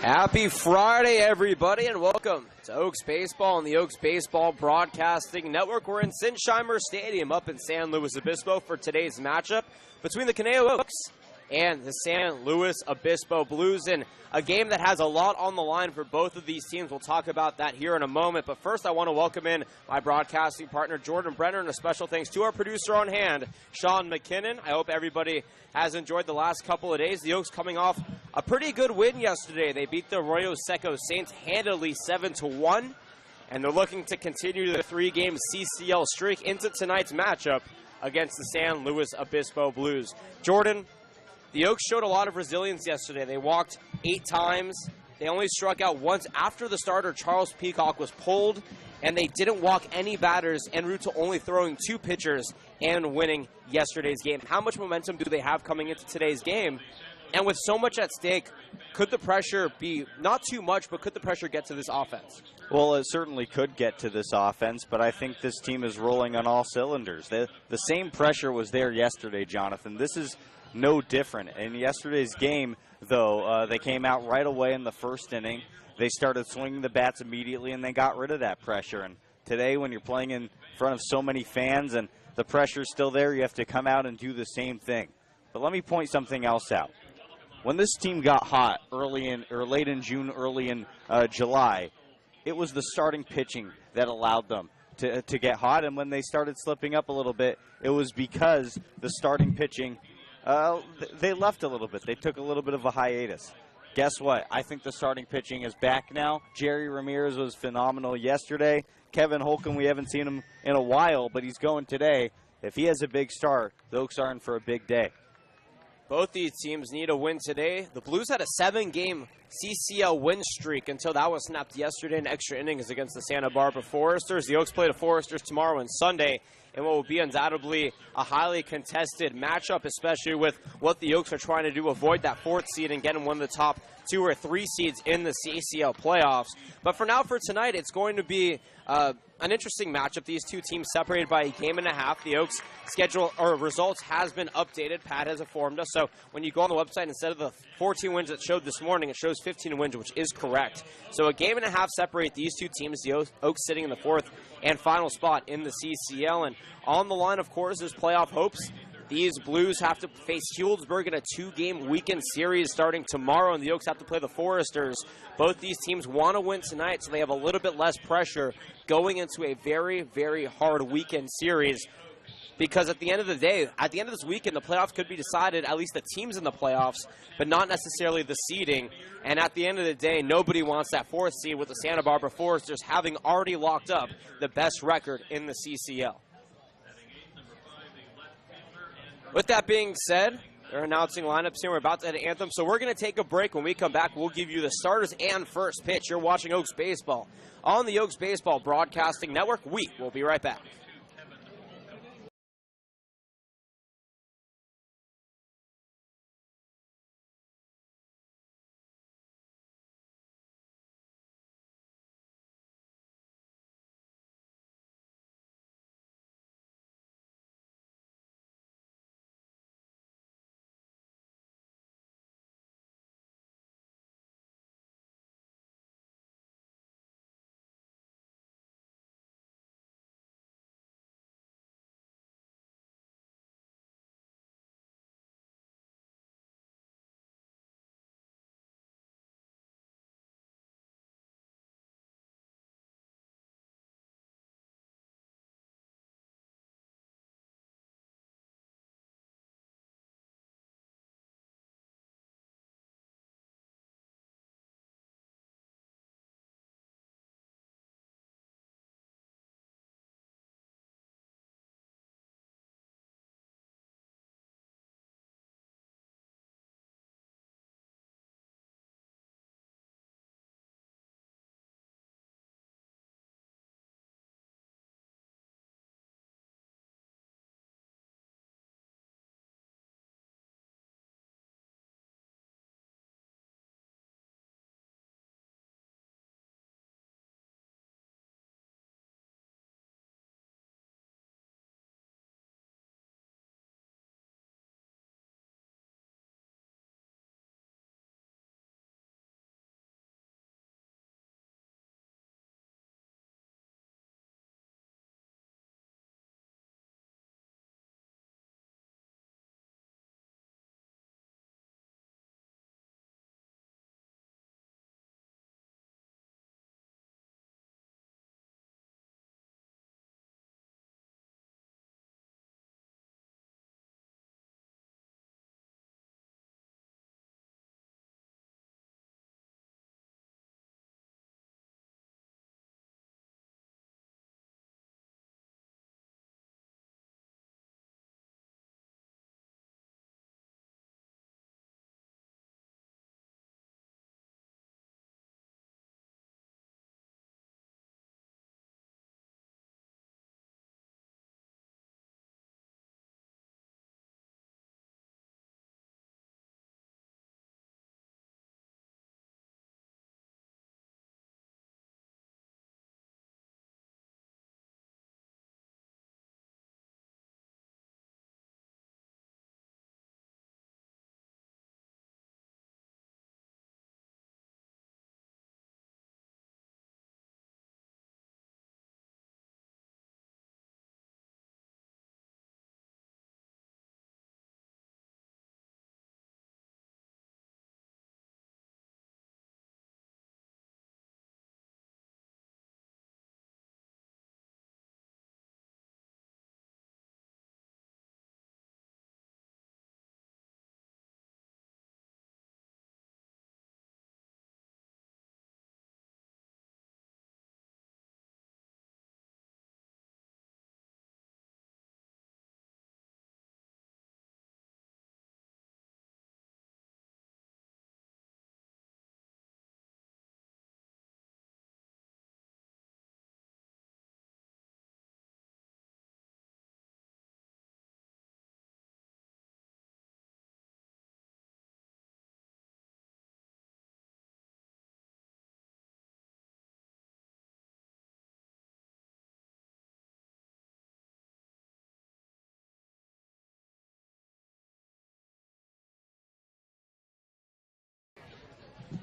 Happy Friday, everybody, and welcome to Oaks Baseball and the Oaks Baseball Broadcasting Network. We're in Sinsheimer Stadium up in San Luis Obispo for today's matchup between the Conejo Oaks and the San Luis Obispo Blues, in a game that has a lot on the line for both of these teams. We'll talk about that here in a moment, but first I want to welcome in my broadcasting partner, Jordan Brenner, and a special thanks to our producer on hand, Sean McKinnon. I hope everybody has enjoyed the last couple of days. The Oaks coming off a pretty good win yesterday. They beat the Arroyo Seco Saints handily 7-1, and they're looking to continue the three-game CCL streak into tonight's matchup against the San Luis Obispo Blues. Jordan, the Oaks showed a lot of resilience yesterday. They walked 8 times. They only struck out once after the starter, Charles Peacock, was pulled, and they didn't walk any batters en route to only throwing 2 pitchers and winning yesterday's game. How much momentum do they have coming into today's game? And with so much at stake, could the pressure be not too much, but could the pressure get to this offense? Well, it certainly could get to this offense, but I think this team is rolling on all cylinders. The same pressure was there yesterday, Jonathan. This is no different. In yesterday's game, though, they came out right away in the first inning. They started swinging the bats immediately, and they got rid of that pressure. And today, when you're playing in front of so many fans and the pressure's still there, you have to come out and do the same thing. But let me point something else out. When this team got hot late in June, early in July, it was the starting pitching that allowed them to get hot. And when they started slipping up a little bit, it was because the starting pitching, they left a little bit. They took a little bit of a hiatus. Guess what? I think the starting pitching is back now. Jerry Ramirez was phenomenal yesterday. Kevin Holcomb, we haven't seen him in a while, but he's going today. If he has a big start, the Oaks are in for a big day. Both these teams need a win today. The Blues had a 7-game CCL win streak until that was snapped yesterday in extra innings against the Santa Barbara Foresters. The Oaks play the Foresters tomorrow and Sunday in what will be undoubtedly a highly contested matchup, especially with what the Oaks are trying to do, avoid that 4th seed and get in one of the top 2 or 3 seeds in the CCL playoffs. But for now, for tonight, it's going to be an interesting matchup. These two teams separated by a game and a half. The Oaks schedule or results has been updated. Pat has informed us. So when you go on the website, instead of the 14 wins that showed this morning, it shows 15 wins, which is correct. So a game and a half separate these two teams. The Oaks sitting in the 4th and final spot in the CCL. And on the line, of course, is playoff hopes. These Blues have to face Healdsburg in a 2-game weekend series starting tomorrow, and the Oaks have to play the Foresters. Both these teams want to win tonight, so they have a little bit less pressure going into a very, very hard weekend series. Because at the end of the day, at the end of this weekend, the playoffs could be decided, at least the teams in the playoffs, but not necessarily the seeding. And at the end of the day, nobody wants that 4th seed with the Santa Barbara Foresters having already locked up the best record in the CCL. With that being said, they're announcing lineups here. We're about to head to Anthem, so we're going to take a break. When we come back, we'll give you the starters and first pitch. You're watching Oaks Baseball on the Oaks Baseball Broadcasting Network. We will be right back.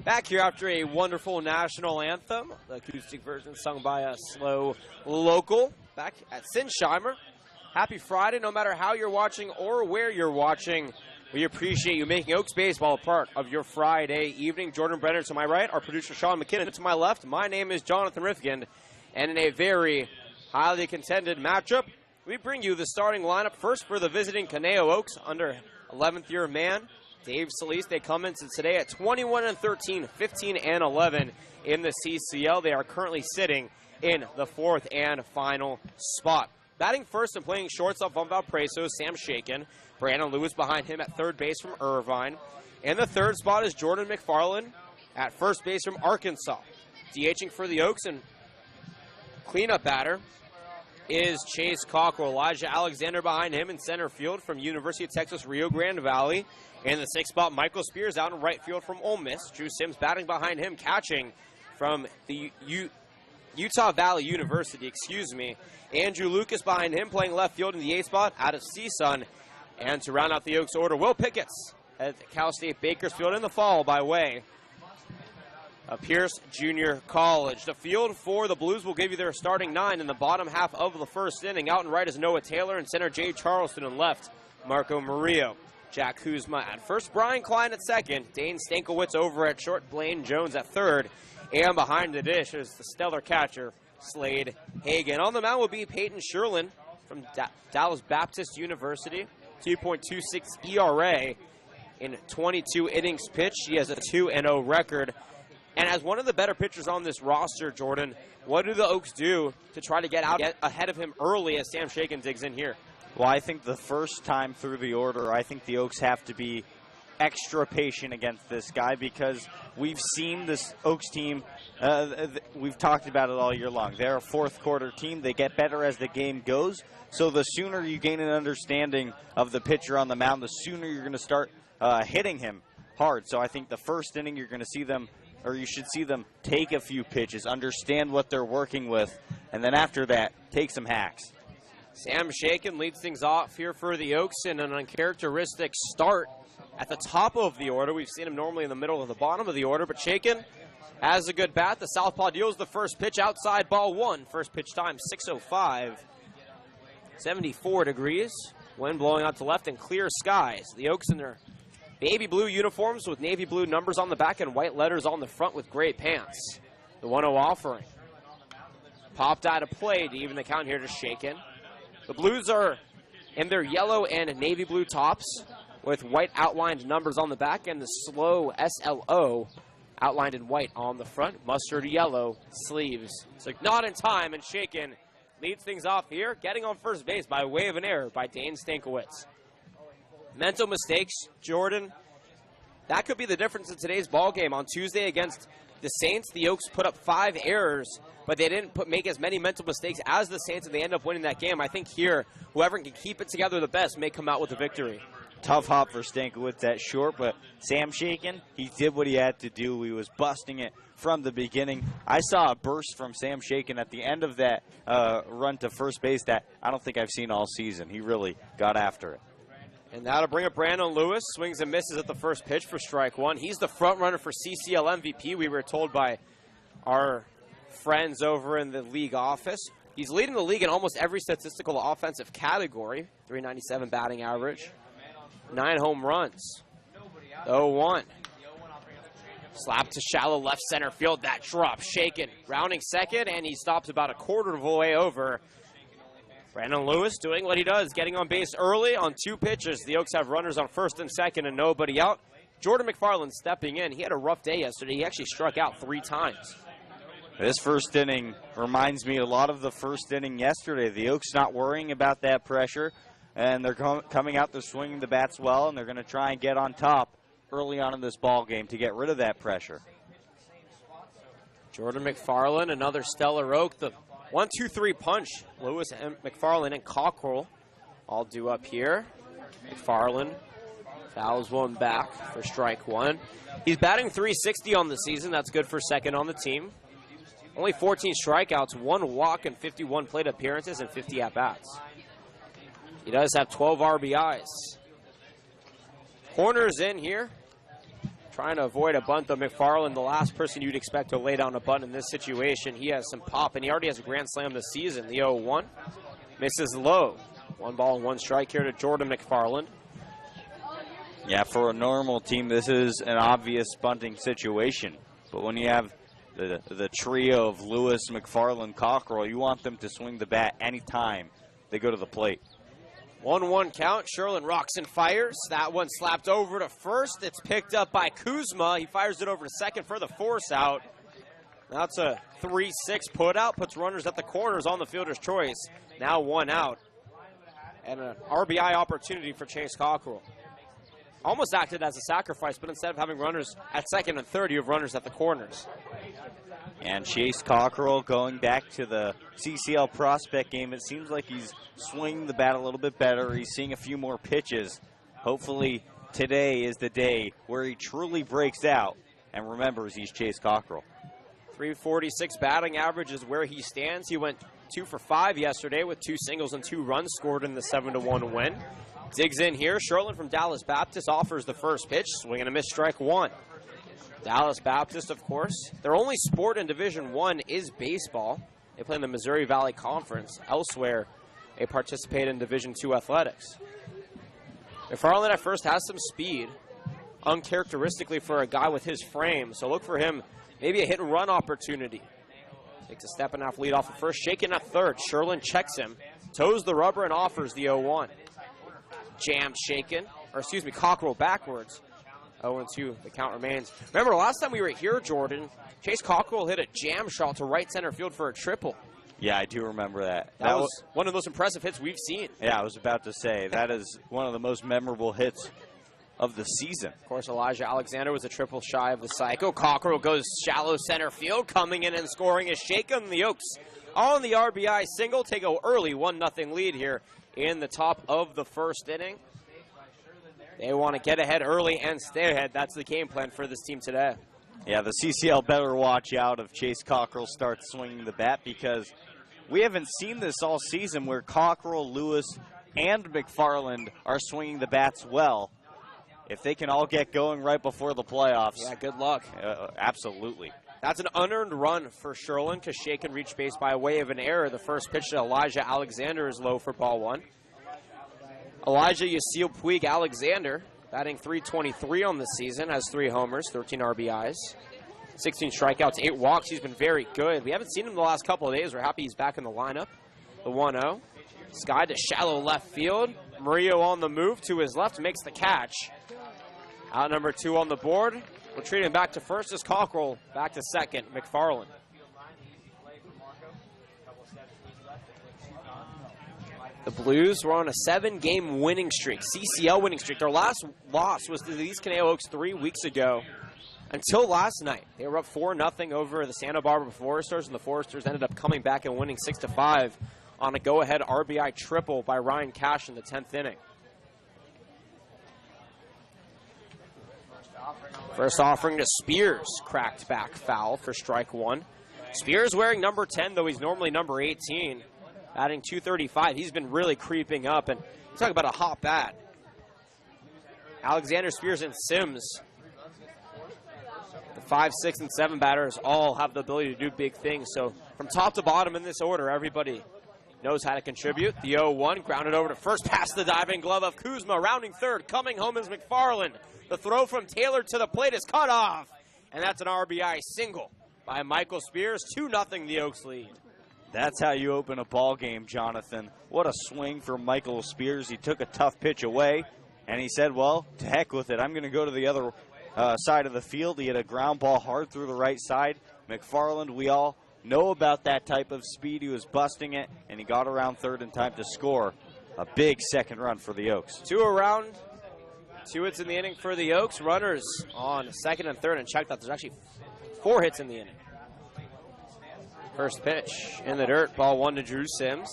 Back here after a wonderful national anthem, the acoustic version sung by a slow local, back at Sinsheimer. Happy Friday, no matter how you're watching or where you're watching. We appreciate you making Oaks baseball a part of your Friday evening. Jordan Brenner to my right, our producer Sean McKinnon to my left. My name is Jonathan Rifkin, and in a very highly contended matchup, we bring you the starting lineup. First for the visiting Conejo Oaks, under 11th year man Dave Solis. They come into today at 21-13, 15-11 in the CCL. They are currently sitting in the fourth and final spot. Batting first and playing shortstop from Valparaiso, Sam Shaken. Brandon Lewis behind him at third base from Irvine. In the third spot is Jordan McFarland at first base from Arkansas. DHing for the Oaks and cleanup batter is Chase Cockrell. Elijah Alexander behind him in center field from University of Texas Rio Grande Valley. In the sixth spot, Michael Spears out in right field from Ole Miss. Drew Sims batting behind him, catching from the Utah Valley University, Andrew Lucas behind him, playing left field in the eighth spot out of CSUN. And to round out the Oaks order, Will Pickett's at Cal State Bakersfield in the fall by way of Pierce Junior College. The field for the Blues will give you their starting nine in the bottom half of the first inning. Out and right is Noah Taylor, and center Jay Charleston, and left Marco Murillo. Jack Kuzma at first, Brian Klein at second, Dane Stankiewicz over at short, Blaine Jones at third, and behind the dish is the stellar catcher, Slade Hagan. On the mound will be Peyton Sherlin from Dallas Baptist University, 2.26 ERA in 22 innings pitched. He has a 2-0 record. And as one of the better pitchers on this roster, Jordan, what do the Oaks do to try to get ahead of him early as Sam Shaken digs in here? Well, I think the first time through the order, I think the Oaks have to be extra patient against this guy because we've seen this Oaks team, we've talked about it all year long. They're a fourth quarter team. They get better as the game goes. So the sooner you gain an understanding of the pitcher on the mound, the sooner you're going to start hitting him hard. So I think the first inning you're going to see them, or you should see them take a few pitches, understand what they're working with, and then after that, take some hacks. Sam Shaken leads things off here for the Oaks in an uncharacteristic start at the top of the order. We've seen him normally in the middle of the bottom of the order, but Shaken has a good bat. The southpaw deals the first pitch, outside ball one. First pitch time, 6:05. 74 degrees. Wind blowing out to left and clear skies. The Oaks in their baby blue uniforms with navy blue numbers on the back and white letters on the front with gray pants. The 1-0 offering. Popped out of play to even the count here to Shaken. The Blues are in their yellow and navy blue tops with white outlined numbers on the back and the SLO SLO outlined in white on the front. Mustard yellow sleeves. So not in time, and Shaken leads things off here, getting on first base by way of an error by Dane Stankiewicz. Mental mistakes, Jordan. That could be the difference in today's ball game. On Tuesday against the Saints, the Oaks put up 5 errors, but they didn't make as many mental mistakes as the Saints, and they end up winning that game. I think here, whoever can keep it together the best may come out with a victory. Tough hop for Stankiewicz at short, but Sam Shaken, he did what he had to do. He was busting it from the beginning. I saw a burst from Sam Shaken at the end of that run to first base that I don't think I've seen all season. He really got after it. And that'll bring up Brandon Lewis. Swings and misses at the first pitch for strike one. He's the front runner for CCL MVP, we were told by our friends over in the league office. He's leading the league in almost every statistical offensive category. 397 batting average. 9 home runs. 0-1. Slap to shallow left center field. That drop. Shaken. Rounding second, and he stops about a quarter of the way over. Brandon Lewis doing what he does, getting on base early on 2 pitches. The Oaks have runners on first and second and nobody out. Jordan McFarland stepping in. He had a rough day yesterday. He actually struck out 3 times. This first inning reminds me a lot of the first inning yesterday. The Oaks not worrying about that pressure, and they're coming out, they're swinging the bats well, and they're going to try and get on top early on in this ball game to get rid of that pressure. Jordan McFarland, another stellar Oak. The 1-2-3 punch. Lewis and McFarland and Cockrell all due up here. McFarland fouls one back for strike one. He's batting .360 on the season. That's good for second on the team. Only 14 strikeouts, 1 walk, and 51 plate appearances and 50 at-bats. He does have 12 RBIs. Corners in here trying to avoid a bunt, though. McFarland, the last person you'd expect to lay down a bunt in this situation. He has some pop, and he already has a grand slam this season. The 0-1 misses low. 1 ball and 1 strike here to Jordan McFarland. Yeah, for a normal team, this is an obvious bunting situation. But when you have the trio of Lewis, McFarland, Cockrell, you want them to swing the bat anytime they go to the plate. 1-1 count. Sherlin rocks and fires. That one slapped over to first. It's picked up by Kuzma. He fires it over to second for the force out. That's a 3-6 put out. Puts runners at the corners on the fielder's choice. Now 1 out. And an RBI opportunity for Chase Cockrell. Almost acted as a sacrifice, but instead of having runners at second and third, you have runners at the corners. And Chase Cockrell, going back to the CCL prospect game, it seems like he's swinging the bat a little bit better. He's seeing a few more pitches. Hopefully today is the day where he truly breaks out and remembers he's Chase Cockrell. 346 batting average is where he stands. He went 2 for 5 yesterday with 2 singles and 2 runs scored in the 7-1 win. Digs in here. Sherlin from Dallas Baptist offers the first pitch. Swing and a miss, strike 1. Dallas Baptist, of course, their only sport in Division I is baseball. They play in the Missouri Valley Conference. Elsewhere, they participate in Division II athletics. McFarland at first has some speed, uncharacteristically for a guy with his frame, so look for him, maybe a hit-and-run opportunity. Takes a step and a half lead off at first, shaking at third. Sherlin checks him, toes the rubber, and offers the 0-1. Jam shaken, or excuse me, Cockrell backwards. 0-2, the count remains. Remember, last time we were here, Jordan, Chase Cockrell hit a jam shot to right center field for a triple. Yeah, I do remember that. That was one of the most impressive hits we've seen. Yeah, I was about to say, that is one of the most memorable hits of the season. Of course, Elijah Alexander was a triple shy of the cycle. Cockrell goes shallow center field, coming in and scoring is shaken. The Oaks on the RBI single, take an early 1-0 lead here in the top of the first inning. They want to get ahead early and stay ahead. That's the game plan for this team today. Yeah, the CCL better watch out if Chase Cockrell starts swinging the bat, because we haven't seen this all season where Cockrell, Lewis, and McFarland are swinging the bats well. If they can all get going right before the playoffs. Yeah, good luck. Absolutely. That's an unearned run for Sherlin, because Shaken reached base by way of an error. The first pitch to Elijah Alexander is low for ball 1. Elijah Yacil Puig Alexander, batting .323 on the season, has 3 homers, 13 RBIs, 16 strikeouts, 8 walks. He's been very good. We haven't seen him the last couple of days. We're happy he's back in the lineup. The 1-0. Sky to shallow left field. Murillo on the move to his left, makes the catch. Out number 2 on the board. Retreating back to first is Cockrell. Back to second, McFarland. The Blues were on a 7-game winning streak, CCL winning streak. Their last loss was to the East Caneo Oaks 3 weeks ago. Until last night, they were up 4-0 over the Santa Barbara Foresters, and the Foresters ended up coming back and winning 6-5 on a go-ahead RBI triple by Ryan Cash in the 10th inning. First offering to Spears, cracked back foul for strike 1. Spears wearing number 10, though he's normally number 18. Batting .235, he's been really creeping up, and you talk about a hot bat. Alexander, Spears, and Sims, the 5, 6, and 7 batters all have the ability to do big things. So from top to bottom in this order, everybody knows how to contribute. The 0-1, grounded over to first, past the diving glove of Kuzma, rounding third, coming home is McFarland. The throw from Taylor to the plate is cut off, and that's an RBI single by Michael Spears. 2-0 the Oaks lead. That's how you open a ball game, Jonathan. What a swing for Michael Spears. He took a tough pitch away, and he said, well, to heck with it. I'm going to go to the other side of the field. He had a ground ball hard through the right side. McFarland, we all know about that type of speed. He was busting it, and he got around third in time to score a big second run for the Oaks. 2 around, 2 hits in the inning for the Oaks. Runners on second and third, and check that there's actually 4 hits in the inning. First pitch in the dirt, ball 1 to Drew Sims.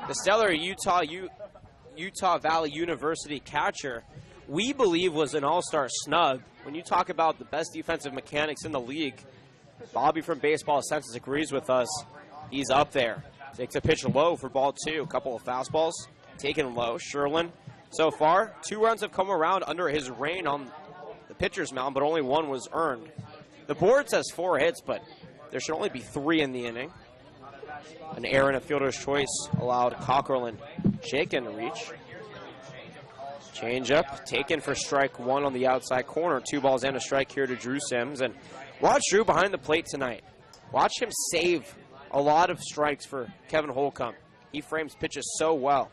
The stellar Utah Valley University catcher, we believe was an all-star snub. When you talk about the best defensive mechanics in the league, Bobby from Baseball Senses agrees with us. He's up there. Takes a pitch low for ball 2. A couple of fastballs taken low. Sherlin, so far, 2 runs have come around under his reign on the pitcher's mound, but only one was earned. The board says 4 hits, but there should only be 3 in the inning. An error and a fielder's choice allowed Cockrell and Shaken to reach. Change-up taken for strike 1 on the outside corner. 2 balls and a strike here to Drew Sims. And watch Drew behind the plate tonight. Watch him save a lot of strikes for Kevin Holcomb. He frames pitches so well.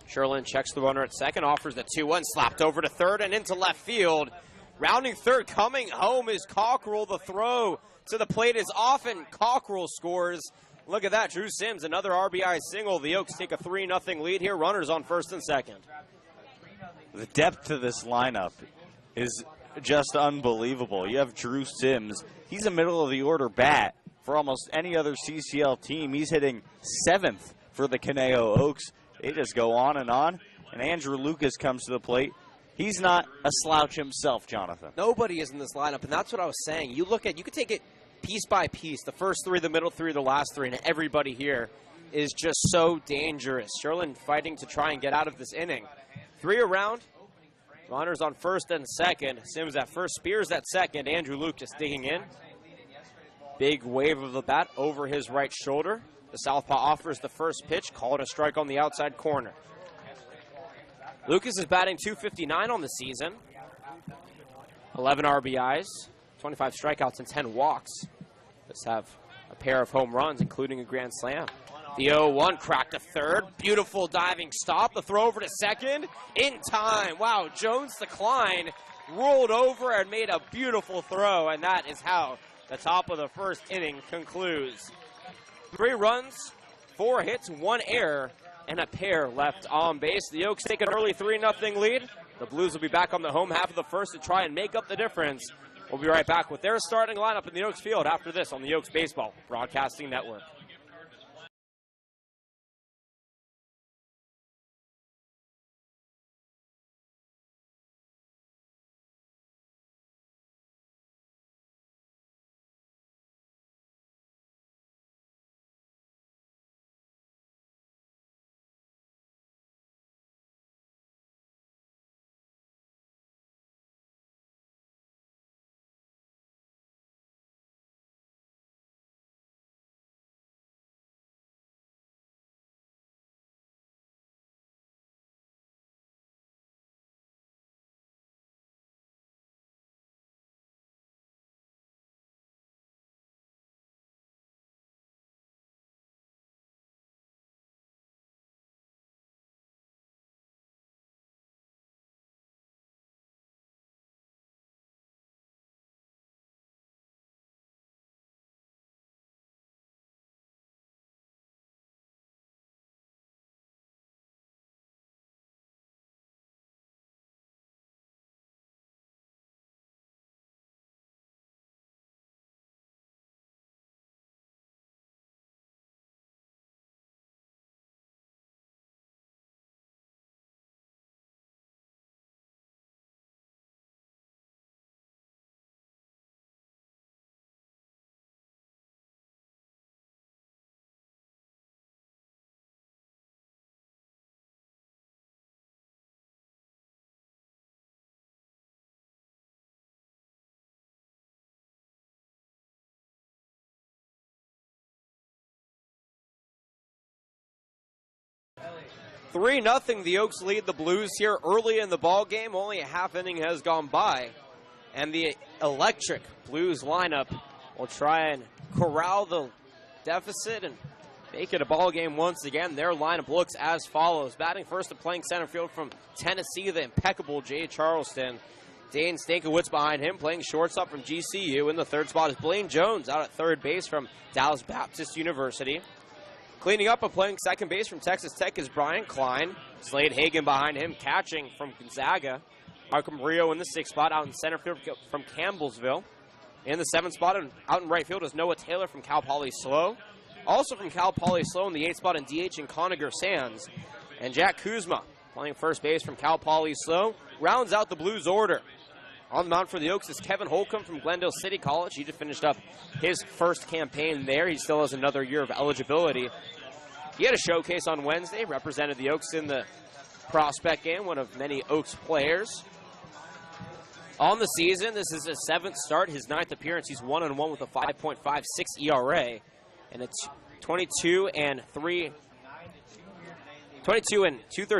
Sherlin checks the runner at second, offers the 2-1, slapped over to third and into left field. Rounding third, coming home is Cockrell. The throw to the plate is off, and Cockrell scores. Look at that, Drew Sims, another RBI single. The Oaks take a 3-0 lead here. Runners on first and second. The depth to this lineup is just unbelievable. You have Drew Sims. He's a middle-of-the-order bat for almost any other CCL team. He's hitting 7th for the Conejo Oaks. They just go on. And Andrew Lucas comes to the plate. He's not a slouch himself, Jonathan. Nobody is in this lineup, and that's what I was saying. You could take it piece by piece, the first 3, the middle 3, the last 3, and everybody here is just so dangerous. Sherlin fighting to try and get out of this inning. 3 around, runners on first and second. Sims at first, Spears at second. Andrew Lucas digging in. Big wave of the bat over his right shoulder. The southpaw offers the first pitch, called a strike on the outside corner. Lucas is batting .259 on the season. 11 RBIs, 25 strikeouts, and 10 walks. Let's have a pair of home runs, including a grand slam. The 0-1 cracked to third. Beautiful diving stop. The throw over to second. In time. Wow, Jones Decline rolled over and made a beautiful throw, and that is how the top of the first inning concludes. 3 runs, 4 hits, 1 error, and a pair left on base. The Oaks take an early 3-0 lead. The Blues will be back on the home half of the first to try and make up the difference. We'll be right back with their starting lineup in the Oaks field after this on the Oaks Baseball Broadcasting Network. Three 0 the Oaks lead the Blues here early in the ball game. Only a half inning has gone by, and the electric Blues lineup will try and corral the deficit and make it a ball game once again. Their lineup looks as follows. Batting first and playing center field from Tennessee, the impeccable Jay Charleston. Dane Stankiewicz behind him, playing shortstop from GCU. In the third spot is Blaine Jones out at third base from Dallas Baptist University. Cleaning up and playing second base from Texas Tech is Brian Klein. Slade Hagan behind him, catching from Gonzaga. Marco Murillo in the sixth spot, out in center field from Campbellsville. In the seventh spot, and out in right field is Noah Taylor from Cal Poly SLO. Also from Cal Poly SLO in the eighth spot in DH and Conager Sands. And Jack Kuzma, playing first base from Cal Poly SLO, rounds out the Blues order. On the mound for the Oaks is Kevin Holcomb from Glendale City College. He just finished up his first campaign there. He still has another year of eligibility. He had a showcase on Wednesday, represented the Oaks in the prospect game, one of many Oaks players. On the season, this is his 7th start, his 9th appearance. He's 1-1 with a 5.56 ERA and a 22 and 2/3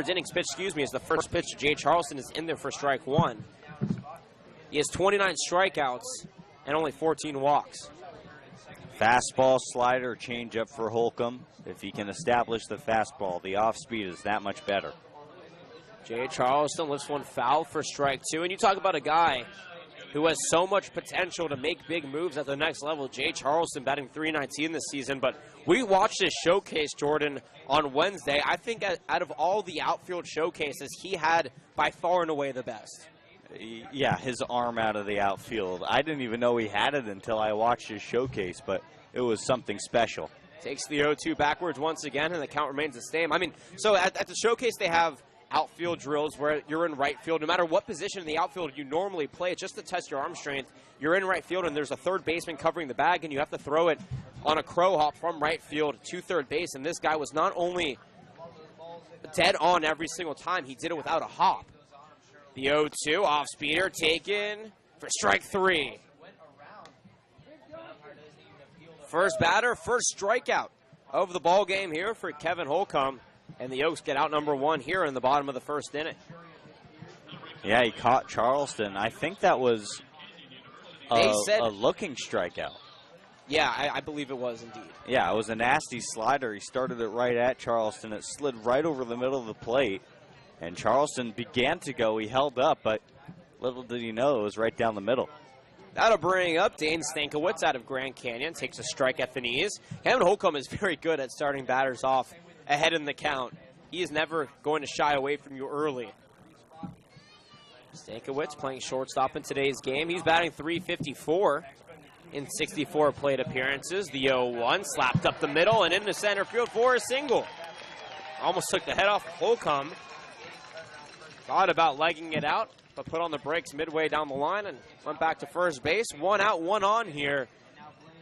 innings pitch, is the first pitch. Jay Charleston is in there for strike 1. He has 29 strikeouts and only 14 walks. Fastball, slider, changeup for Holcomb. If he can establish the fastball, the off speed is that much better. Jay Charleston lifts one foul for strike 2. And you talk about a guy who has so much potential to make big moves at the next level. Jay Charleston batting .319 this season. But we watched his showcase, Jordan, on Wednesday. I think out of all the outfield showcases, he had by far and away the best. Yeah, his arm out of the outfield. I didn't even know he had it until I watched his showcase, but it was something special. Takes the 0-2 backwards once again, and the count remains the same. I mean, so at the showcase they have outfield drills where you're in right field. No matter what position in the outfield you normally play, just to test your arm strength, you're in right field and there's a third baseman covering the bag, and you have to throw it on a crow hop from right field to third base. And this guy was not only dead on every single time, he did it without a hop. The 0-2 off speeder taken for strike 3. First batter, first strikeout of the ball game here for Kevin Holcomb, and the Oaks get out number 1 here in the bottom of the first inning. Yeah, he caught Charleston. I think that was a looking strikeout. Yeah, I believe it was indeed. Yeah, it was a nasty slider. He started it right at Charleston. It slid right over the middle of the plate. And Charleston began to go. He held up, but little did he know it was right down the middle. That'll bring up Dane Stankiewicz out of Grand Canyon. Takes a strike at the knees. Kevin Holcomb is very good at starting batters off ahead in the count. He is never going to shy away from you early. Stankiewicz playing shortstop in today's game. He's batting .354 in 64 plate appearances. The 0-1 slapped up the middle and into center field for a single. Almost took the head off of Holcomb. Thought about legging it out, but put on the brakes midway down the line and went back to first base. 1 out, 1 on here.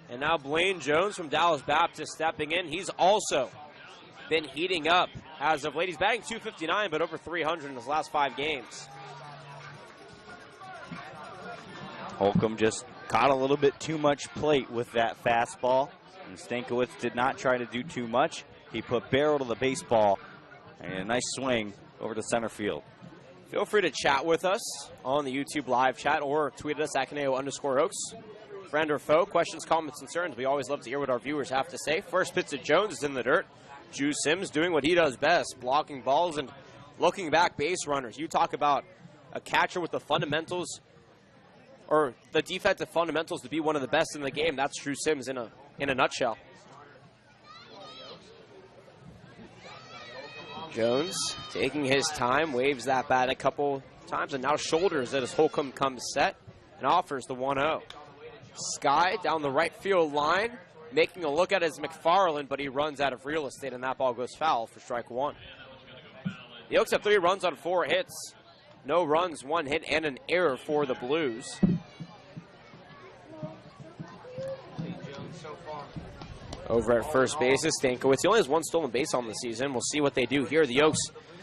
And now Blaine Jones from Dallas Baptist stepping in. He's also been heating up as of late. He's batting .259, but over .300 in his last 5 games. Holcomb just caught a little bit too much plate with that fastball, and Stankiewicz did not try to do too much. He put barrel to the baseball, and a nice swing over to center field. Feel free to chat with us on the YouTube live chat or tweet at us at @Caneo_Oaks. Friend or foe, questions, comments, concerns. We always love to hear what our viewers have to say. First pitch to Jones is in the dirt. Drew Sims doing what he does best, blocking balls and looking back base runners. You talk about a catcher with the fundamentals or the defensive fundamentals to be one of the best in the game. That's Drew Sims in a nutshell. Jones taking his time, waves that bat a couple times, and now shoulders it as Holcomb comes set and offers the 1-0. Sky down the right field line, making a look at his McFarland, but he runs out of real estate, and that ball goes foul for strike 1. The Oaks have 3 runs on 4 hits. No runs, 1 hit, and an error for the Blues. Over at first base is Stankiewicz. He only has 1 stolen base on the season. We'll see what they do here. The Oaks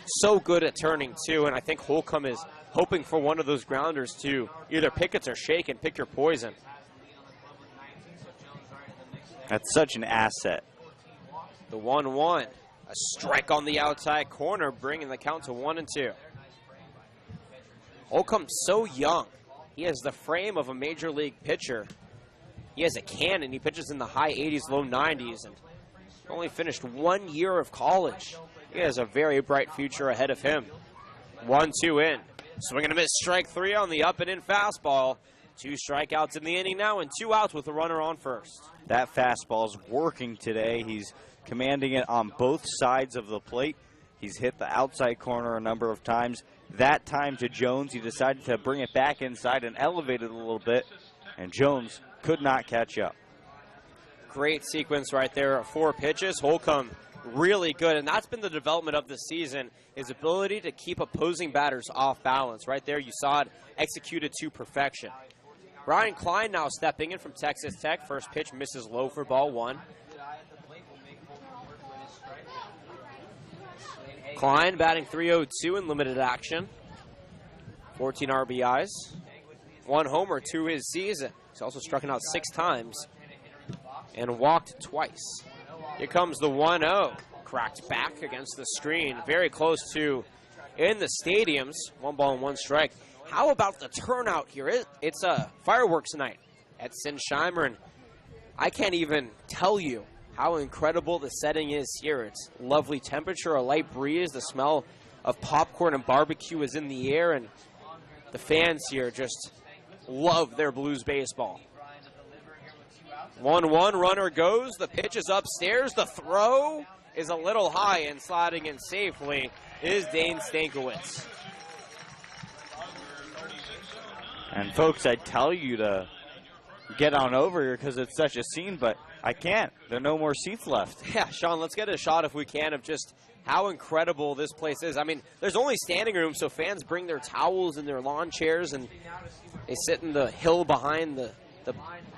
so good at turning 2, and I think Holcomb is hoping for one of those grounders to either pick it or shake and pick your poison. That's such an asset. The 1-1. A strike on the outside corner, bringing the count to 1-2. Holcomb so young. He has the frame of a major league pitcher. He has a cannon. He pitches in the high 80s, low 90s, and only finished 1 year of college. He has a very bright future ahead of him. 1-2 in. Swing and a miss, strike 3 on the up and in fastball. 2 strikeouts in the inning now and 2 outs with a runner on first. That fastball's working today. He's commanding it on both sides of the plate. He's hit the outside corner a number of times. That time to Jones, he decided to bring it back inside and elevate it a little bit, and Jones could not catch up. Great sequence right there. 4 pitches. Holcomb really good, and that's been the development of the season, his ability to keep opposing batters off balance. Right there, you saw it executed to perfection. Brian Klein now stepping in from Texas Tech. First pitch misses low for ball 1. Klein batting .302 in limited action. 14 RBIs. 1 homer to his season. He's also struck out 6 times and walked twice. Here comes the 1-0. Cracked back against the screen. Very close to in the stadiums. 1 ball and 1 strike. How about the turnout here? It's a fireworks night at Sinsheimer, and I can't even tell you how incredible the setting is here. It's lovely temperature, a light breeze, the smell of popcorn and barbecue is in the air, and the fans here just love their Blues baseball. 1-1, runner goes, the pitch is upstairs, the throw is a little high, and sliding in safely is Dane Stankiewicz. And folks, I tell you to get on over here because it's such a scene, but I can't. There are no more seats left. Yeah, Sean, let's get a shot if we can of just how incredible this place is. I mean, there's only standing room, so fans bring their towels and their lawn chairs, and they sit in the hill behind the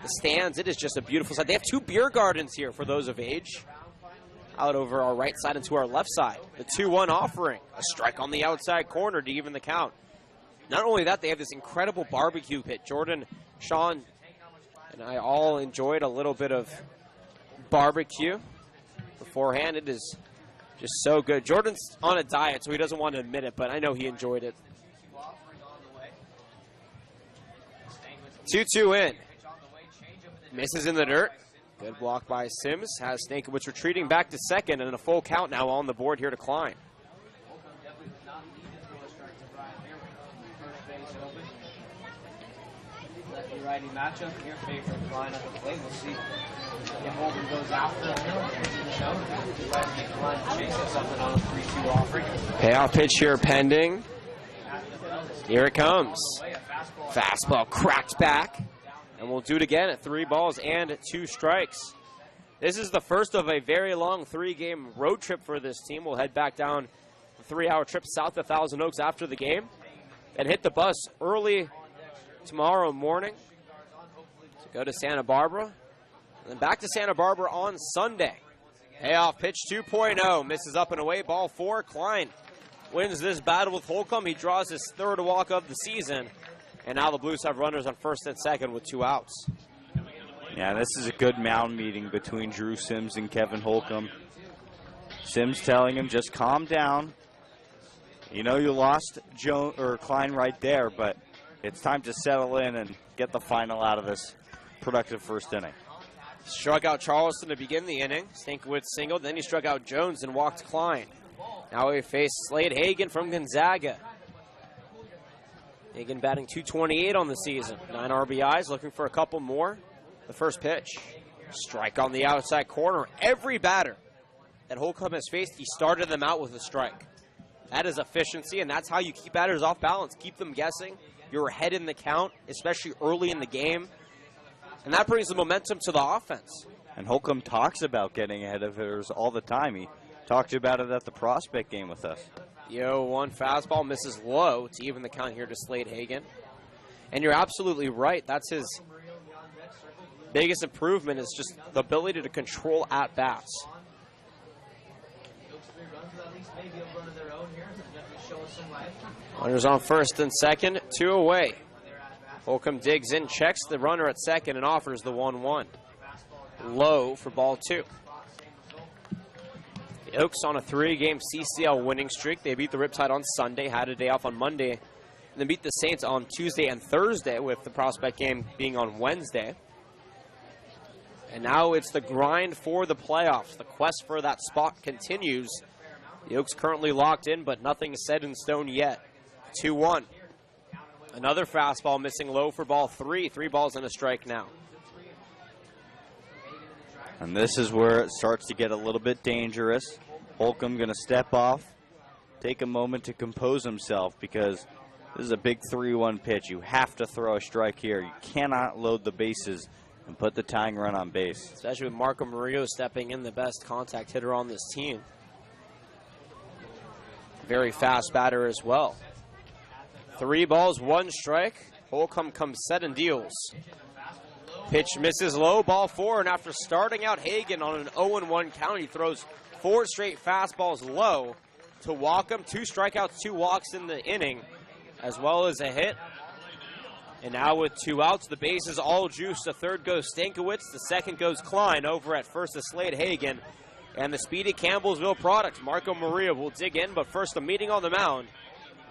stands. It is just a beautiful sight. They have 2 beer gardens here for those of age. Out over our right side and to our left side. The 2-1 offering. A strike on the outside corner to even the count. Not only that, they have this incredible barbecue pit. Jordan, Sean, and I all enjoyed a little bit of barbecue beforehand. It is just so good. Jordan's on a diet, so he doesn't want to admit it, but I know he enjoyed it. 2-2 in. Misses in the dirt. Good block by Sims. Has Stankiewicz retreating back to second, and a full count now on the board here to Klein. Lefty-righty matchup here, favorite Klein at the plate. We'll see if Holden goes after him. Klein chasing something on a 3-2 offering. Payoff pitch here pending. Here it comes. Fastball cracked back. And we'll do it again at 3 balls and 2 strikes. This is the first of a very long 3-game road trip for this team. We'll head back down a 3-hour trip south of Thousand Oaks after the game and hit the bus early tomorrow morning to go to Santa Barbara. And then back to Santa Barbara on Sunday. Payoff pitch 2.0. Misses up and away. Ball 4. Klein wins this battle with Holcomb. He draws his 3rd walk of the season. And now the Blues have runners on first and second with 2 outs. Yeah, this is a good mound meeting between Drew Sims and Kevin Holcomb. Sims telling him, just calm down. You know you lost Klein right there, but it's time to settle in and get the final out of this productive first inning. Struck out Charleston to begin the inning. Stankiewicz singled, then he struck out Jones and walked Klein. Now we face Slade Hagen from Gonzaga. Hagen batting .228 on the season. 9 RBIs, looking for a couple more. The first pitch. Strike on the outside corner. Every batter that Holcomb has faced, he started them out with a strike. That is efficiency, and that's how you keep batters off balance. Keep them guessing. You're ahead in the count, especially early in the game. And that brings the momentum to the offense. And Holcomb talks about getting ahead of hitters all the time. He talked about it at the prospect game with us. 0-1 fastball misses low to even the count here to Slade Hagen. And you're absolutely right. That's his biggest improvement, is just the ability to control at-bats. Runners on first and second, 2 away. Holcomb digs in, checks the runner at second, and offers the 1-1. Low for ball 2. The Oaks on a 3-game CCL winning streak. They beat the Riptide on Sunday, had a day off on Monday, and then beat the Saints on Tuesday and Thursday, with the prospect game being on Wednesday. And now it's the grind for the playoffs. The quest for that spot continues. The Oaks currently locked in, but nothing is set in stone yet. 2-1. Another fastball missing low for ball 3. 3 balls and a strike now. And this is where it starts to get a little bit dangerous. Holcomb going to step off, take a moment to compose himself, because this is a big 3-1 pitch. You have to throw a strike here. You cannot load the bases and put the tying run on base. Especially with Marco Murillo stepping in, the best contact hitter on this team. Very fast batter as well. 3 balls, 1 strike. Holcomb comes set and deals. Pitch misses low, ball 4, and after starting out Hagen on an 0-1 count, he throws 4 straight fastballs low to walk him. 2 strikeouts, 2 walks in the inning, as well as a hit. And now with 2 outs, the base is all juiced. The third goes Stankiewicz. The second goes Klein. Over at first is Slade Hagan. And the speedy Campbellsville product, Marco Maria, will dig in. But first, a meeting on the mound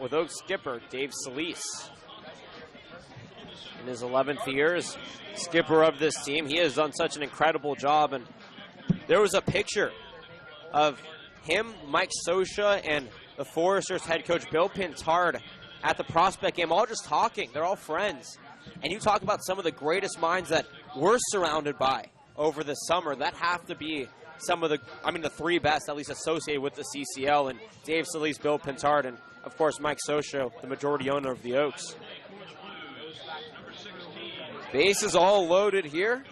with Oaks skipper Dave Solis. In his 11th year as skipper of this team, he has done such an incredible job. And there was a picture of him, Mike Sosha, and the Foresters head coach Bill Pintard at the prospect game, all just talking. They're all friends. And you talk about some of the greatest minds that we're surrounded by over the summer. That have to be some of the 3 best, at least associated with the CCL, and Dave Solis, Bill Pintard, and of course Mike Sosha, the majority owner of the Oaks. Base is all loaded here.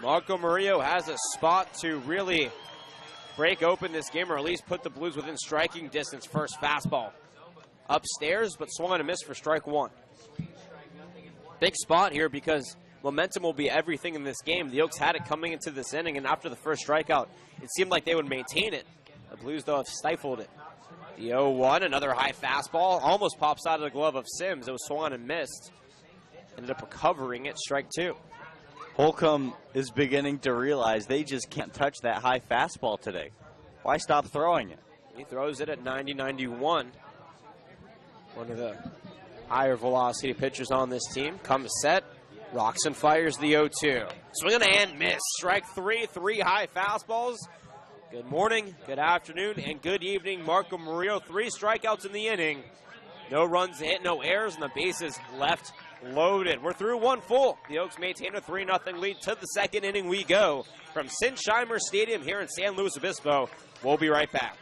Marco Murillo has a spot to really break open this game, or at least put the Blues within striking distance. First fastball upstairs, but swung and missed for strike 1. Big spot here because momentum will be everything in this game. The Oaks had it coming into this inning, and after the first strikeout, it seemed like they would maintain it. The Blues, though, have stifled it. The 0-1, another high fastball, almost pops out of the glove of Sims. It was swung and missed. Ended up recovering it, strike 2. Holcomb is beginning to realize they just can't touch that high fastball today. Why stop throwing it? He throws it at 90-91. One of the higher velocity pitchers on this team. Comes set, rocks and fires the 0-2. Swing and miss. Strike 3, 3 high fastballs. Good morning, good afternoon, and good evening. Marco Murillo, 3 strikeouts in the inning. No runs hit, no errors, and the bases left loaded. We're through 1 full. The Oaks maintain a 3-0 lead. To the second inning we go from Sinsheimer Stadium here in San Luis Obispo. We'll be right back.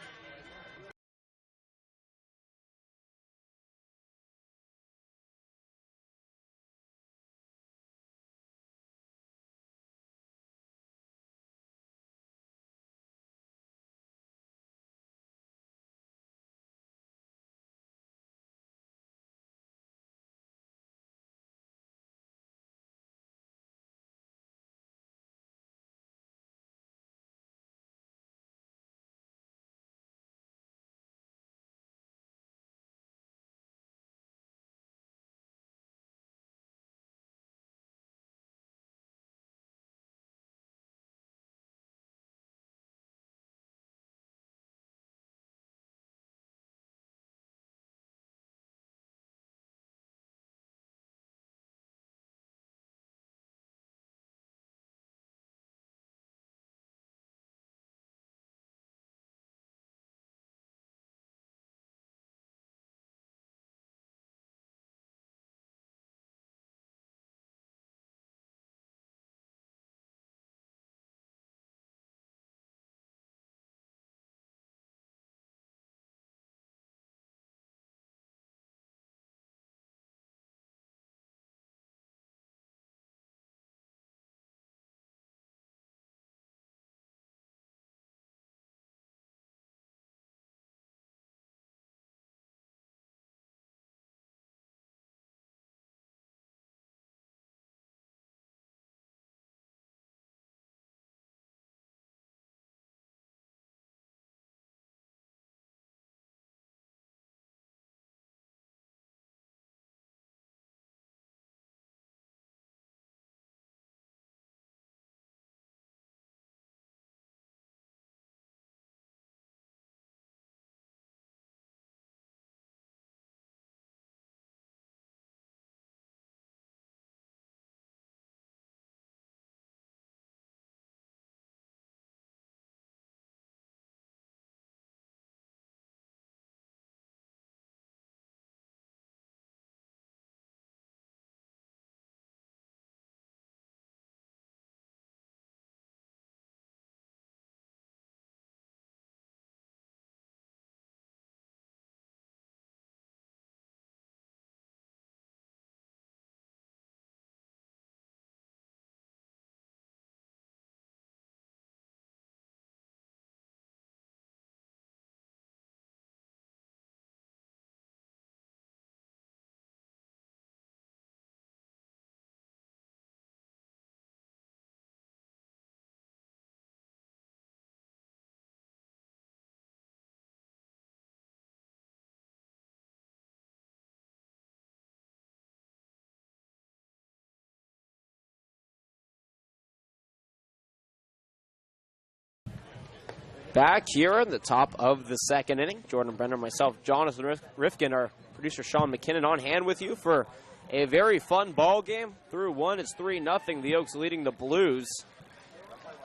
back here at the top of the second inning. Jordan Brenner, myself, Jonathan Rifkin, our producer Sean McKinnon on hand with you for a very fun ball game. Through one, it's 3-0. The Oaks leading the Blues.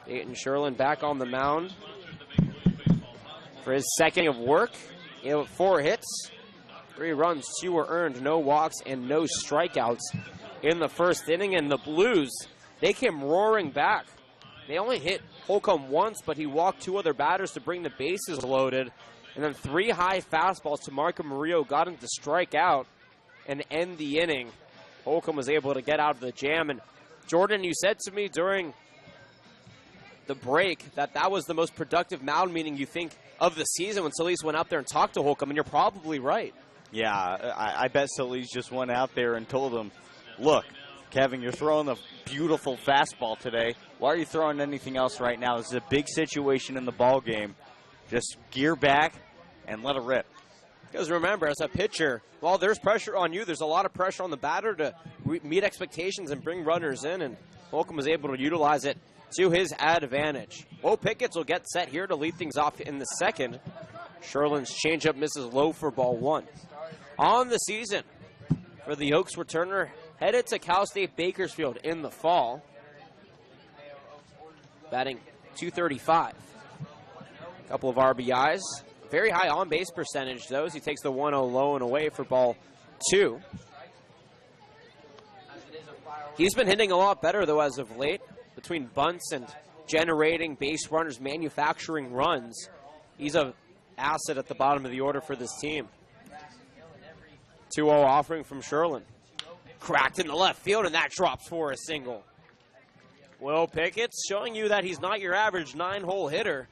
Peyton Sherlin back on the mound for his second of work. He had 4 hits, 3 runs, 2 were earned, no walks, and no strikeouts in the first inning. And the Blues, they came roaring back. They only hit Holcomb once, but he walked 2 other batters to bring the bases loaded. And then 3 high fastballs to Marco Murillo got him to strike out and end the inning. Holcomb was able to get out of the jam. And Jordan, you said to me during the break that was the most productive mound meeting you think of the season when Solis went out there and talked to Holcomb, and you're probably right. Yeah, I bet Solis just went out there and told him, look, Kevin, you're throwing a beautiful fastball today. Why are you throwing anything else right now? This is a big situation in the ball game. Just gear back and let it rip. Because remember, as a pitcher, while there's pressure on you, there's a lot of pressure on the batter to meet expectations and bring runners in, and Holcomb was able to utilize it to his advantage. Bo Picketts will get set here to lead things off in the second. Sherlin's changeup misses low for ball 1. On the season for the Oaks returner, headed to Cal State Bakersfield in the fall. Batting .235. A couple of RBIs. Very high on-base percentage, though, as he takes the 1-0 low and away for ball 2. He's been hitting a lot better, though, as of late. Between bunts and generating base runners, manufacturing runs, he's an asset at the bottom of the order for this team. 2-0 offering from Sherlin. Cracked in the left field, and that drops for a single. Will Picketts showing you that he's not your average 9-hole hitter.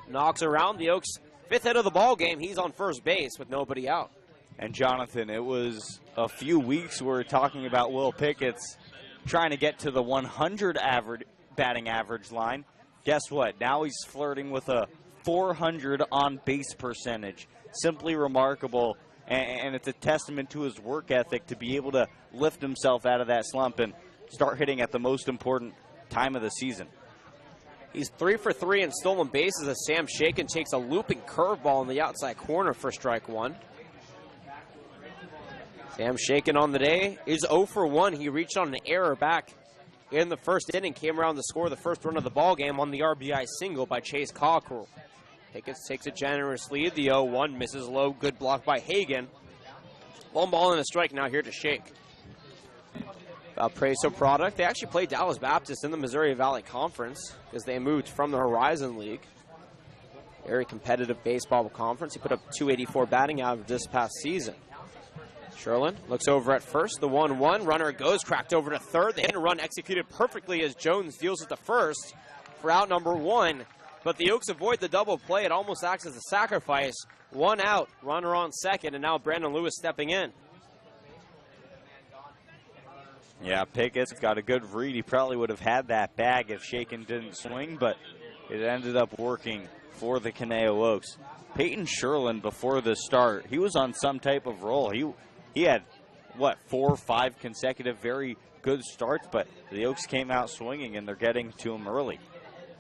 Knocks around the Oaks' 5th hit of the ball game. He's on first base with nobody out. And Jonathan, it was a few weeks we were talking about Will Picketts trying to get to the 100 batting average line. Guess what? Now he's flirting with a 400 on base percentage. Simply remarkable, and it's a testament to his work ethic to be able to lift himself out of that slump and start hitting at the most important time of the season. He's 3 for 3 in stolen bases as Sam Shakin takes a looping curveball in the outside corner for strike 1. Sam Shakin on the day is 0 for 1. He reached on an error back in the first inning, came around to score the first run of the ball game on the RBI single by Chase Cockrell. Picketts takes a generous lead. The 0-1 misses low. Good block by Hagan. 1 ball and a strike now here to Shake. Valparaiso product. They actually played Dallas Baptist in the Missouri Valley Conference because they moved from the Horizon League. Very competitive baseball conference. He put up .284 batting average this past season. Sherlin looks over at first. The 1-1. Runner goes, cracked over to third. The hit and run executed perfectly as Jones deals with the first for out number 1. But the Oaks avoid the double play. It almost acts as a sacrifice. 1 out, runner on second, and now Brandon Lewis stepping in. Yeah, Pickett's got a good read. He probably would have had that bag if Shakin didn't swing, but it ended up working for the Conejo Oaks. Peyton Sherlin, before the start, he was on some type of roll. He had, 4 or 5 consecutive very good starts, but the Oaks came out swinging, and they're getting to him early.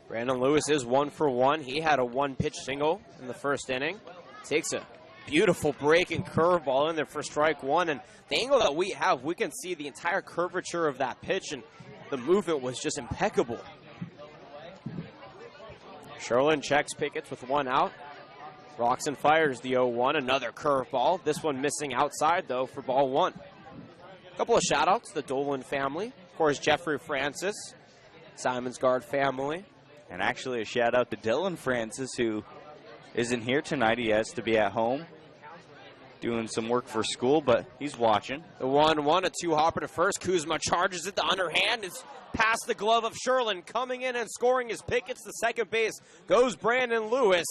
Brandon Lewis is 1 for 1. He had a 1-pitch single in the first inning. Takes a beautiful breaking curveball in there for strike 1. And the angle that we have, we can see the entire curvature of that pitch, and the movement was just impeccable. Sherlin checks Picketts with 1 out. Rocks and fires the 0-1. Another curveball. This one missing outside, though, for ball 1. A couple of shout-outs. The Dolan family. Of course, Jeffrey Francis. Simon's Guard family. And actually a shout-out to Dylan Francis, who isn't here tonight. He has to be at home doing some work for school, but he's watching. The 1-1, a 2-hopper to first. Kuzma charges it. The underhand is past the glove of Sherlin. Coming in and scoring is Picketts. The second base goes Brandon Lewis.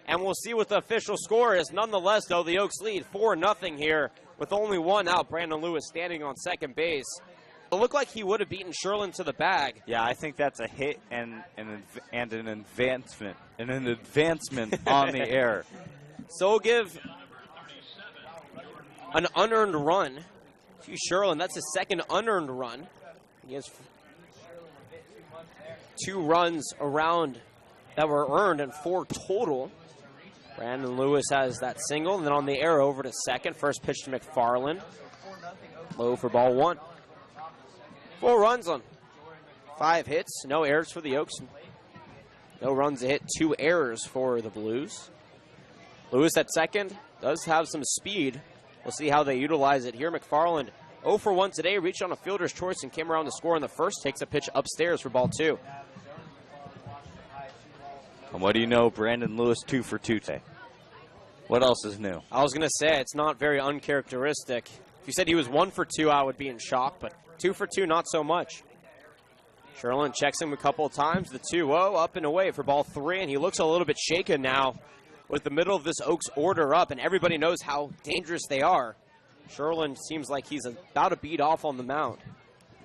And we'll see what the official score is. Nonetheless, though, the Oaks lead 4-0 here with only 1 out. Brandon Lewis standing on second base. It looked like he would have beaten Sherlin to the bag. Yeah, I think that's a hit and an advancement on the air. So we'll give an unearned run to Sherlin. That's his second unearned run. He has 2 runs around that were earned and 4 total. Brandon Lewis has that single, and then on the arrow over to second. First pitch to McFarland. Low for ball 1. 4 runs on 5 hits. No errors for the Oaks. No runs to hit, 2 errors for the Blues. Lewis at second does have some speed. We'll see how they utilize it here. McFarland 0 for 1 today, reached on a fielder's choice and came around to score in the first. Takes a pitch upstairs for ball 2. And what do you know? Brandon Lewis 2 for 2 today. What else is new? I was going to say, it's not very uncharacteristic. If you said he was 1 for 2, I would be in shock, but 2 for 2, not so much. Sherlin checks him a couple of times. The 2-0 up and away for ball 3, and he looks a little bit shaken now with the middle of this Oaks order up, and everybody knows how dangerous they are. Sherlin seems like he's about to beat off on the mound.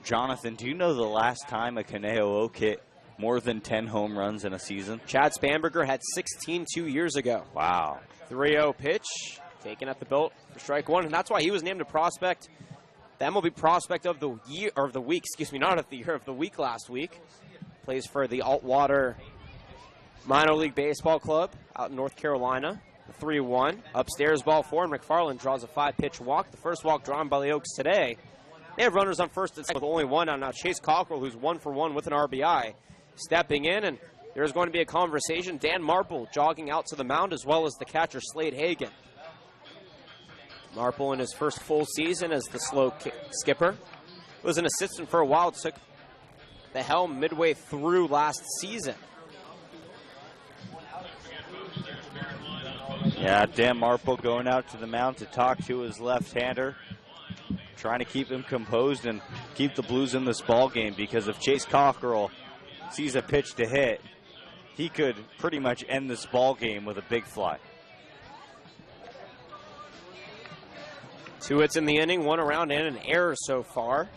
Jonathan, do you know the last time a Conejo Oak hit more than 10 home runs in a season? Chad Spanberger had 16 2 years ago. Wow. 3-0 pitch, taken at the belt for strike 1, and that's why he was named a prospect. The MLB prospect of the year, or of the week, excuse me, not of the year, of the week last week. Plays for the Altwater Minor League Baseball Club out in North Carolina. 3-1. Upstairs ball 4, and McFarland draws a 5-pitch walk. The first walk drawn by the Oaks today. They have runners on first and second with only 1 out. Now Chase Cockrell, who's 1 for 1 with an RBI, stepping in, and there's going to be a conversation. Dan Marple jogging out to the mound, as well as the catcher Slade Hagan. Marple in his first full season as the slow skipper. Was an assistant for a while, took the helm midway through last season. Yeah, Dan Marple going out to the mound to talk to his left-hander, trying to keep him composed and keep the Blues in this ball game, because if Chase Cockrell sees a pitch to hit, he could pretty much end this ball game with a big fly. 2 hits in the inning, 1 around and an error so far.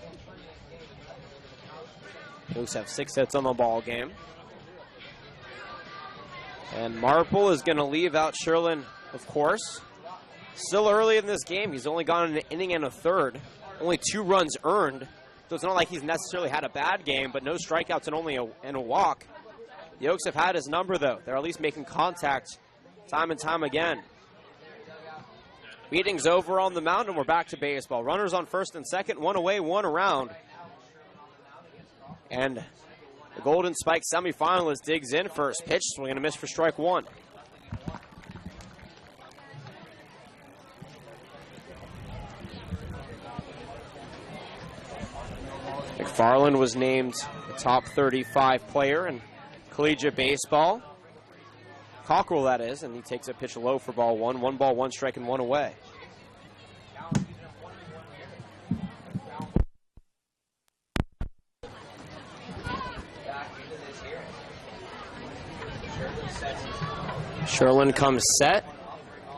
Oaks have 6 hits on the ball game. And Marple is going to leave out Sherlin, of course. Still early in this game. He's only gone an inning and a third. Only 2 runs earned. So it's not like he's necessarily had a bad game, but no strikeouts and only a walk. The Oaks have had his number, though. They're at least making contact time and time again. Meeting's over on the mound, and we're back to baseball. Runners on first and second, 1 away, 1 around. And the Golden Spike semifinalist digs in first. Pitch, swing and a miss for strike 1. McFarland was named the top 35 player in collegiate baseball. Cockrell, that is, and he takes a pitch low for ball 1. 1 ball, 1 strike, and 1 away. Sherlin comes set,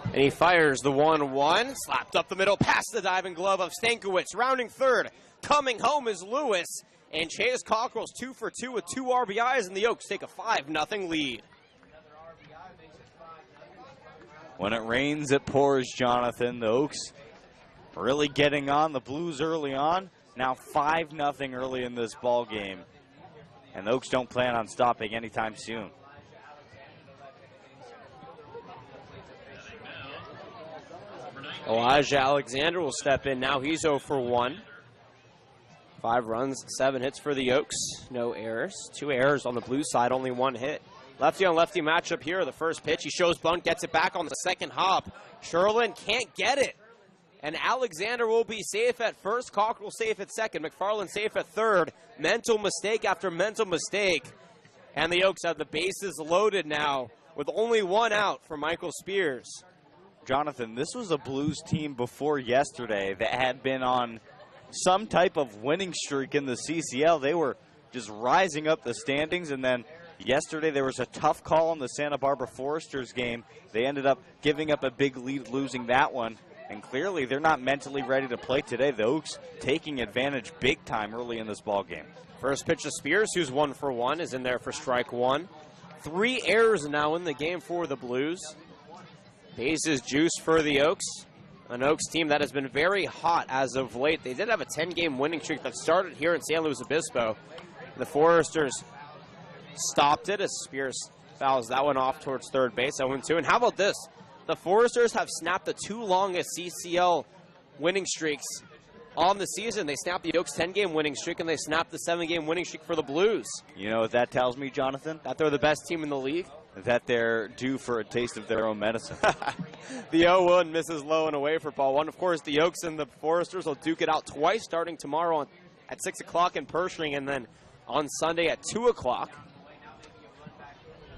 and he fires the 1-1. Slapped up the middle, past the diving glove of Stankiewicz. Rounding third, coming home is Lewis. And Chase Cockrell's 2 for 2 with 2 RBIs, and the Oaks take a 5-0 lead. When it rains, it pours, Jonathan. The Oaks really getting on the Blues early on. Now 5-0 early in this ball game. And the Oaks don't plan on stopping anytime soon. Elijah Alexander will step in now. He's 0 for 1. 5 runs, 7 hits for the Oaks. No errors. 2 errors on the Blues side, only 1 hit. Lefty on lefty matchup here. The first pitch, he shows bunt, gets it back on the second hop. Sherlin can't get it. And Alexander will be safe at first. Cockrell safe at second. McFarland safe at third. Mental mistake after mental mistake. And the Oaks have the bases loaded now with only 1 out for Michael Spears. Jonathan, this was a Blues team before yesterday that had been on some type of winning streak in the CCL. They were just rising up the standings, and then yesterday there was a tough call in the Santa Barbara Foresters game. They ended up giving up a big lead, losing that one, and clearly they're not mentally ready to play today. The Oaks taking advantage big time early in this ball game. First pitch to Spears, who's 1 for 1, is in there for strike 1. 3 errors now in the game for the Blues. Bases juice for the Oaks. An Oaks team that has been very hot as of late. They did have a 10-game winning streak that started here in San Luis Obispo. The Foresters stopped it as Spears Fouls that one off towards third base. 0-2. And how about this? The Foresters have snapped the 2 longest CCL winning streaks on the season. They snapped the Oaks 10-game winning streak, and they snapped the 7-game winning streak for the Blues. You know what that tells me, Jonathan? That they're the best team in the league? That they're due for a taste of their own medicine. The 0-1 misses low and away for ball one. Of course, the Oaks and the Foresters will duke it out twice, starting tomorrow at 6 o'clock in Pershing, and then on Sunday at 2 o'clock.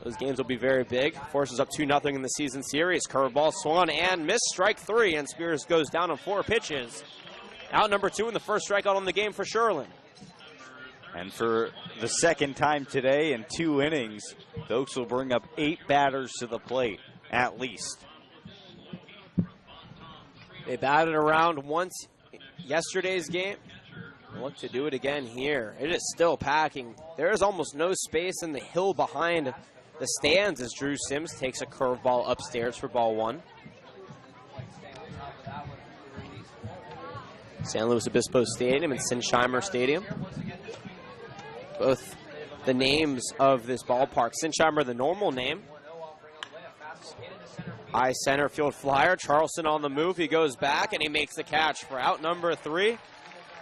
Those games will be very big. Foresters up 2-0 in the season series. Curveball swung and missed, strike 3, and Spears goes down on 4 pitches. Out number 2 in the first strikeout on the game for Sherlin. And for the second time today in 2 innings, the Oaks will bring up 8 batters to the plate, at least. They batted around once yesterday's game. Look to do it again here. It is still packing. There is almost no space in the hill behind the stands as Drew Sims takes a curveball upstairs for ball 1. San Luis Obispo Stadium and Sinsheimer Stadium. Both the names of this ballpark. Sinsheimer, the normal name. High center field flyer. Charleston on the move. He goes back and he makes the catch for out number 3.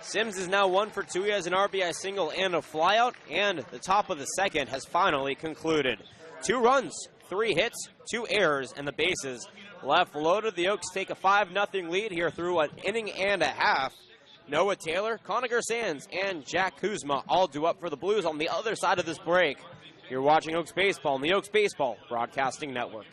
Sims is now 1 for 2. He has an RBI single and a flyout, and the top of the second has finally concluded. 2 runs, 3 hits, 2 errors, and the bases left loaded. The Oaks take a 5-0 lead here through an inning and a half. Noah Taylor, Conacher Sands, and Jack Kuzma all due up for the Blues on the other side of this break. You're watching Oaks Baseball on the Oaks Baseball Broadcasting Network.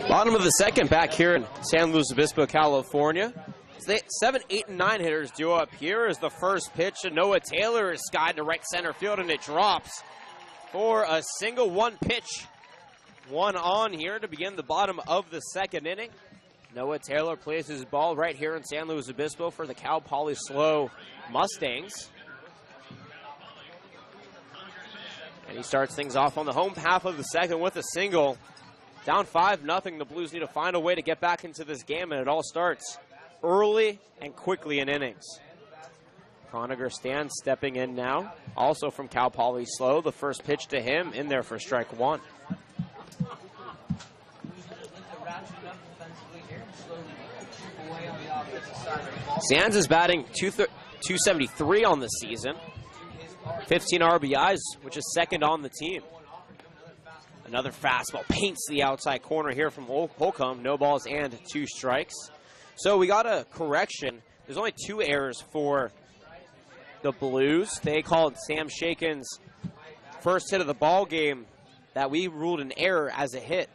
Bottom of the second back here in San Luis Obispo, California. 7, 8, and 9 hitters due up here as the first pitch. And Noah Taylor is skied to right center field, and it drops for a single. 1 pitch, 1 on here to begin the bottom of the second inning. Noah Taylor plays his ball right here in San Luis Obispo for the Cal Poly SLO Mustangs. And he starts things off on the home half of the second with a single. Down 5-0, the Blues need to find a way to get back into this game, and it all starts early and quickly in innings. Conacher Stan stepping in now, also from Cal Poly SLO. The first pitch to him in there for strike 1. Sands is batting 273 on the season. 15 RBIs, which is second on the team. Another fastball paints the outside corner here from Holcomb. No balls and 2 strikes. So we got a correction. There's only 2 errors for the Blues. They called Sam Shakin's first hit of the ball game that we ruled an error as a hit.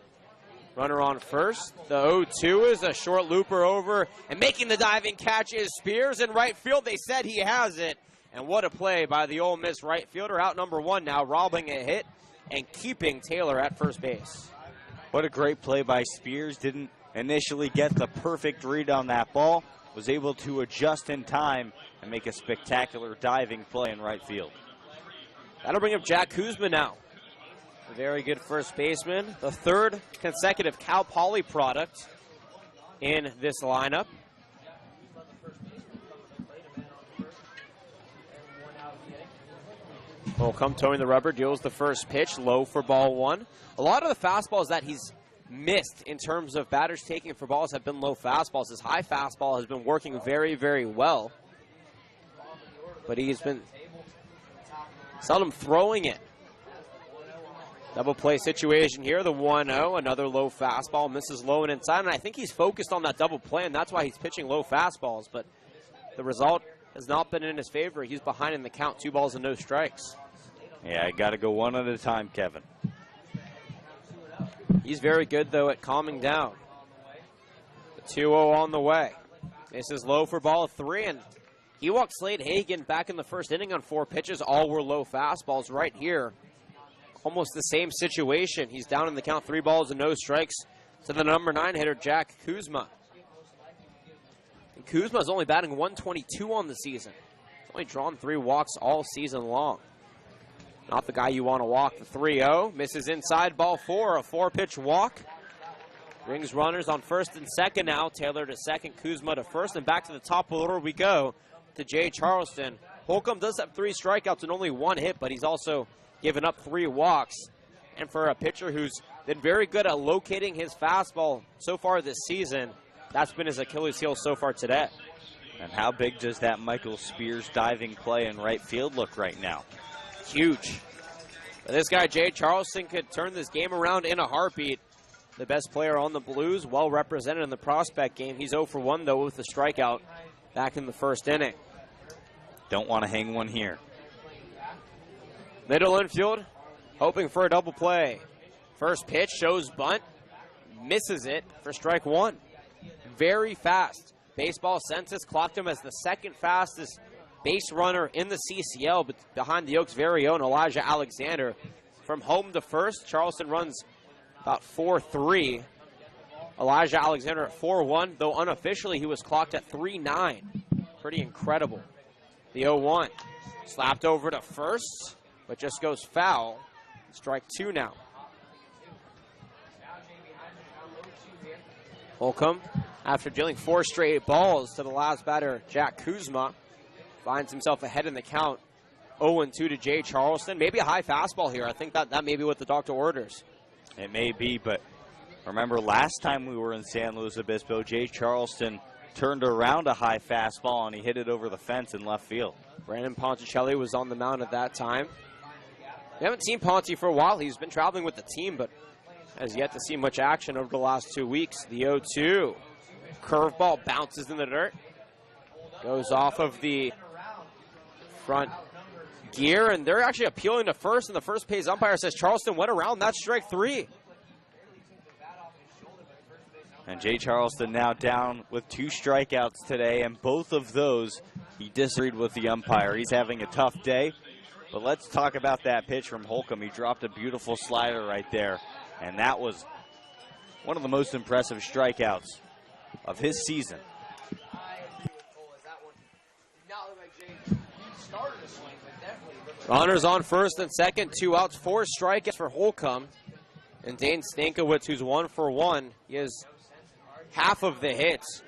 Runner on first. The 0-2 is a short looper over, and making the diving catch is Spears in right field. They said he has it, and what a play by the Ole Miss right fielder, out number one now, robbing a hit and keeping Taylor at first base. What a great play by Spears. Didn't initially get the perfect read on that ball, was able to adjust in time and make a spectacular diving play in right field. That'll bring up Jack Kuzma now. A very good first baseman. The third consecutive Cal Poly product in this lineup. Holcomb towing the rubber, deals the first pitch, low for ball one. A lot of the fastballs that he's missed in terms of batters taking for balls have been low fastballs. His high fastball has been working very, very well. But he's been seldom throwing it. Double play situation here, the 1-0, another low fastball, misses low and inside, and I think he's focused on that double play, and that's why he's pitching low fastballs, but the result has not been in his favor. He's behind in the count, 2 balls and no strikes. Yeah, I got to go one at a time, Kevin. He's very good, though, at calming down. The 2-0 on the way. This is low for ball 3, and he walked Slade Hagan back in the first inning on 4 pitches. All were low fastballs right here. Almost the same situation. He's down in the count, 3 balls and no strikes to the number 9 hitter, Jack Kuzma. And Kuzma's only batting 122 on the season. He's only drawn 3 walks all season long. Not the guy you want to walk. The 3-0 misses inside, ball 4, a 4-pitch walk. Brings runners on first and second now. Taylor to second, Kuzma to first, and back to the top of the order we go to Jay Charleston. Holcomb does have 3 strikeouts and only 1 hit, but he's also given up 3 walks. And for a pitcher who's been very good at locating his fastball so far this season, that's been his Achilles heel so far today. And how big does that Michael Spears diving play in right field look right now? Huge. But this guy, Jay Charleston, could turn this game around in a heartbeat. The best player on the Blues, well represented in the prospect game. He's 0 for 1, though, with the strikeout back in the first inning. Don't want to hang one here. Middle infield, hoping for a double play. First pitch shows bunt, misses it for strike 1. Very fast. Baseball census clocked him as the second fastest base runner in the CCL, but behind the Oaks' very own Elijah Alexander. From home to first, Charleston runs about 4.3. Elijah Alexander at 4.1, though unofficially he was clocked at 3.9. Pretty incredible. The 0-1 slapped over to first, but just goes foul. Strike 2 now. Holcomb, after dealing 4 straight balls to the last batter, Jack Kuzma, finds himself ahead in the count. 0-2 to Jay Charleston. Maybe a high fastball here. I think that may be what the doctor orders. It may be, but remember last time we were in San Luis Obispo, Jay Charleston turned around a high fastball and he hit it over the fence in left field. Brandon Ponticelli was on the mound at that time. We haven't seen Ponte for a while. He's been traveling with the team, but has yet to see much action over the last 2 weeks. The 0-2. Curveball bounces in the dirt. Goes off of the front gear, and they're actually appealing to first, and the first base umpire says Charleston went around. That's strike 3. And Jay Charleston now down with 2 strikeouts today, and both of those he disagreed with the umpire. He's having a tough day. But let's talk about that pitch from Holcomb. He dropped a beautiful slider right there, and that was one of the most impressive strikeouts of his season. Runners on first and second, 2 outs, 4 strikeouts for Holcomb. And Dane Stankiewicz, who's 1 for 1, he has half of the hits.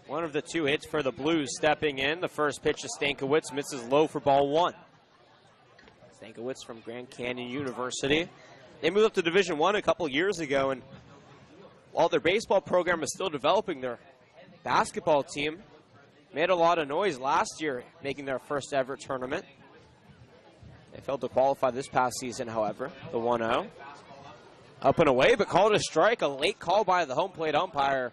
One of the 2 hits for the Blues stepping in. The first pitch to Stankiewicz misses low for ball 1. Stankiewicz from Grand Canyon University. They moved up to Division I a couple years ago, and while their baseball program is still developing, their basketball team made a lot of noise last year, making their first ever tournament. They failed to qualify this past season, however. The 1-0. Up and away, but called a strike. A late call by the home plate umpire.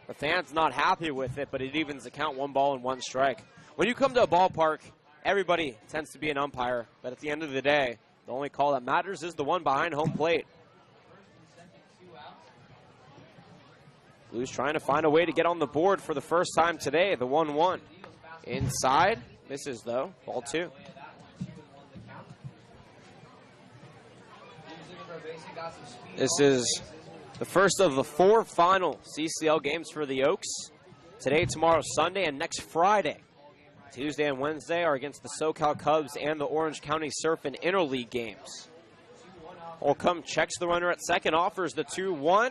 The fans not happy with it, but it evens the count, 1 ball and 1 strike. When you come to a ballpark everybody tends to be an umpire, but at the end of the day, the only call that matters is the one behind home plate. Blues trying to find a way to get on the board for the first time today, the 1-1. Inside, misses though, ball 2. This is the first of the 4 final CCL games for the Oaks. Today, tomorrow, Sunday, and next Friday. Tuesday and Wednesday are against the SoCal Cubs and the Orange County Surf and Interleague games. Holcomb checks the runner at second, offers the 2-1.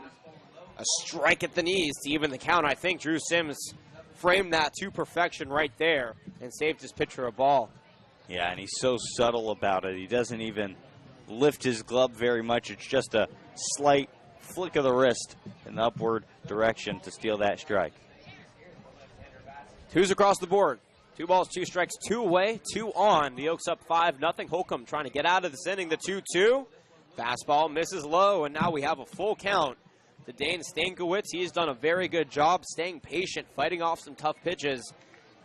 A strike at the knees to even the count. I think Drew Sims framed that to perfection right there and saved his pitcher a ball. Yeah, and he's so subtle about it. He doesn't even lift his glove very much. It's just a slight flick of the wrist in the upward direction to steal that strike. 2's across the board. 2 balls, 2 strikes, 2 away, 2 on. The Oaks up 5-0. Holcomb trying to get out of this inning. The 2-2. Fastball misses low, and now we have a full count to Dane Stankiewicz. He's done a very good job staying patient, fighting off some tough pitches,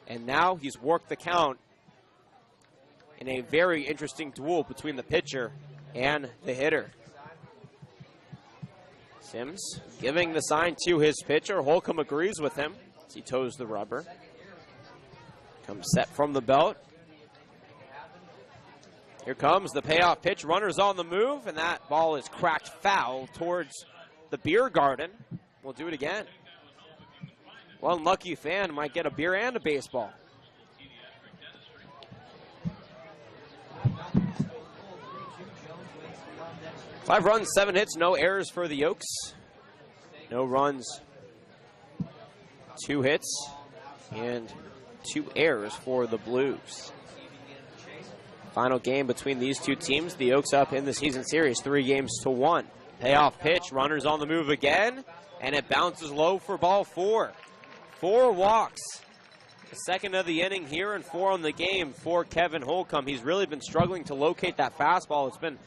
and now he's worked the count in a very interesting duel between the pitcher and the hitter. Sims giving the sign to his pitcher. Holcomb agrees with him as he toes the rubber. Comes set from the belt. Here comes the payoff pitch. Runner's on the move, and that ball is cracked foul towards the beer garden. We'll do it again. One unlucky fan might get a beer and a baseball. Five runs, 7 hits, no errors for the Oaks. No runs, 2 hits, and 2 errors for the Blues. Final game between these two teams. The Oaks up in the season series 3-1. Payoff pitch, runners on the move again, and it bounces low for ball 4. 4 walks. The second of the inning here and 4 on the game for Kevin Holcomb. He's really been struggling to locate that fastball. It's been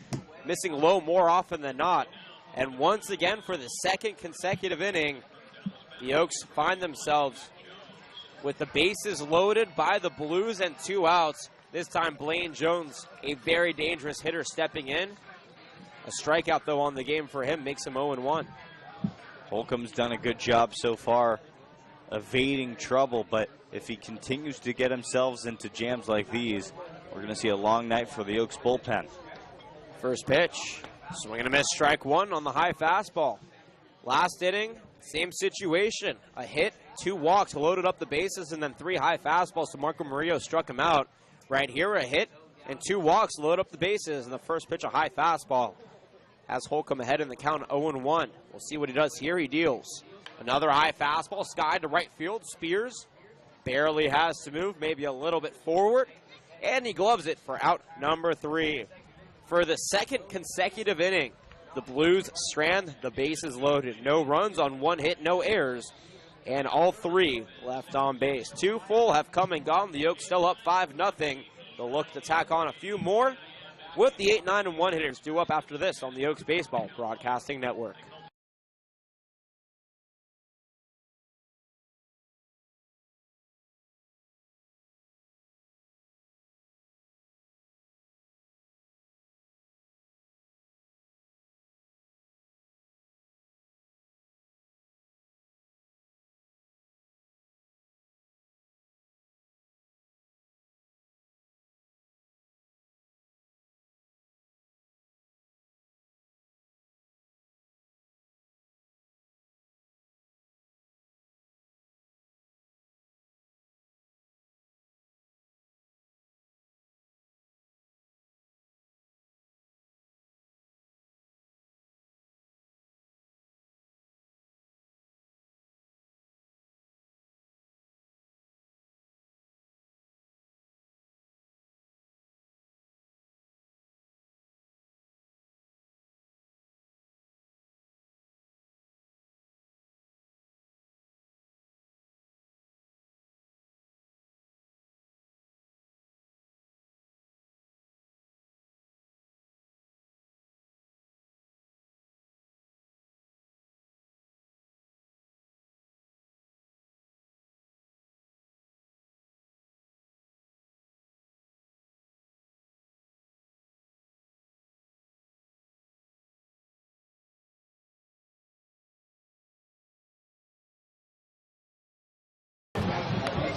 missing low more often than not. And once again, for the second consecutive inning, the Oaks find themselves with the bases loaded by the Blues and 2 outs. This time, Blaine Jones, a very dangerous hitter, stepping in. A strikeout, though, on the game for him makes him 0-1. Holcomb's done a good job so far evading trouble, but if he continues to get himself into jams like these, we're going to see a long night for the Oaks bullpen. First pitch, swing and a miss, strike 1 on the high fastball. Last inning, same situation. A hit, 2 walks, loaded up the bases, and then 3 high fastballs. So Marco Murillo struck him out. Right here, a hit and 2 walks, load up the bases, and the first pitch, a high fastball. Has Holcomb ahead in the count, 0-1. We'll see what he does here. He deals another high fastball, sky to right field. Spears barely has to move, maybe a little bit forward, and he gloves it for out number 3. For the second consecutive inning, the Blues strand the bases loaded. No runs on 1 hit, no errors, and all 3 left on base. 2 full have come and gone. The Oaks still up 5-0. They'll look to tack on a few more with the 8, 9, and 1 hitters due up after this on the Oaks Baseball Broadcasting Network.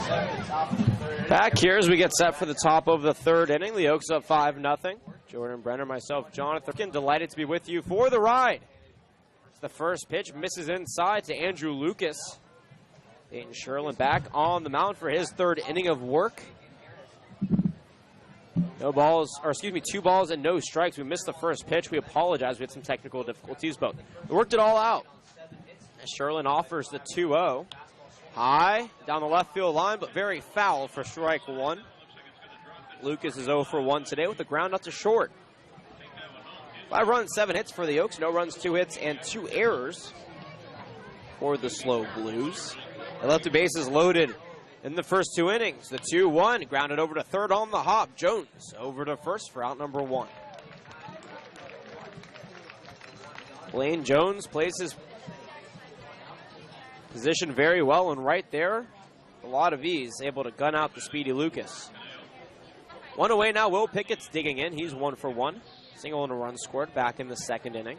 Back here as we get set for the top of the third inning. The Oaks up 5-0. Jordan Brenner, myself, Jonathan, delighted to be with you for the ride. It's the first pitch, misses inside to Andrew Lucas. Dayton Sherlin back on the mound for his third inning of work. Two balls and no strikes. We missed the first pitch. We apologize. We had some technical difficulties, but we worked it all out. Sherlin offers the 2-0. High down the left field line, but very foul for strike one. Lucas is 0 for 1 today with the ground out to short. 5 runs, 7 hits for the Oaks. No runs, 2 hits, and 2 errors for the SLO Blues. They left the bases loaded in the first 2 innings. The 2-1 grounded over to third on the hop. Jones over to first for out number 1. Blaine Jones plays his position very well, and right there, a lot of ease, able to gun out the speedy Lucas. 1 away now, Will Pickett's digging in. He's 1 for 1. Single and a run scored back in the second inning.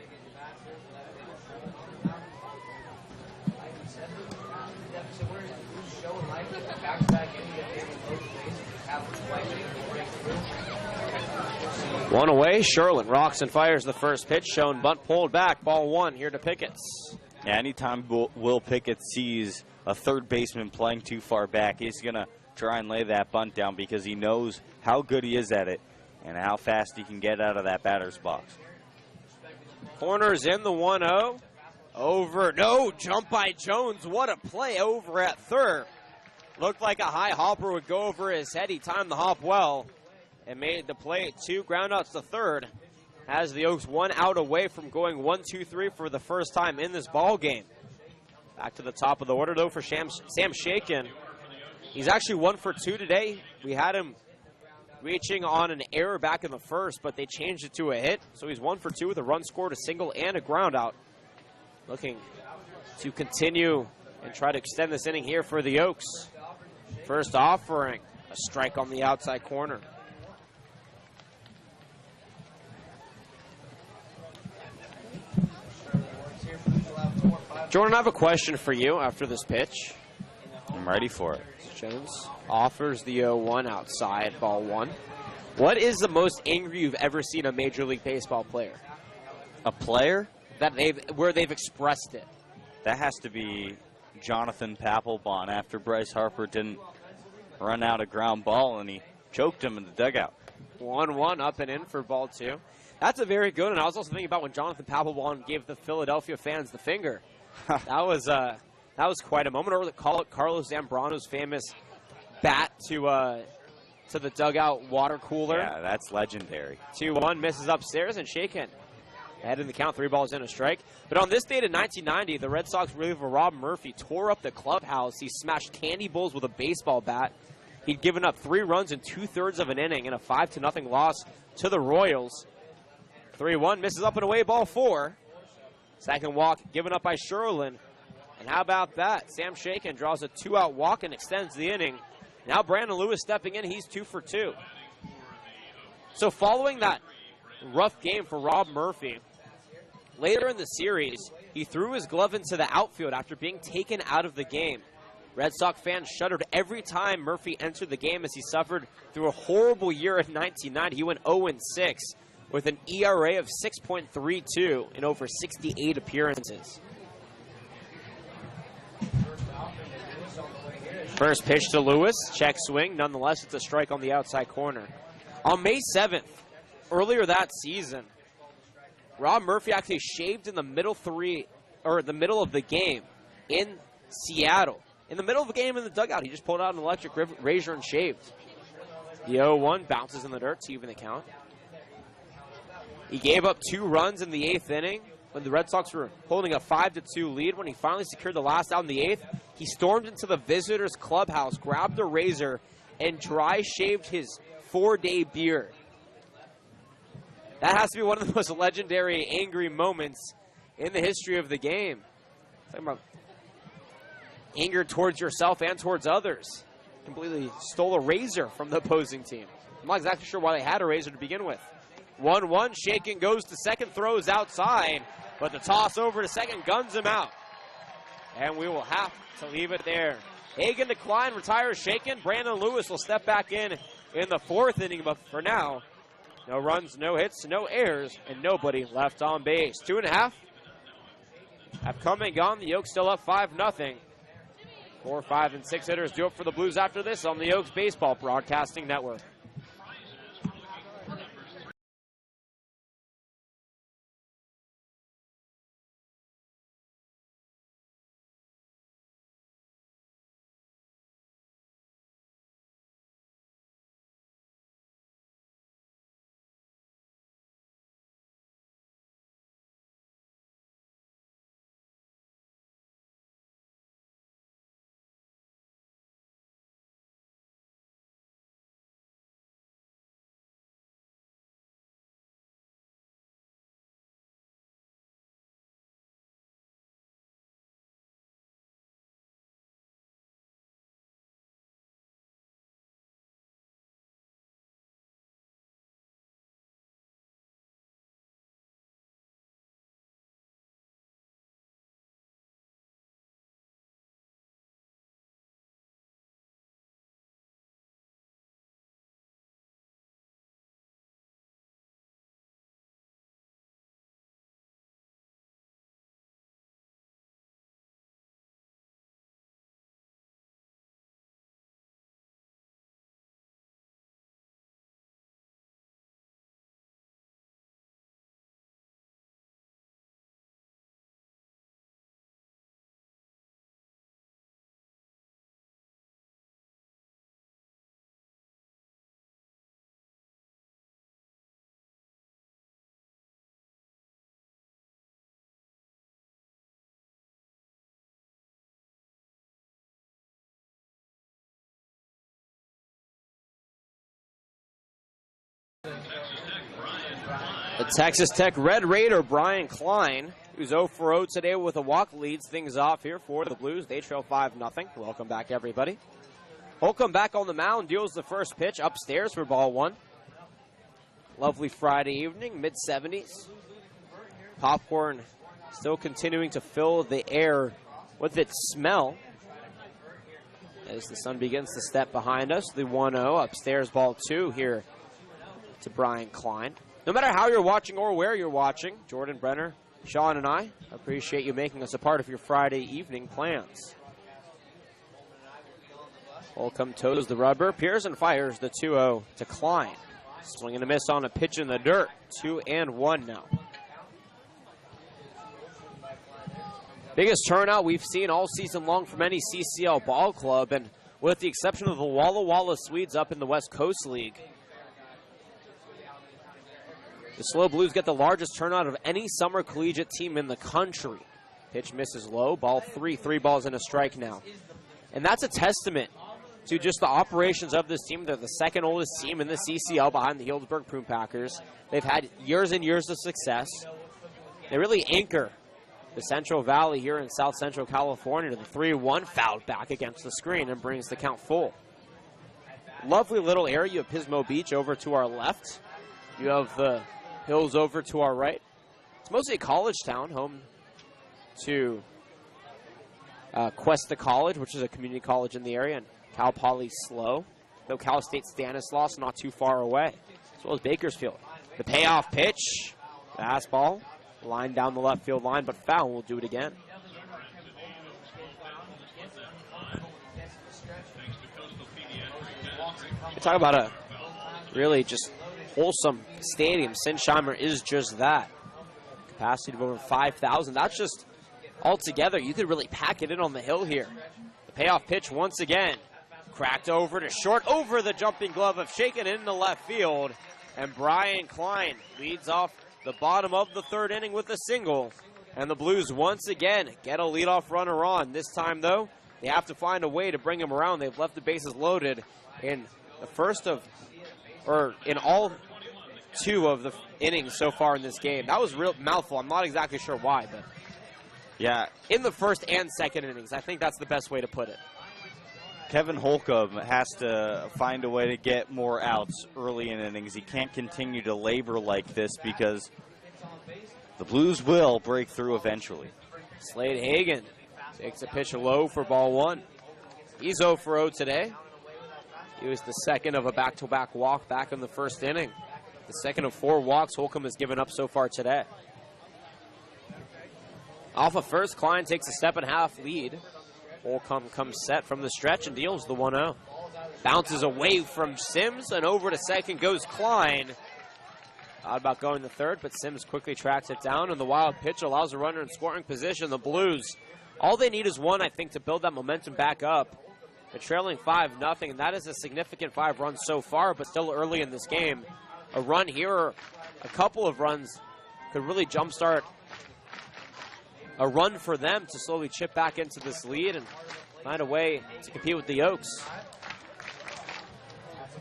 One away, Sherlin rocks and fires the first pitch. Shown bunt pulled back. Ball 1 here to Pickett's. Yeah, anytime Will Pickett sees a third baseman playing too far back, he's going to try and lay that bunt down because he knows how good he is at it and how fast he can get out of that batter's box. Corners in the 1-0. Over. No, jump by Jones. What a play over at third. Looked like a high hopper would go over his head. He timed the hop well and made the play at 2 groundouts to third. Has the Oaks 1 out away from going 1-2-3 for the first time in this ball game. Back to the top of the order, though, for Sam Shakin. He's actually 1 for 2 today. We had him reaching on an error back in the first, but they changed it to a hit. So he's 1 for 2 with a run scored, a single, and a ground out. Looking to continue and try to extend this inning here for the Oaks. First offering, a strike on the outside corner. Jordan, I have a question for you after this pitch. I'm ready for it. Jones offers the 0-1 outside, ball 1. What is the most angry you've ever seen a Major League Baseball player? A player? Where they've expressed it. That has to be Jonathan Papelbon after Bryce Harper didn't run out a ground ball and he choked him in the dugout. 1-1 up and in for ball 2. That's a very good, and I was also thinking about when Jonathan Papelbon gave the Philadelphia fans the finger. That was quite a moment. Or the Carlos Zambrano's famous bat to the dugout water cooler. Yeah, that's legendary. 2-1 misses upstairs, and Shakin ahead in the count, 3 balls in a strike. But on this date in 1990, the Red Sox reliever Rob Murphy tore up the clubhouse. He smashed candy bowls with a baseball bat. He'd given up 3 runs in 2/3 of an inning in a 5-0 loss to the Royals. 3-1 misses up and away, ball 4. Second walk given up by Sherlin. And how about that? Sam Shakin draws a 2-out walk and extends the inning. Now Brandon Lewis stepping in. He's 2 for 2. So following that rough game for Rob Murphy, later in the series, he threw his glove into the outfield after being taken out of the game. Red Sox fans shuddered every time Murphy entered the game as he suffered through a horrible year in 1990. He went 0-6 with an ERA of 6.32 in over 68 appearances. First pitch to Lewis, check swing. Nonetheless, it's a strike on the outside corner. On May 7th, earlier that season, Rob Murphy actually shaved in the middle of the game in Seattle. In the middle of the game in the dugout, he just pulled out an electric razor and shaved. The 0-1 bounces in the dirt to even the count. He gave up 2 runs in the 8th inning when the Red Sox were holding a 5-2 lead. When he finally secured the last out in the 8th, he stormed into the visitors' clubhouse, grabbed a razor, and dry shaved his 4-day beard. That has to be one of the most legendary angry moments in the history of the game. Talking about anger towards yourself and towards others. Completely stole a razor from the opposing team. I'm not exactly sure why they had a razor to begin with. 1-1, Shakin goes to second, throws outside, but the toss over to second guns him out. And we will have to leave it there. Hagan to Klein, retires shaken. Brandon Lewis will step back in the fourth inning, but for now, no runs, no hits, no errors, and nobody left on base. 2.5 have come and gone. The Oaks still up 5-0. 4, 5, and 6 hitters do it for the Blues after this on the Oaks Baseball Broadcasting Network. The Texas Tech Red Raider, Brian Klein, who's 0 for 0 today with a walk, leads things off here for the Blues. They trail 5-0. Welcome back, everybody. Holcomb back on the mound, deals the first pitch upstairs for ball one. Lovely Friday evening, mid-70s. Popcorn still continuing to fill the air with its smell as the sun begins to step behind us. The 1-0 upstairs, ball two here to Brian Klein. No matter how you're watching or where you're watching, Jordan Brenner, Sean, and I appreciate you making us a part of your Friday evening plans. Holcomb toes the rubber. Pearson fires the 2-0 to Klein. Swing and a miss on a pitch in the dirt. 2-1 now. Biggest turnout we've seen all season long from any CCL ball club, and with the exception of the Walla Walla Swedes up in the West Coast League, the SLO Blues get the largest turnout of any summer collegiate team in the country. Pitch misses low, ball three balls and a strike now. And that's a testament to just the operations of this team. They're the second oldest team in the CCL behind the Healdsburg Prune Packers. They've had years and years of success. They really anchor the Central Valley here in South Central California. The 3-1 fouled back against the screen and brings the count full. Lovely little area. You have Pismo Beach over to our left. You have the hills over to our right. It's mostly a college town, home to Cuesta College, which is a community college in the area, and Cal Poly SLO, though Cal State Stanislaus not too far away, as well as Bakersfield. The payoff pitch, fastball, line down the left field line, but foul. We'll do it again. We talk about a really just wholesome stadium. Sinsheimer is just that. Capacity of over 5,000. That's just altogether. You could really pack it in on the hill here. The payoff pitch once again. Cracked over to short, over the jumping glove of Shaken into left field. And Brian Klein leads off the bottom of the third inning with a single. And the Blues once again get a leadoff runner on. This time, though, they have to find a way to bring him around. They've left the bases loaded in the first of, or in all two of the innings so far in this game. That was real mouthful. I'm not exactly sure why, but yeah, in the first and second innings, I think that's the best way to put it. Kevin Holcomb has to find a way to get more outs early in innings. He can't continue to labor like this because the Blues will break through eventually. Slade Hagan takes a pitch low for ball one. He's 0 for 0 today. He was the second of a back-to-back walk back in the first inning. The second of 4 walks Holcomb has given up so far today. Off of first, Klein takes a step-and-a-half lead. Holcomb comes set from the stretch and deals the 1-0. Bounces away from Sims, and over to second goes Klein. Thought about going to third, but Sims quickly tracks it down, and the wild pitch allows a runner in scoring position. The Blues, all they need is one, I think, to build that momentum back up. They're trailing 5-0, and that is a significant 5 runs so far, but still early in this game. A run here, or a couple of runs, could really jumpstart a run for them to slowly chip back into this lead and find a way to compete with the Oaks.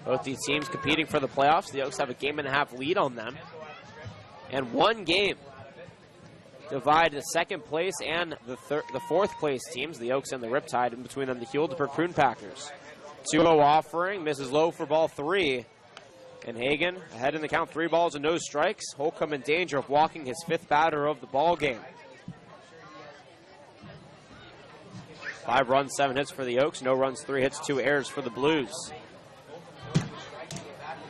Both these teams competing for the playoffs. The Oaks have a 1.5 lead on them. And 1 game divide the second place and the fourth place teams, the Oaks and the Riptide, in between them the Hildebert Prune Packers. 2-0 offering, misses low for ball 3. And Hagen ahead in the count, 3 balls and no strikes. Holcomb in danger of walking his 5th batter of the ball game. 5 runs, 7 hits for the Oaks. No runs, 3 hits, 2 errors for the Blues.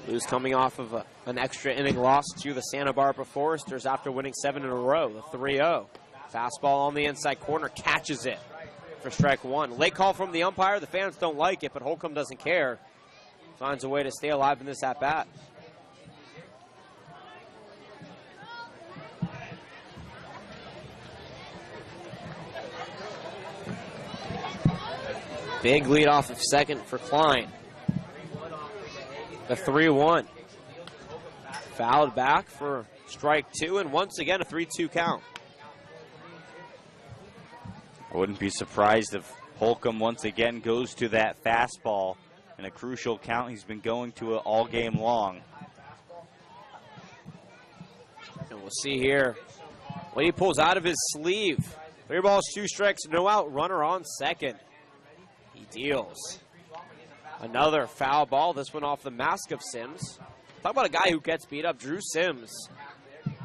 Blues coming off of an extra inning loss to the Santa Barbara Foresters after winning 7 in a row, the 3-0. Fastball on the inside corner, catches it for strike 1. Late call from the umpire. The fans don't like it, but Holcomb doesn't care. Finds a way to stay alive in this at-bat. Big lead off of second for Klein. The 3-1. Fouled back for strike 2, and once again a 3-2 count. I wouldn't be surprised if Holcomb once again goes to that fastball in a crucial count. He's been going to it all game long. And we'll see here what he pulls out of his sleeve. 3 balls, 2 strikes, no out, runner on second. He deals. Another foul ball, this one off the mask of Sims. Talk about a guy who gets beat up. Drew Sims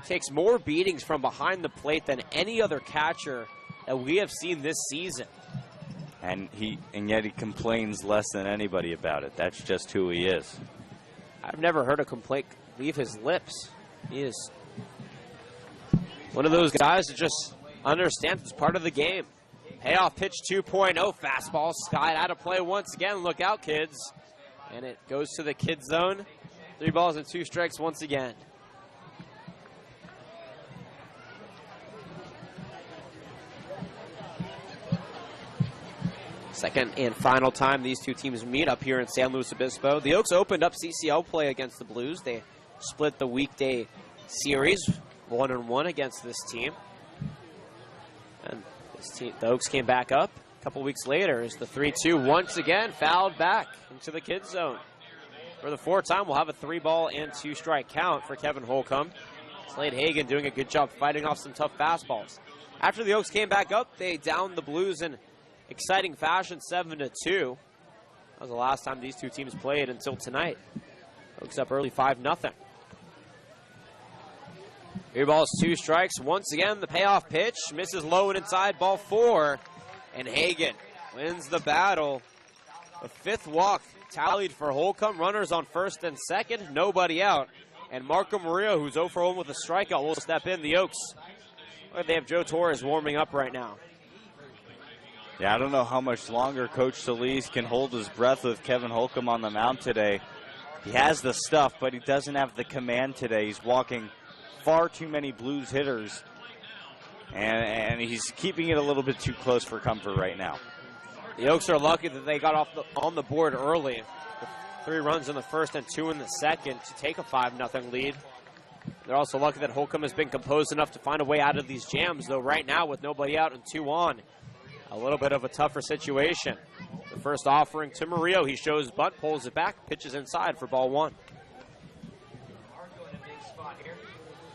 takes more beatings from behind the plate than any other catcher that we have seen this season. And yet he complains less than anybody about it. That's just who he is. I've never heard a complaint leave his lips. He is one of those guys that just understands it's part of the game. Payoff pitch 2.0, fastball, skied out of play once again. Look out, kids. And it goes to the kid zone. 3 balls and 2 strikes once again. Second and final time these two teams meet up here in San Luis Obispo. The Oaks opened up CCL play against the Blues. They split the weekday series 1-1 against this team. And the Oaks came back up a couple weeks later as the 3-2 once again fouled back into the kid zone. For the 4th time, we'll have a 3-ball and 2 strike count for Kevin Holcomb. Slade Hagen doing a good job fighting off some tough fastballs. After the Oaks came back up, they downed the Blues in exciting fashion, 7-2. That was the last time these two teams played until tonight. Oaks up early, 5-0. 3 balls, 2 strikes. Once again, the payoff pitch misses low and inside, ball 4. And Hagen wins the battle. The 5th walk tallied for Holcomb. Runners on first and second, nobody out. And Marco Murillo, who's 0 for 1 with a strikeout, will step in. The Oaks, they have Joe Torres warming up right now. Yeah, I don't know how much longer Coach Solis can hold his breath with Kevin Holcomb on the mound today. He has the stuff, but he doesn't have the command today. He's walking far too many Blues hitters, and he's keeping it a little bit too close for comfort right now. The Oaks are lucky that they got on the board early. 3 runs in the first and 2 in the second to take a 5-0 lead. They're also lucky that Holcomb has been composed enough to find a way out of these jams, though right now with nobody out and 2 on, a little bit of a tougher situation. The first offering to Murillo. He shows bunt, pulls it back, pitches inside for ball 1.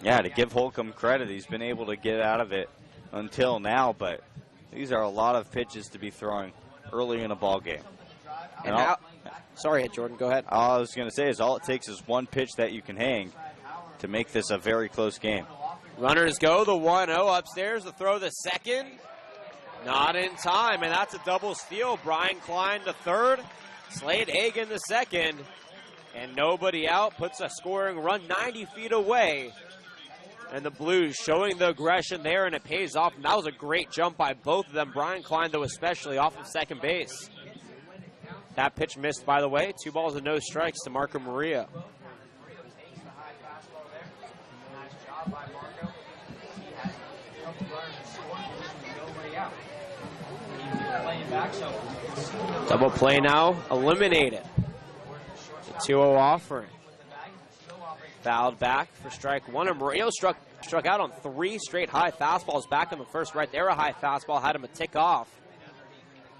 Yeah, to give Holcomb credit, he's been able to get out of it until now, but these are a lot of pitches to be throwing early in a ball game. And now, sorry, Jordan, go ahead. All I was going to say is all it takes is one pitch that you can hang to make this a very close game. Runners go, the 1-0 upstairs, the throw the second. Not in time, and that's a double steal. Brian Klein to third, Slade Hagan to second, and nobody out. Puts a scoring run 90 feet away. And the Blues showing the aggression there, and it pays off. And that was a great jump by both of them. Brian Klein, though, especially off of second base. That pitch missed, by the way. 2 balls and no strikes to Marco Maria. Double play now, eliminated. The 2-0 offering. Fouled back for strike one, and Murillo struck out on 3 straight high fastballs back in the first. Right there, a high fastball had him a tick off.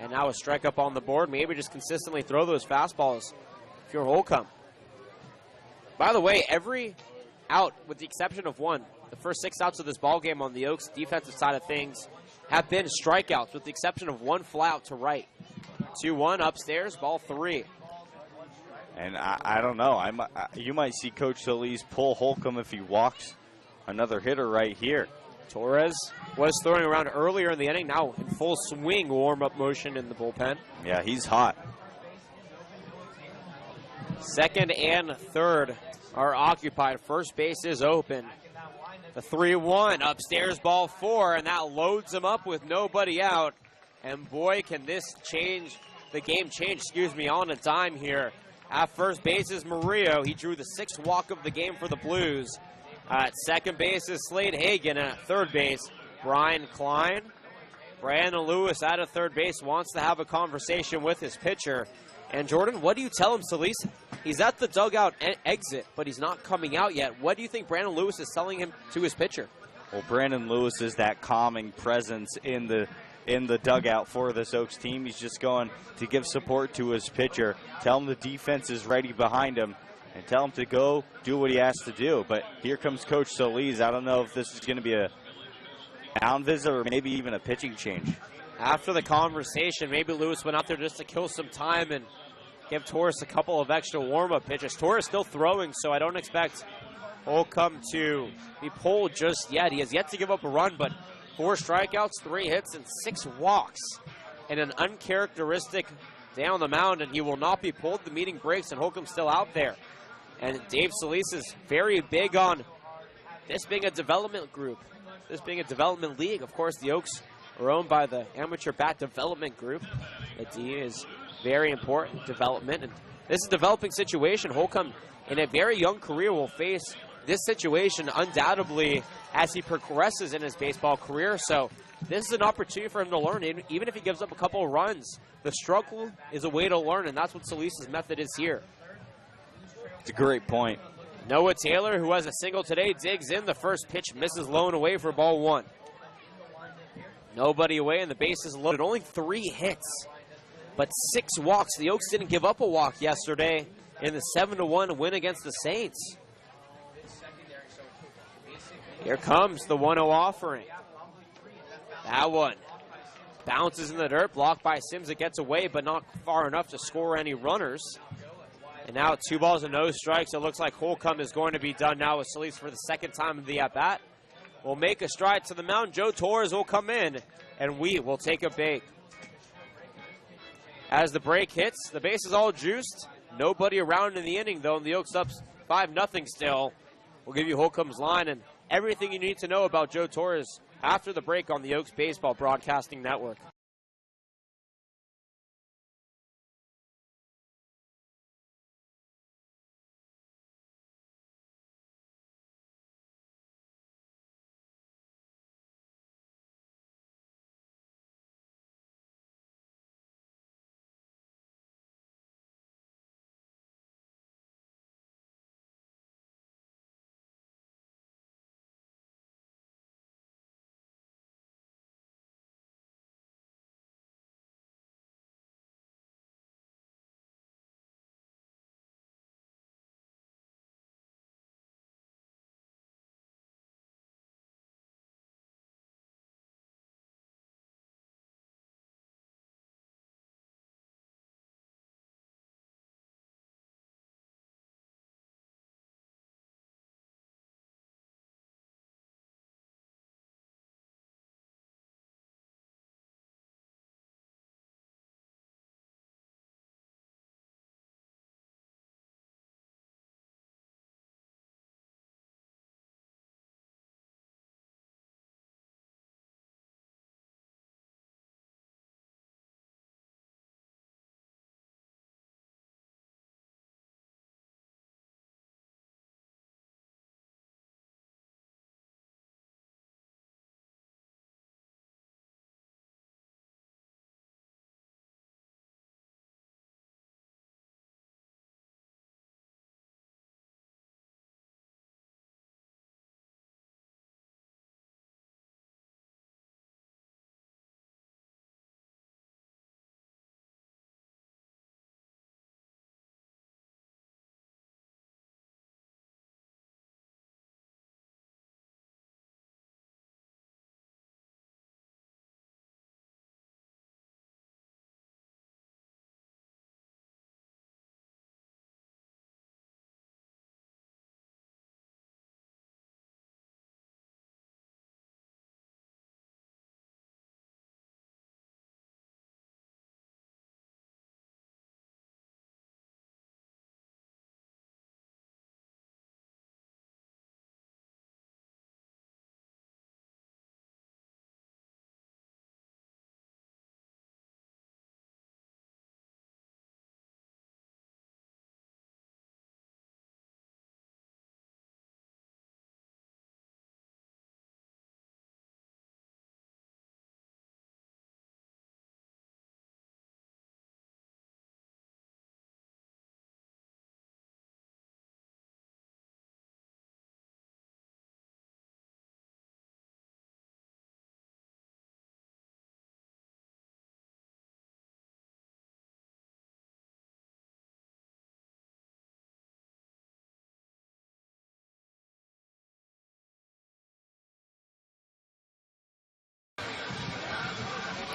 And now a strike up on the board. Maybe just consistently throw those fastballs if you're Holcomb. By the way, every out, with the exception of one, the first 6 outs of this ball game on the Oaks defensive side of things have been strikeouts, with the exception of one fly out to right. 2-1 upstairs, ball 3. And I don't know. You might see Coach Solis pull Holcomb if he walks another hitter right here. Torres was throwing around earlier in the inning, now in full swing warm-up motion in the bullpen. Yeah, he's hot. Second and third are occupied. First base is open. The 3-1 upstairs, ball 4, and that loads him up with nobody out. And boy, can this change, the game change, on a dime here. At first base is Murillo. He drew the 6th walk of the game for the Blues. At second base is Slade Hagan. And at third base, Brian Klein. Brandon Lewis out of third base wants to have a conversation with his pitcher. And Jordan, what do you tell him, Solis? He's at the dugout exit, but he's not coming out yet. What do you think Brandon Lewis is telling him to his pitcher? Well, Brandon Lewis is that calming presence in the dugout for this Oaks team. He's just going to give support to his pitcher, tell him the defense is ready behind him, and tell him to go do what he has to do. But here comes Coach Solis. I don't know if this is going to be a down visit or maybe even a pitching change. After the conversation, maybe Lewis went out there just to kill some time and give Torres a couple of extra warm-up pitches. Torres still throwing, so I don't expect Holcomb to be pulled just yet. He has yet to give up a run, but 4 strikeouts, 3 hits, and 6 walks. And an uncharacteristic day on the mound, and he will not be pulled. The meeting breaks, and Holcomb's still out there. And Dave Solis is very big on this being a development group, this being a development league. Of course, the Oaks are owned by the Amateur Bat Development Group. The D is very important, development. And this is a developing situation. Holcomb, in a very young career, will face this situation undoubtedly as he progresses in his baseball career. So this is an opportunity for him to learn. Even if he gives up a couple of runs, the struggle is a way to learn, and that's what Solis' method is here. It's a great point. Noah Taylor, who has a single today, digs in. The first pitch misses low and away for ball 1. Nobody away, and the base is loaded. Only 3 hits, but 6 walks. The Oaks didn't give up a walk yesterday in the 7-1 win against the Saints. Here comes the 1-0 offering. That one bounces in the dirt, blocked by Sims. It gets away, but not far enough to score any runners. And now 2 balls and no strikes. It looks like Holcomb is going to be done now with Solis for the 2nd time of the at-bat. Will make a stride to the mound. Joe Torres will come in, and we will take a break. As the break hits, the base is all juiced. Nobody around in the inning, though, and the Oaks up 5-0 still. We'll give you Holcomb's line and everything you need to know about Joe Torres after the break on the Oaks Baseball Broadcasting Network.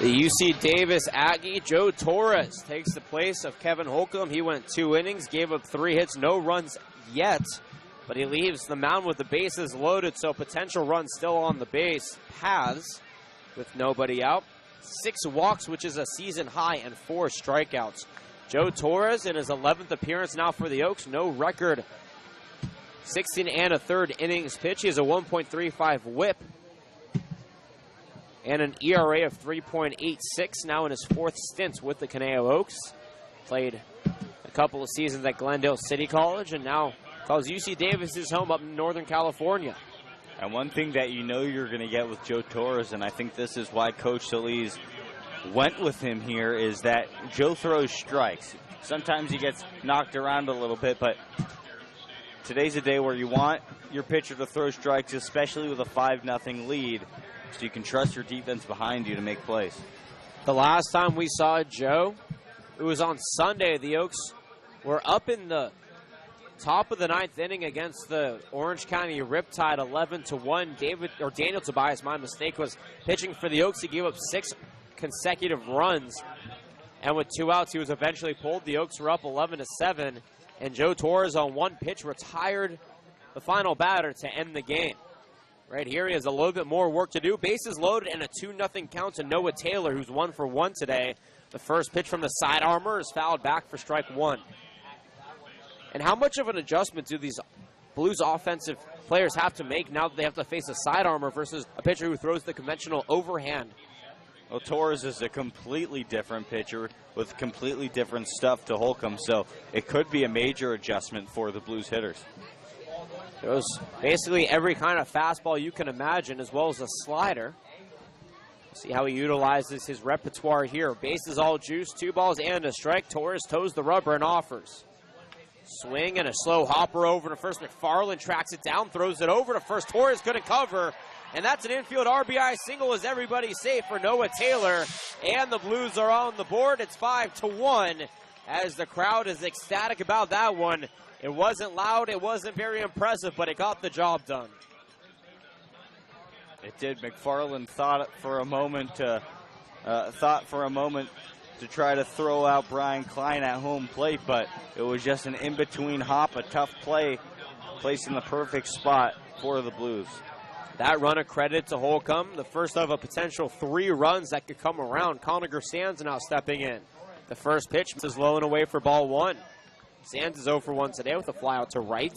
The UC Davis Aggie, Joe Torres, takes the place of Kevin Holcomb. He went 2 innings, gave up 3 hits, no runs yet, but he leaves the mound with the bases loaded, so potential run still on the base paths with nobody out. 6 walks, which is a season high, and 4 strikeouts. Joe Torres in his 11th appearance now for the Oaks, no record. 16 1/3 innings pitch. He has a 1.35 whip and an ERA of 3.86 now in his 4th stint with the Conejo Oaks. Played a couple of seasons at Glendale City College and now calls UC Davis his home up in Northern California. And one thing that you know you're going to get with Joe Torres, and I think this is why Coach Solis went with him here, is that Joe throws strikes. Sometimes he gets knocked around a little bit, but today's a day where you want your pitcher to throw strikes, especially with a 5-0 lead, so you can trust your defense behind you to make plays. The last time we saw Joe, it was on Sunday. The Oaks were up in the top of the 9th inning against the Orange County Riptide, 11-1. Daniel Tobias, my mistake, was pitching for the Oaks. He gave up 6 consecutive runs, and with 2 outs, he was eventually pulled. The Oaks were up 11-7, and Joe Torres on 1 pitch retired the final batter to end the game. Right here, he has a little bit more work to do. Bases loaded and a 2-0 count to Noah Taylor, who's 1 for 1 today. The first pitch from the side armor is fouled back for strike 1. And how much of an adjustment do these Blues offensive players have to make now that they have to face a side armor versus a pitcher who throws the conventional overhand? Well, Torres is a completely different pitcher with completely different stuff to Holcomb, so it could be a major adjustment for the Blues hitters. Throws basically every kind of fastball you can imagine, as well as a slider. See how he utilizes his repertoire here. Bases all juice, 2 balls and a strike. Torres toes the rubber and offers. Swing and a slow hopper over to first. McFarland tracks it down, throws it over to first. Torres couldn't cover, and that's an infield RBI single as everybody's safe for Noah Taylor. And the Blues are on the board. It's 5-1 as the crowd is ecstatic about that one. It wasn't loud, it wasn't very impressive, but it got the job done. It did. McFarland thought for a moment to try to throw out Brian Klein at home plate, but it was just an in-between hop, a tough play, placed in the perfect spot for the Blues. That run a credit to Holcomb, the first of a potential 3 runs that could come around. Conacher Sands now stepping in. The first pitch is low and away for ball 1. Sands is 0 for 1 today with a fly out to right.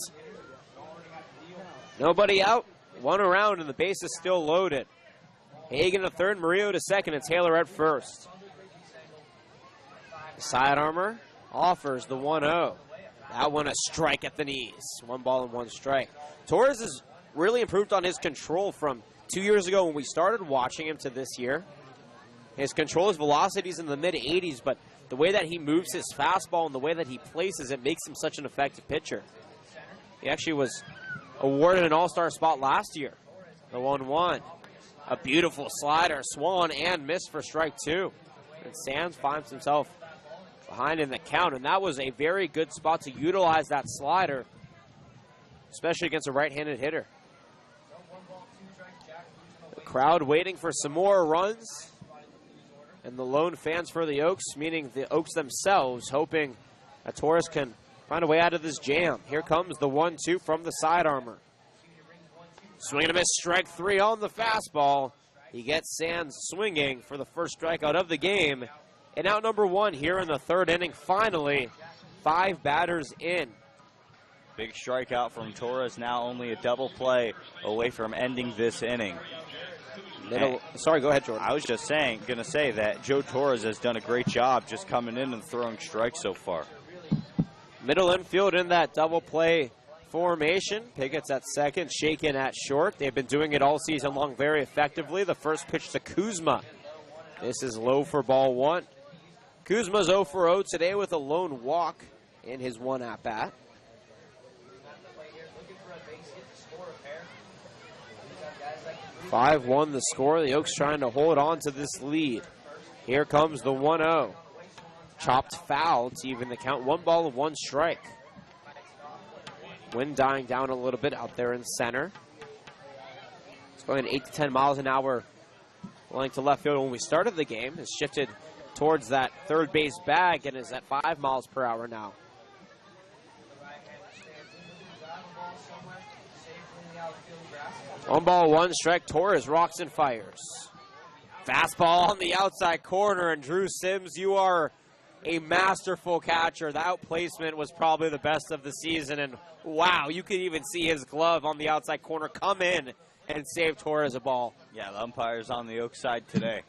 Nobody out, 1 around, and the base is still loaded. Hagan to third, Murillo to second, and Taylor at first. The side armor offers the 1-0. That one a strike at the knees. 1 ball and 1 strike. Torres has really improved on his control from 2 years ago when we started watching him to this year. His control, his velocity is in the mid-80s, but the way that he moves his fastball and the way that he places it makes him such an effective pitcher. He actually was awarded an all-star spot last year. The 1-1. A beautiful slider, swung and missed for strike 2. And Sands finds himself behind in the count, and that was a very good spot to utilize that slider, especially against a right-handed hitter. The crowd waiting for some more runs. And the lone fans for the Oaks, meaning the Oaks themselves, hoping that Torres can find a way out of this jam. Here comes the 1-2 from the side armor. Swing and a miss, strike 3 on the fastball. He gets Sands swinging for the first strikeout of the game. And out number 1 here in the 3rd inning, finally, 5 batters in. Big strikeout from Torres, now only a double play away from ending this inning. Sorry, go ahead, Jordan. I was just going to say that Joe Torres has done a great job just coming in and throwing strikes so far. Middle infield in that double play formation. Pickett's at second, Shaken at short. They've been doing it all season long very effectively. The first pitch to Kuzma. This is low for ball 1. Kuzma's 0 for 0 today with a lone walk in his 1 at-bat. 5-1 the score. The Oaks trying to hold on to this lead. Here comes the 1-0. Chopped foul to even the count. 1 ball and 1 strike. Wind dying down a little bit out there in center. It's going at 8 to 10 miles an hour Going to left field when we started the game. Has shifted towards that third base bag and is at 5 miles per hour now. One ball, one strike. Torres rocks and fires. Fastball on the outside corner, and Drew Sims, you are a masterful catcher. That placement was probably the best of the season, and wow, you could even see his glove on the outside corner come in and save Torres a ball. Yeah, the umpire's on the Oaks side today.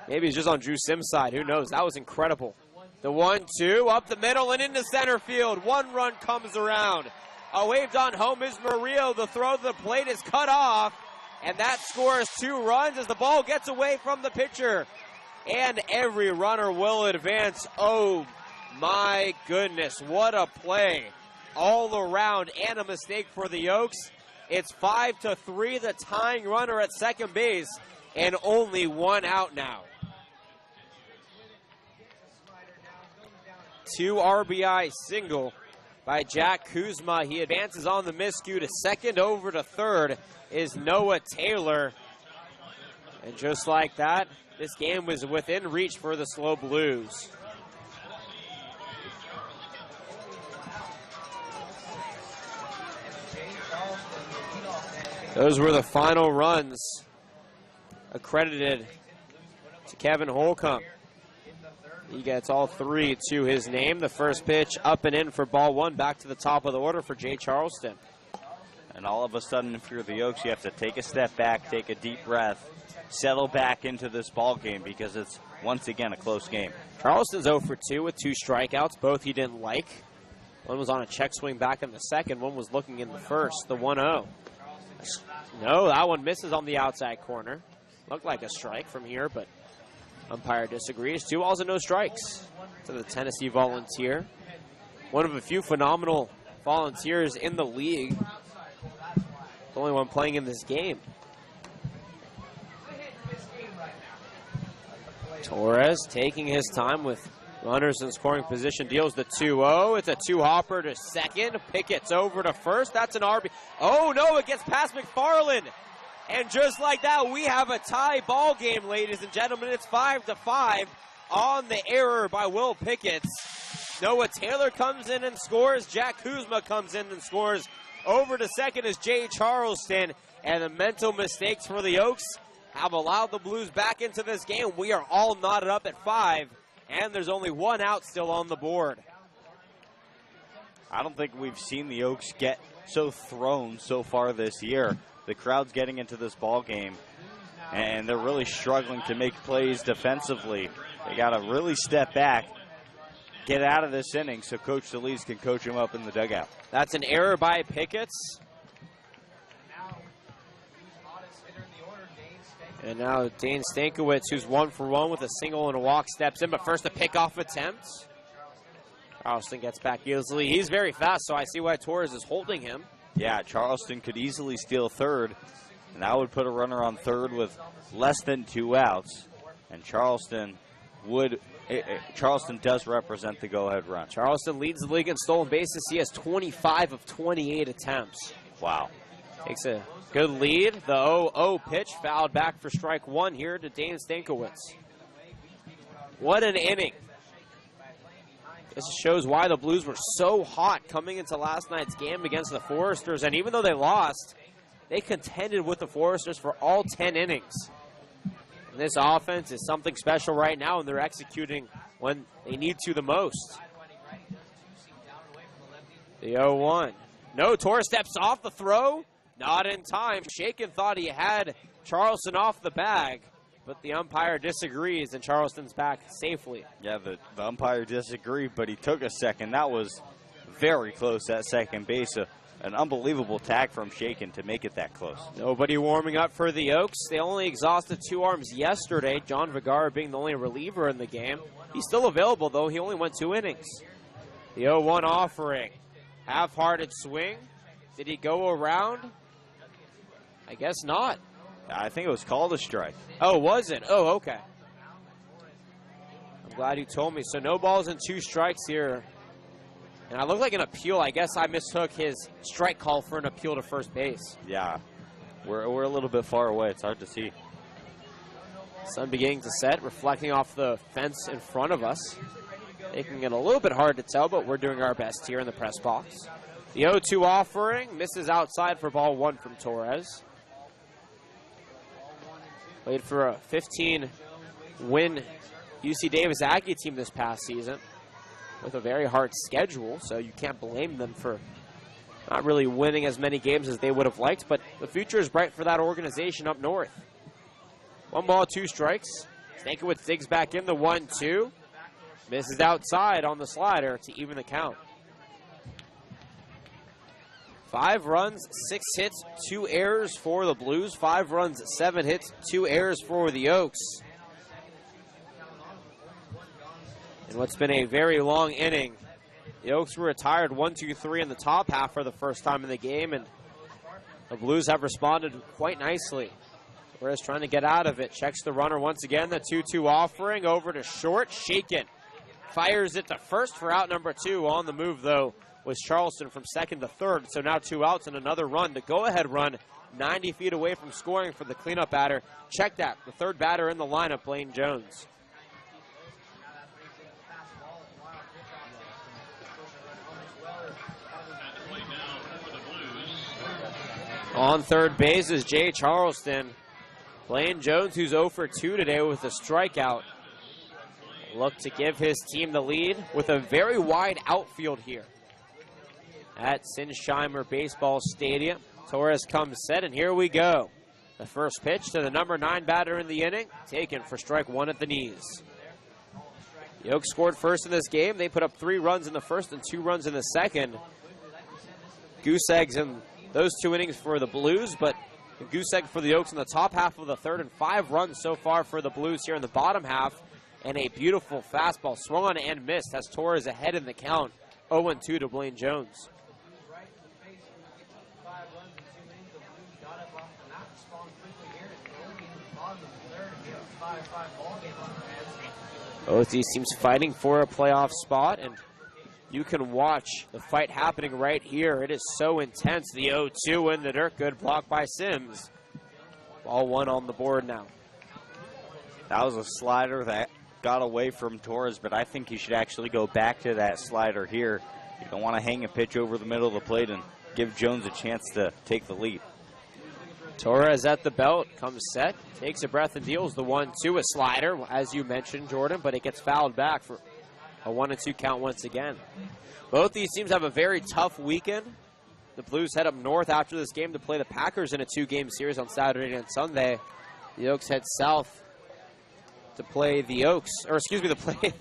Maybe he's just on Drew Sims' side. Who knows? That was incredible. The 1-2 up the middle and into center field. One run comes around. A waved on home is Murillo. The throw to the plate is cut off, and that scores 2 runs as the ball gets away from the pitcher. And every runner will advance. Oh, my goodness. What a play all around and a mistake for the Oaks. It's 5-3, the tying runner at second base, and only 1 out now. 2 RBI single by Jack Kuzma. He advances on the miscue to second. Over to third is Noah Taylor. And just like that, this game was within reach for the SLO Blues. Those were the final runs accredited to Kevin Holcomb. He gets all 3 to his name. The first pitch up and in for ball 1. Back to the top of the order for Jay Charleston. And all of a sudden, if you're the Oaks, you have to take a step back, take a deep breath, settle back into this ball game because it's, once again, a close game. Charleston's 0 for 2 with 2 strikeouts. Both he didn't like. One was on a check swing back in the second. One was looking in the first, the 1-0. No, that one misses on the outside corner. Looked like a strike from here, but umpire disagrees. 2 balls and no strikes to the Tennessee Volunteer. One of a few phenomenal Volunteers in the league. The only one playing in this game. Torres taking his time with runners in scoring position. Deals the 2-0. It's a 2-hopper to second. Pickett's over to first. That's an RB. Oh, no, it gets past McFarland. And just like that, we have a tie ball game, ladies and gentlemen. It's 5-5 on the error by Will Pickett. Noah Taylor comes in and scores. Jack Kuzma comes in and scores. Over to second is Jay Charleston. And the mental mistakes for the Oaks have allowed the Blues back into this game. We are all knotted up at 5, and there's only 1 out still on the board. I don't think we've seen the Oaks get so thrown so far this year. The crowd's getting into this ball game, and they're really struggling to make plays defensively. They got to really step back, get out of this inning so Coach DeLees can coach him up in the dugout. That's an error by Pickett. And now Dane Stankiewicz, who's 1 for 1 with a single and a walk, steps in, but first a pickoff attempt. Charleston gets back easily. He's very fast, so I see why Torres is holding him. Yeah, Charleston could easily steal third, and that would put a runner on third with less than 2 outs. And Charleston does represent the go-ahead run. Charleston leads the league in stolen bases. He has 25 of 28 attempts. Wow. Takes a good lead. The 0-0 pitch fouled back for strike 1 here to Dane Stankiewicz. What an inning. This shows why the Blues were so hot coming into last night's game against the Foresters. And even though they lost, they contended with the Foresters for all 10 innings. And this offense is something special right now, and they're executing when they need to the most. The 0-1. No, Torres steps off the throw. Not in time. Shaken thought he had Charleston off the bag, but the umpire disagrees, and Charleston's back safely. Yeah, the umpire disagreed, but he took a second. That was very close at second base. An unbelievable tag from Shaken to make it that close. Nobody warming up for the Oaks. They only exhausted 2 arms yesterday, John Vergara being the only reliever in the game. He's still available, though. He only went 2 innings. The 0-1 offering. Half-hearted swing. Did he go around? I guess not. I think it was called a strike. Oh, was it? Oh, okay. I'm glad you told me. So no balls and 2 strikes here. And I look like an appeal. I guess I mistook his strike call for an appeal to first base. Yeah. We're a little bit far away. It's hard to see. Sun beginning to set, reflecting off the fence in front of us. Making it a little bit hard to tell, but we're doing our best here in the press box. The 0-2 offering misses outside for ball 1 from Torres. Played for a 15-win UC Davis Aggie team this past season with a very hard schedule, so you can't blame them for not really winning as many games as they would have liked, but the future is bright for that organization up north. 1 ball, 2 strikes. Stankiewicz digs back in the 1-2. Misses outside on the slider to even the count. 5 runs, 6 hits, 2 errors for the Blues. 5 runs, 7 hits, 2 errors for the Oaks. In what's been a very long inning, the Oaks were retired 1-2-3 in the top half for the first time in the game, and the Blues have responded quite nicely. Torres trying to get out of it. Checks the runner once again. The 2-2 offering over to short. Shaken. Fires it to first for out number 2. On the move, though, was Charleston from second to third. So now 2 outs and another run. The go-ahead run 90 feet away from scoring for the cleanup batter. Check that. The third batter in the lineup, Blaine Jones. On third base is Jay Charleston. Blaine Jones, who's 0 for 2 today with a strikeout. Look to give his team the lead with a very wide outfield here at Sinsheimer Baseball Stadium. Torres comes set, and here we go. The first pitch to the number 9 batter in the inning, taken for strike 1 at the knees. The Oaks scored first in this game. They put up 3 runs in the first and 2 runs in the second. Goose eggs in those 2 innings for the Blues, but the goose egg for the Oaks in the top half of the third, and 5 runs so far for the Blues here in the bottom half. And a beautiful fastball swung on and missed has Torres ahead in the count. 0-2 to Blaine Jones. Both these teams fighting for a playoff spot, and you can watch the fight happening right here. It is so intense. The 0-2 in the dirt. Good block by Sims. Ball 1 on the board now. That was a slider that got away from Torres, but I think he should actually go back to that slider here. You don't want to hang a pitch over the middle of the plate and give Jones a chance to take the lead. Torres at the belt, comes set, takes a breath and deals the 1-2, a slider, as you mentioned, Jordan, but it gets fouled back for a 1-2 count once again. Both these teams have a very tough weekend. The Blues head up north after this game to play the Packers in a 2-game series on Saturday and Sunday. The Oaks head south to play the Oaks, or excuse me, to play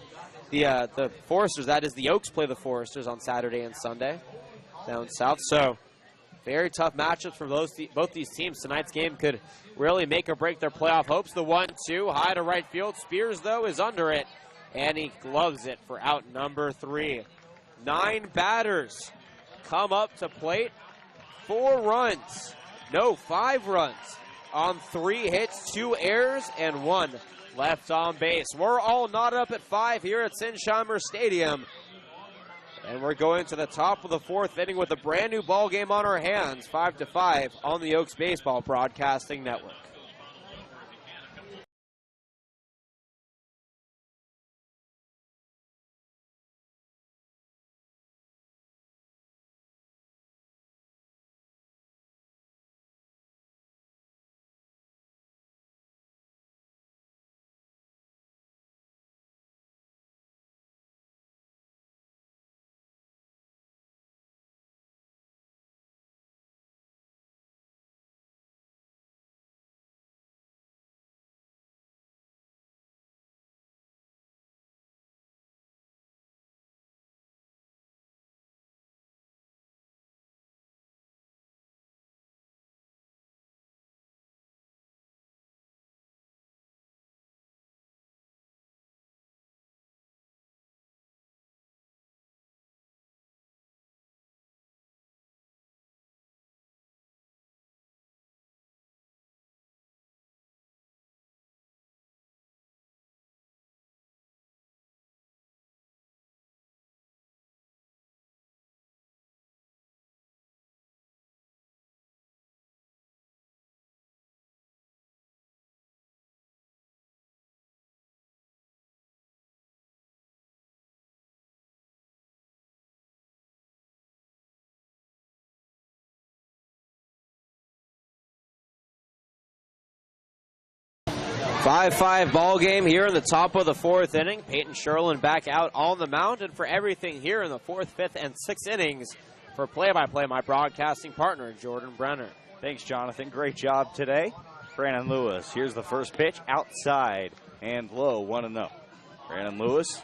the Foresters. That is, the Oaks play the Foresters on Saturday and Sunday down south. So very tough matchups for both these teams. Tonight's game could really make or break their playoff hopes. The 1-2 high to right field. Spears, though, is under it, and he gloves it for out number 3. 9 batters come up to plate. 5 runs on 3 hits, 2 errors, and 1 left on base. We're all knotted up at 5 here at Sinsheimer Stadium. And we're going to the top of the 4th inning with a brand new ball game on our hands, 5-5 on the Oaks Baseball Broadcasting Network. 5-5 ball game here in the top of the fourth inning. Peyton Sherlin back out on the mound, and for everything here in the fourth, fifth, and sixth innings, for play-by-play, my broadcasting partner, Jordan Brenner. Thanks, Jonathan. Great job today. Brandon Lewis. Here's the first pitch, outside and low, 1-0. Brandon Lewis,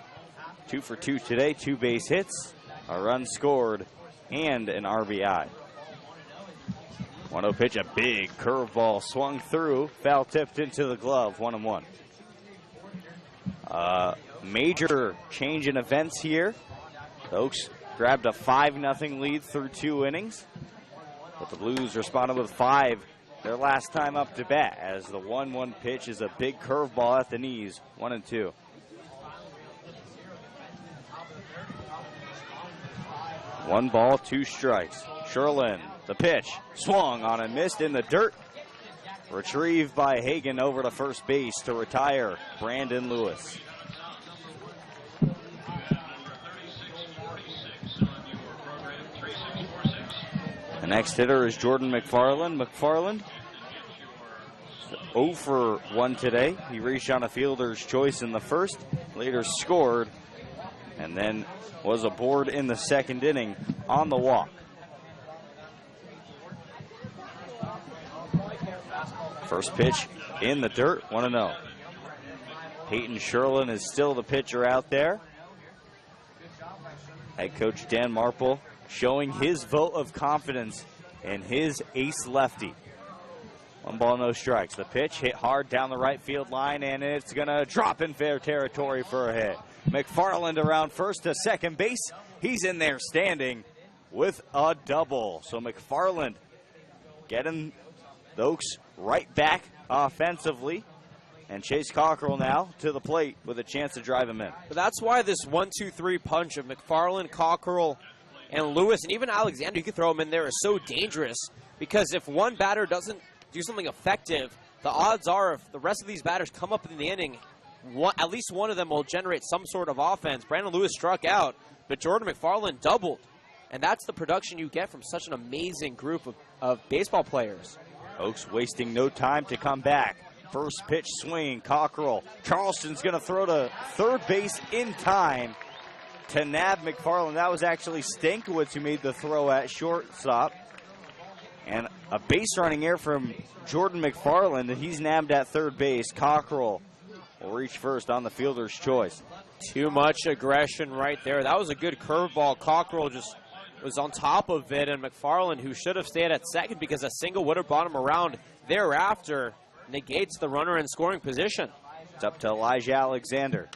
2 for 2 today, 2 base hits, a run scored, and an RBI. 1-0 pitch, a big curveball swung through, foul tipped into the glove, 1-1. Major change in events here. The Oaks grabbed a 5-0 lead through 2 innings, but the Blues responded with 5 their last time up to bat, as the 1-1 pitch is a big curveball at the knees, 1-2. One ball, 2 strikes. Sherlin, the pitch, swung on and missed in the dirt. Retrieved by Hagan over to first base to retire Brandon Lewis. The next hitter is Jordan McFarland. McFarland, 0 for 1 today. He reached on a fielder's choice in the first, later scored, and then was aboard in the second inning on the walk. First pitch in the dirt, 1-0. Peyton Sherlin is still the pitcher out there. Head coach Dan Marple showing his vote of confidence in his ace lefty. 1 ball, no strikes. The pitch hit hard down the right field line, and it's going to drop in fair territory for a hit. McFarland around first to second base. He's in there standing with a double. So McFarland getting the Oaks right back offensively. And Chase Cockrell now to the plate with a chance to drive him in. But that's why this 1-2-3 punch of McFarland, Cockrell, and Lewis, and even Alexander, you could throw him in there, is so dangerous. Because if one batter doesn't do something effective, the odds are if the rest of these batters come up in the inning, at least one of them will generate some sort of offense. Brandon Lewis struck out, but Jordan McFarland doubled. And that's the production you get from such an amazing group of baseball players. Oaks wasting no time to come back. First pitch swing, Cockrell. Charleston's going to throw to third base in time to nab McFarland. That was actually Stankiewicz who made the throw at shortstop. And a base running error from Jordan McFarland, and he's nabbed at third base. Cockrell will reach first on the fielder's choice. Too much aggression right there. That was a good curveball. Cockrell just was on top of it, and McFarland, who should have stayed at second because a single would have brought him around thereafter, negates the runner in scoring position. It's up to Elijah Alexander.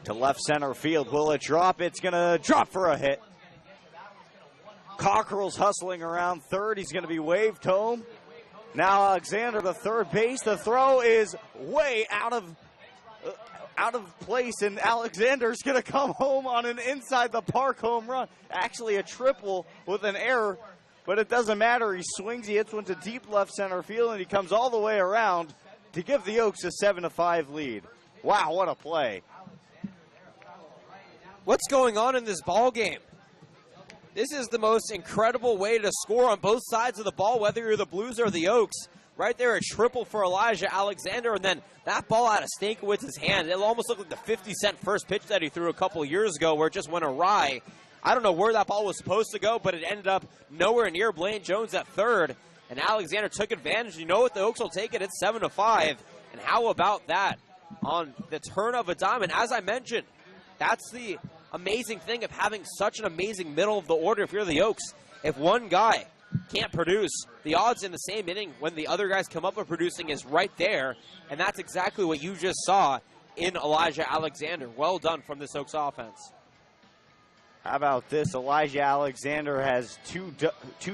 To left center field. Will it drop? It's going to drop for a hit. Cockrell's hustling around third. He's going to be waved home. Now Alexander to third base. The throw is way out of place, and Alexander's going to come home on an inside the park home run. Actually a triple with an error, but it doesn't matter. He swings, he hits one to deep left center field, and he comes all the way around to give the Oaks a 7-5 lead. Wow, what a play. What's going on in this ball game? This is the most incredible way to score on both sides of the ball, whether you're the Blues or the Oaks. Right there, a triple for Elijah Alexander, and then that ball out of Stankiewicz's hand. It almost looked like the 50-cent first pitch that he threw a couple years ago where it just went awry. I don't know where that ball was supposed to go, but it ended up nowhere near Blaine Jones at third, and Alexander took advantage. You know what? The Oaks will take it. It's 7-5, and how about that on the turn of a dime? And as I mentioned, that's the amazing thing of having such an amazing middle of the order if you're the Oaks. If one guy can't produce, the odds in the same inning when the other guys come up with producing is right there, and that's exactly what you just saw in Elijah Alexander. Well done from this Oaks offense. How about this? Elijah Alexander has two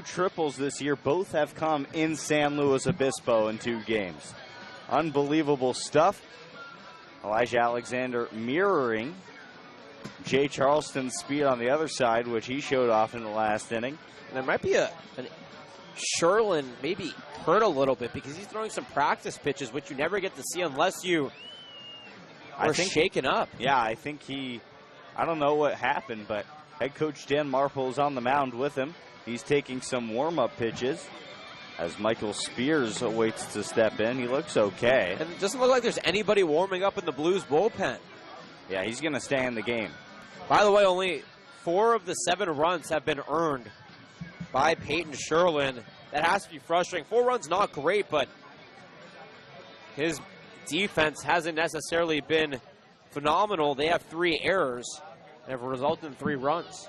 triples this year. Both have come in San Luis Obispo in 2 games. Unbelievable stuff. Elijah Alexander mirroring Jay Charleston's speed on the other side, which he showed off in the last inning. And there might be an Sherlin maybe hurt a little bit because he's throwing some practice pitches, which you never get to see unless you are shaken up. Yeah, I think I don't know what happened, but head coach Dan Marple is on the mound with him. He's taking some warm-up pitches. as Michael Spears awaits to step in. He looks okay. And it doesn't look like there's anybody warming up in the Blues bullpen. Yeah, he's going to stay in the game. By the way, only 4 of the 7 runs have been earned by Peyton Sherlin. That has to be frustrating. 4 runs, not great, but his defense hasn't necessarily been phenomenal. They have 3 errors and have resulted in 3 runs.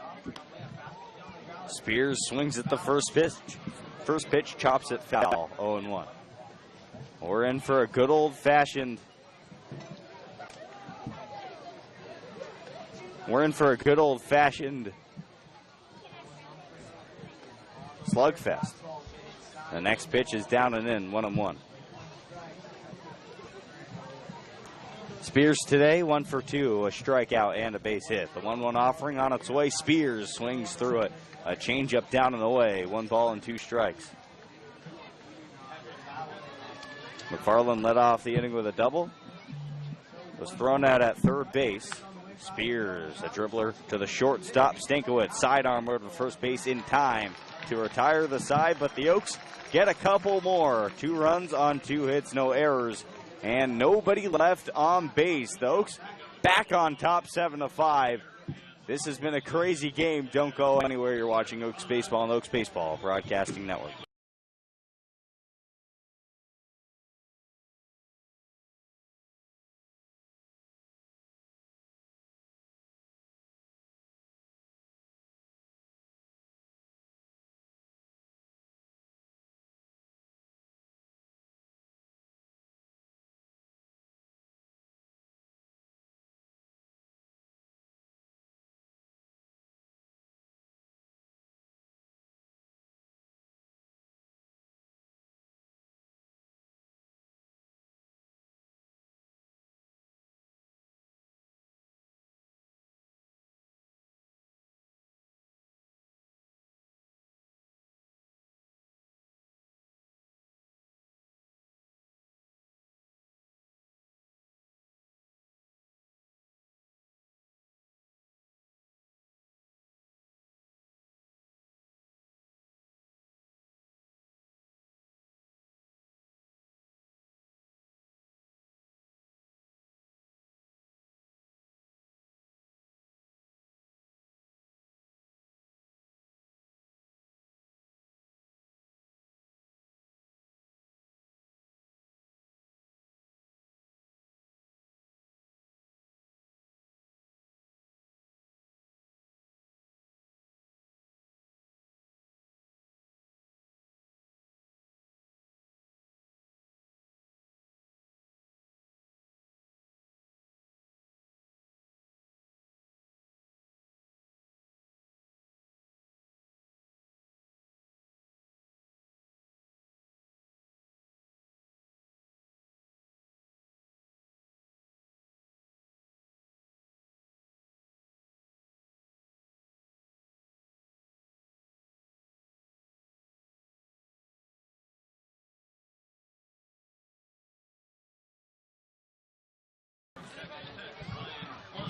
Spears swings at the first pitch. First pitch, chops it foul, 0-1. We're in for a good old-fashioned slugfest. The next pitch is down and in, 1-1. Spears today, 1 for 2, a strikeout and a base hit. The 1-1 offering on its way. Spears swings through it. A changeup down and away. 1 ball and 2 strikes. McFarland led off the inning with a double. Was thrown out at third base. Spears, a dribbler to the shortstop. Stankiewicz sidearm over to first base in time to retire the side, but the Oaks get a couple more. 2 runs on 2 hits, no errors, and nobody left on base. The Oaks back on top 7-5. This has been a crazy game. Don't go anywhere. You're watching Oaks Baseball on the Oaks Baseball Broadcasting Network.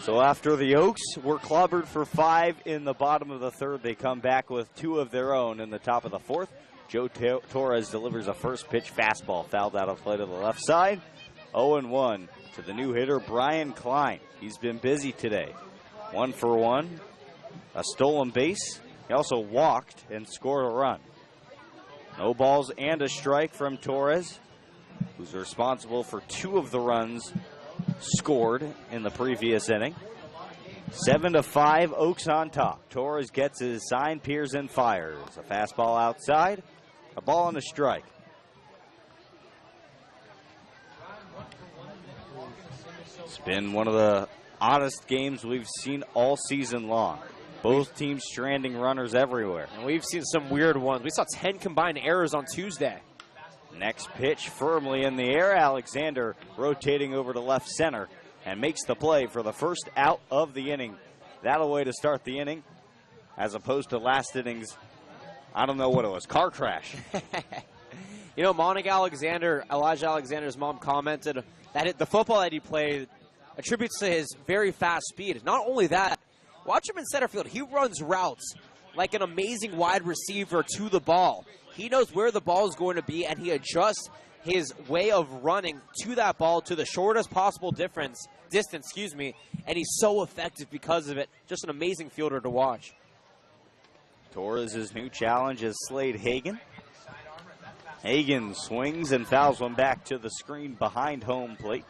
So after the Oaks were clobbered for 5 in the bottom of the third, they come back with 2 of their own in the top of the fourth. Joe Torres delivers a first pitch fastball, fouled out of play to the left side. 0-1 to the new hitter, Brian Klein. He's been busy today. 1 for 1, a stolen base. He also walked and scored a run. No balls and a strike from Torres, who's responsible for 2 of the runs scored in the previous inning. 7-5, Oaks on top. Torres gets his sign, peers and fires. A fastball outside, a ball and a strike. It's been one of the oddest games we've seen all season long. Both teams stranding runners everywhere. And we've seen some weird ones. We saw 10 combined errors on Tuesday. Next pitch firmly in the air. Alexander rotating over to left center and makes the play for the first out of the inning. That'll way to start the inning, as opposed to last inning's, I don't know what it was, car crash. You know, Elijah Alexander's mom commented that the football that he played attributes to his very fast speed. Not only that, watch him in center field. He runs routes like an amazing wide receiver to the ball. He knows where the ball is going to be, and he adjusts his way of running to that ball to the shortest possible distance, and he's so effective because of it. Just an amazing fielder to watch. Torres' new challenge is Slade Hagan. Hagan swings and fouls one back to the screen behind home plate,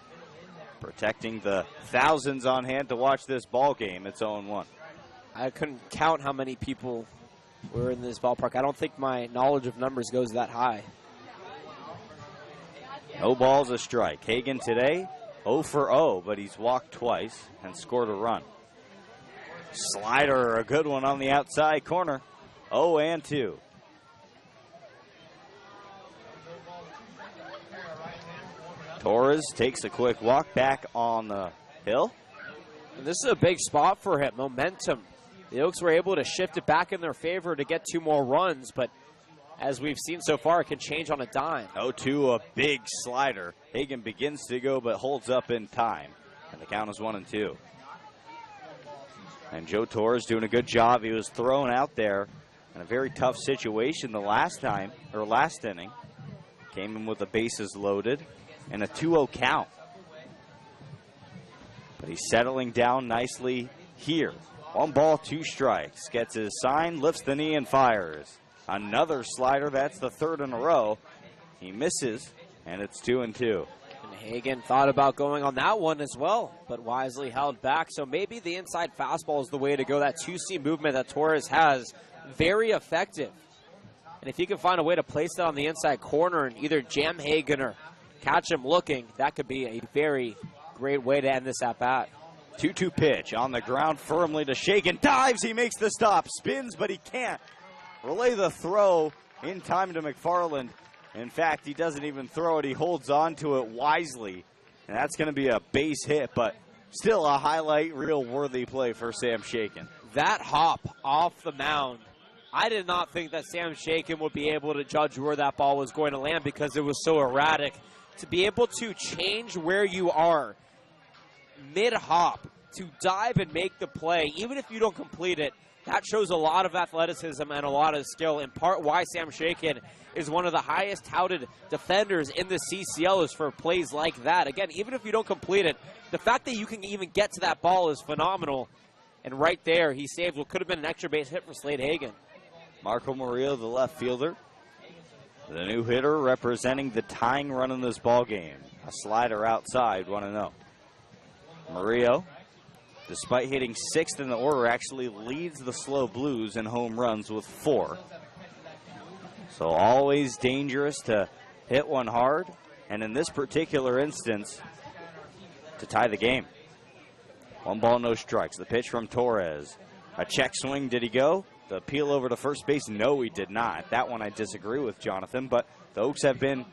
protecting the thousands on hand to watch this ball game. It's 0-1. I couldn't count how many people were in this ballpark. I don't think my knowledge of numbers goes that high. No balls, a strike. Hagan today 0 for 0, but he's walked twice and scored a run. Slider, a good one on the outside corner. 0-2. Torres takes a quick walk back on the hill. And this is a big spot for him. Momentum. The Oaks were able to shift it back in their favor to get 2 more runs, but as we've seen so far, it can change on a dime. 0-2, a big slider. Hagan begins to go, but holds up in time. And the count is 1-2. And Joe Torres doing a good job. He was thrown out there in a very tough situation the last inning. Came in with the bases loaded and a 2-0 count. But he's settling down nicely here. 1 ball, 2 strikes. Gets his sign, lifts the knee, and fires. Another slider. That's the 3rd in a row. He misses, and it's 2-2. And Hagan thought about going on that one as well, but wisely held back. So maybe the inside fastball is the way to go. That 2-seam movement that Torres has, very effective. And if he can find a way to place that on the inside corner and either jam Hagan or catch him looking, that could be a very great way to end this at-bat. 2-2 pitch on the ground firmly to Shaken. Dives, he makes the stop. Spins, but he can't relay the throw in time to McFarland. In fact, he doesn't even throw it. He holds on to it wisely. And that's going to be a base hit, but still a highlight reel worthy play for Sam Shaken. That hop off the mound, I did not think that Sam Shaken would be able to judge where that ball was going to land because it was so erratic. To be able to change where you are mid-hop, to dive and make the play, even if you don't complete it, that shows a lot of athleticism and a lot of skill. In part why Sam Shaken is one of the highest touted defenders in the CCL is for plays like that. Again, even if you don't complete it, the fact that you can even get to that ball is phenomenal. And right there, he saved what could have been an extra base hit for Slade Hagan. Marco Murillo, the left fielder. The new hitter representing the tying run in this ball game. A slider outside, 1-0. Murillo, despite hitting 6th in the order, actually leads the SLO Blues in home runs with 4. So always dangerous to hit one hard, and in this particular instance, to tie the game. 1 ball, no strikes. The pitch from Torres. A check swing, did he go? The peel over to first base, no, he did not. That one I disagree with, Jonathan, but the Oaks have been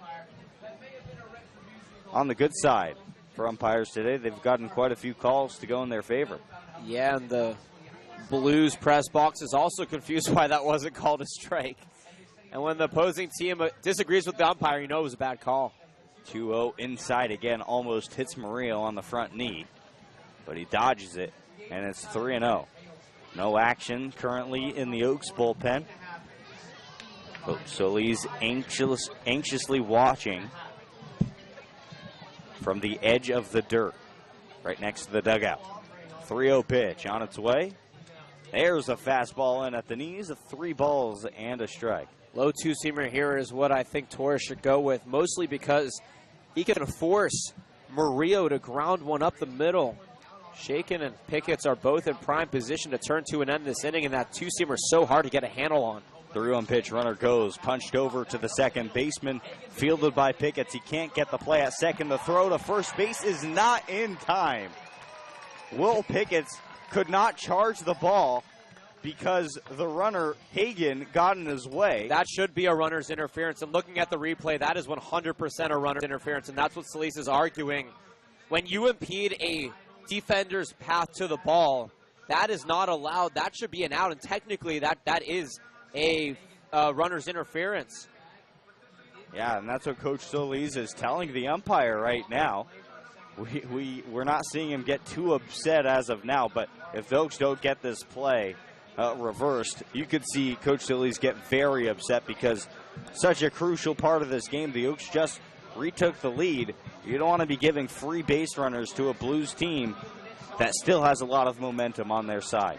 on the good side for umpires today. They've gotten quite a few calls to go in their favor. Yeah, and the Blues press box is also confused why that wasn't called a strike. And when the opposing team disagrees with the umpire, you know it was a bad call. 2-0 inside again, almost hits Murillo on the front knee, but he dodges it, and it's 3-0. No action currently in the Oaks bullpen. Solis anxiously watching from the edge of the dirt, right next to the dugout. 3-0 pitch on its way. There's a fastball in at the knees, 3 balls and a strike. Low 2-seamer here is what I think Torres should go with, mostly because he can force Murillo to ground one up the middle. Shaken and Pickett's are both in prime position to turn to and end this inning, and that 2-seamer is so hard to get a handle on. 3-1 pitch, runner goes, punched over to the second baseman, fielded by Pickett's. He can't get the play at second. The throw to first base is not in time. Will Pickett's could not charge the ball because the runner, Hagan, got in his way. That should be a runner's interference, and looking at the replay, that is 100% a runner's interference, and that's what Solis is arguing. When you impede a defender's path to the ball, that is not allowed. That should be an out, and technically that is a runner's interference. Yeah, and that's what Coach Solis is telling the umpire right now. We're not seeing him get too upset as of now, but if the Oaks don't get this play reversed, you could see Coach Solis get very upset because such a crucial part of this game. The Oaks just retook the lead. You don't want to be giving free base runners to a Blues team that still has a lot of momentum on their side.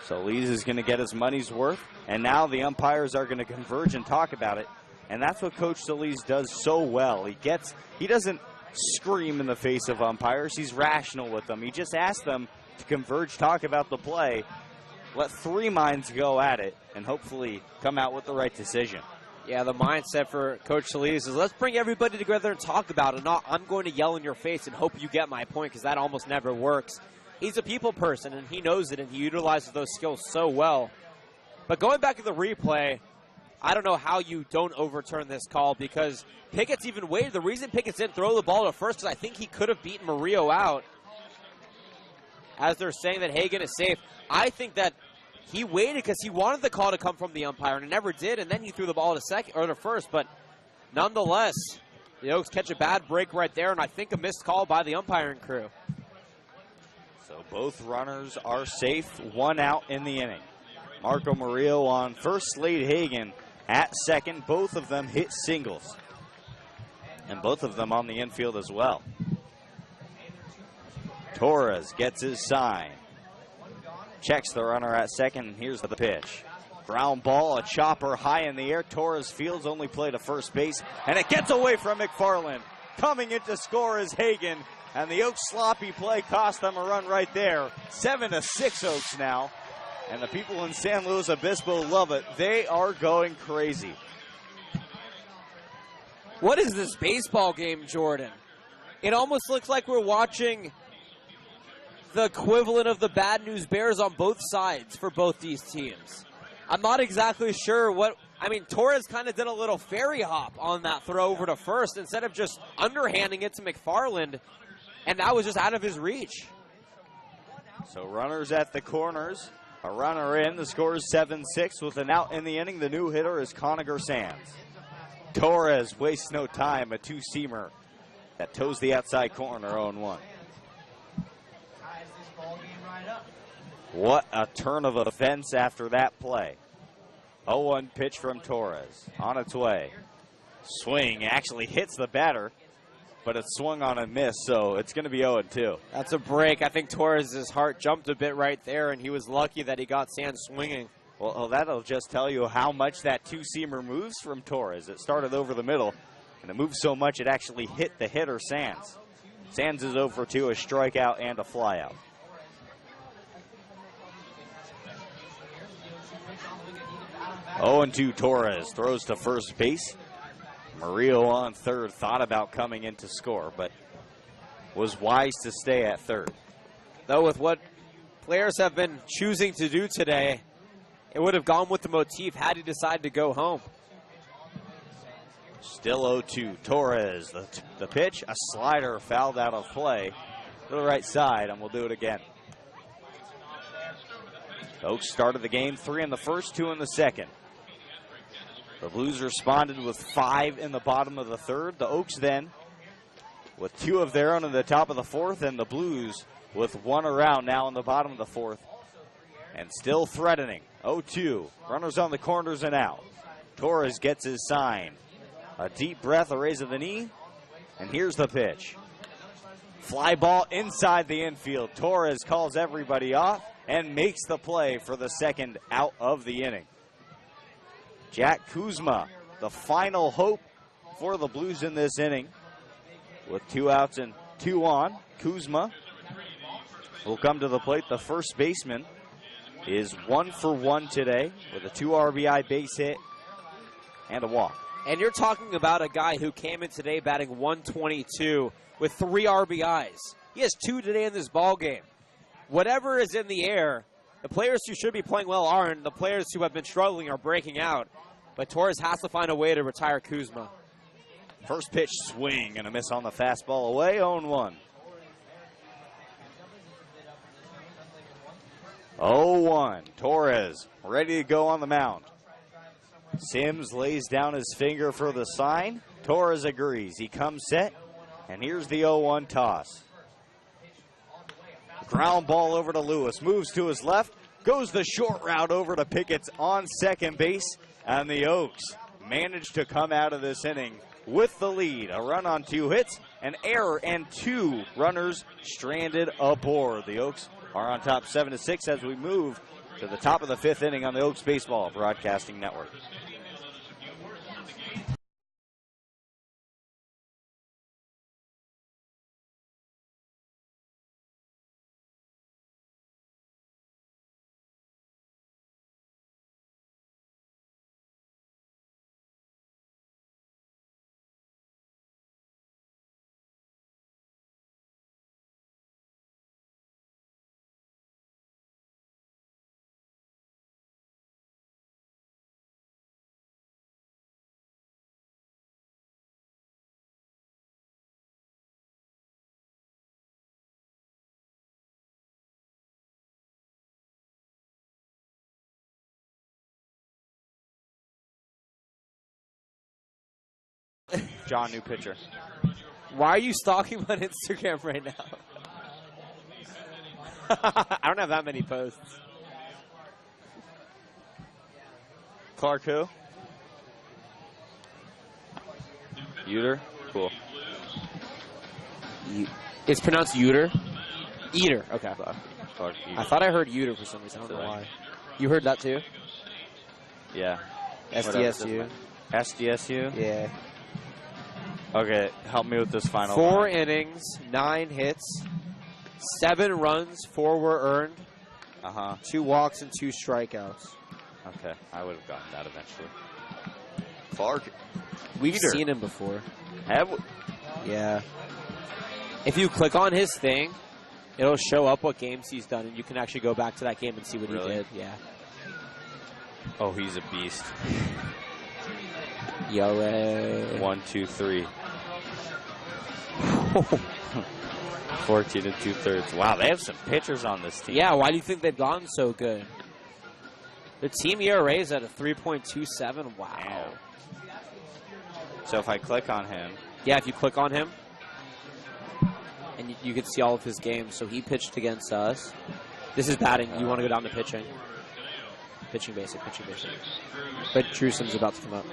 So Lees is going to get his money's worth, and now the umpires are going to converge and talk about it. And that's what Coach Solis does so well. He doesn't scream in the face of umpires. He's rational with them. He just asks them to converge, talk about the play, let three minds go at it, and hopefully come out with the right decision. Yeah, the mindset for Coach Solis is let's bring everybody together and talk about it. Not I'm going to yell in your face and hope you get my point, because that almost never works. He's a people person, and he knows it, and he utilizes those skills so well. But going back to the replay, I don't know how you don't overturn this call, because Pickett's even waited. The reason Pickett didn't throw the ball to first is I think he could have beaten Murillo out. As they're saying that Hagan is safe, I think that he waited because he wanted the call to come from the umpire, and it never did, and then he threw the ball to second or to first. But nonetheless, the Oaks catch a bad break right there, and I think a missed call by the umpiring crew. So both runners are safe, one out in the inning. Marco Murillo on first, Slade Hagan at second. Both of them hit singles, and both of them on the infield as well. Torres gets his sign. Checks the runner at second, and here's the pitch. Ground ball, a chopper high in the air. Torres fields only play to first base, and it gets away from McFarland. Coming in to score is Hagan, and the Oaks sloppy play cost them a run right there. 7-6 Oaks now, and the people in San Luis Obispo love it. They are going crazy. What is this baseball game, Jordan? It almost looks like we're watching the equivalent of the Bad News Bears on both sides for both these teams. I'm not exactly sure what... I mean, Torres kind of did a little fairy hop on that throw over to first instead of just underhanding it to McFarland, and that was just out of his reach. So runners at the corners, a runner in. The score is 7-6 with an out in the inning. The new hitter is Conager Sands. Torres wastes no time, a two-seamer that toes the outside corner, 0-1. What a turn of events after that play. 0-1 pitch from Torres. On its way. Swing actually hits the batter, but it's swung on and missed, so it's going to be 0-2. That's a break. I think Torres' heart jumped a bit right there, and he was lucky that he got Sands swinging. Well, that'll just tell you how much that two-seamer moves from Torres. It started over the middle, and it moved so much it actually hit the hitter, Sands. Sands is 0 for 2, a strikeout and a flyout. Oh, and 2 Torres throws to first base. Murillo on third, thought about coming in to score, but was wise to stay at third. Though with what players have been choosing to do today, it would have gone with the motif had he decided to go home. Still 0-2. Torres, the pitch, a slider fouled out of play to the right side, and we'll do it again. Oaks started the game 3 in the first, 2 in the second. The Blues responded with 5 in the bottom of the third. The Oaks then with 2 of their own in the top of the fourth, and the Blues with 1 around now in the bottom of the fourth. And still threatening. 0-2. Runners on the corners and out. Torres gets his sign. A deep breath, a raise of the knee, and here's the pitch. Fly ball inside the infield. Torres calls everybody off and makes the play for the second out of the inning. Jack Kuzma, the final hope for the Blues in this inning. With 2 outs and 2 on, Kuzma will come to the plate. The first baseman is 1 for 1 today with a 2 RBI base hit and a walk. And you're talking about a guy who came in today batting 122 with 3 RBIs. He has 2 today in this ball game. Whatever is in the air, the players who should be playing well aren't. The players who have been struggling are breaking out. But Torres has to find a way to retire Kuzma. First pitch swing and a miss on the fastball away, 0-1. 0-1. Torres ready to go on the mound. Sims lays down his finger for the sign. Torres agrees. He comes set, and here's the 0-1 toss. Ground ball over to Lewis. Moves to his left. Goes the short route over to Pickett's on second base. And the Oaks managed to come out of this inning with the lead. A run on 2 hits, an error, and 2 runners stranded aboard. The Oaks are on top 7-6 as we move to the top of the 5th inning on the Oaks Baseball Broadcasting Network. John, new pitcher. Why are you stalking me on Instagram right now? I don't have that many posts. Clark who? Uter? Cool. It's pronounced Uter? Eater. Okay. Clark I thought I heard Uter for some reason. I don't know why. You heard that too? Yeah. SDSU. SDSU? Yeah. Okay, help me with this final 4 line. innings, 9 hits, 7 runs, 4 were earned, 2 walks, and 2 strikeouts. Okay, I would have gotten that eventually. Clark. We've Eater. seen him before. Have we? Yeah. If you click on his thing, it'll show up what games he's done, and you can actually go back to that game and see what Really? he did. Yeah. Oh, he's a beast. Yo, 1, 2, 3. 14 2/3. Wow, they have some pitchers on this team. Yeah, why do you think they've gotten so good? The team ERA is at a 3.27. Wow. Damn. So if I click on him. Yeah, if you click on him, and you can see all of his games. So he pitched against us. This is batting. You want to go down to pitching. Pitching basic. But Drewsom's about to come up.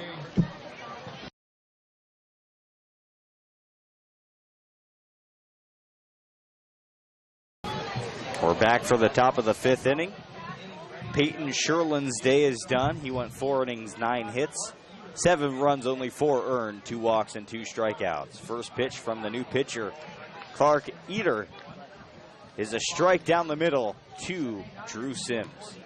We're back for the top of the 5th inning. Peyton Sherlin's day is done. He went 4 innings, 9 hits, 7 runs, only 4 earned, 2 walks and 2 strikeouts. First pitch from the new pitcher, Clark Eater, is a strike down the middle to Drew Sims.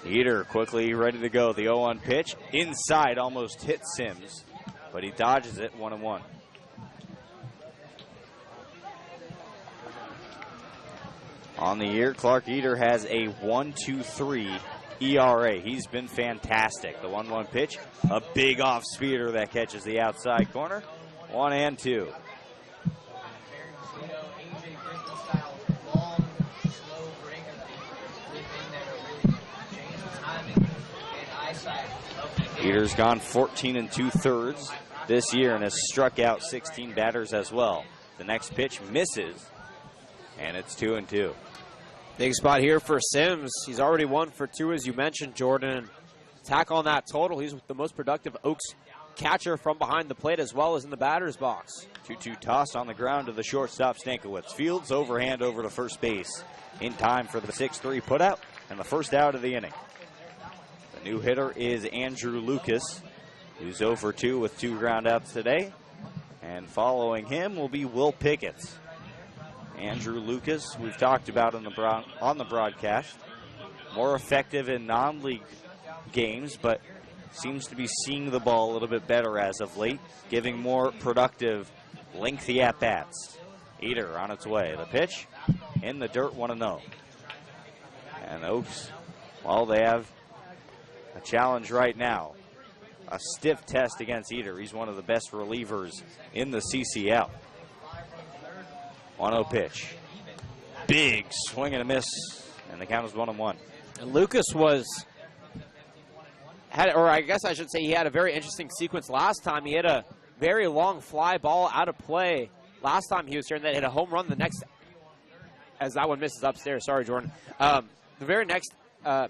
Eater quickly ready to go. The 0-1 pitch inside almost hit Sims, but he dodges it. 1-1. On the year, Clark Eater has a 1.23 ERA. He's been fantastic. The 1-1 pitch, a big off speeder that catches the outside corner. 1-2. Eater's gone 14 2/3 this year and has struck out 16 batters as well. The next pitch misses, and it's 2-2. Big spot here for Sims. He's already 1 for 2, as you mentioned, Jordan. Tack on that total. He's the most productive Oaks catcher from behind the plate as well as in the batter's box. 2-2 toss on the ground to the shortstop, Stankiewicz. Fields overhand over to first base in time for the 6-3 putout and the first out of the inning. The new hitter is Andrew Lucas, who's 0 for 2 with 2 groundouts today. And following him will be Will Pickett. Andrew Lucas, we've talked about on the broadcast. More effective in non-league games, but seems to be seeing the ball a little bit better as of late, giving more productive, lengthy at-bats. Eater on its way. The pitch in the dirt, 1-0. And Oaks, well, they have a challenge right now. A stiff test against Eater. He's one of the best relievers in the CCL. 1-0 pitch. Big swing and a miss, and the count is 1-1. And Lucas I guess I should say he had a very interesting sequence last time. He had a very long fly ball out of play last time he was here, and then hit a home run the next, as that one misses upstairs. Sorry, Jordan. The very next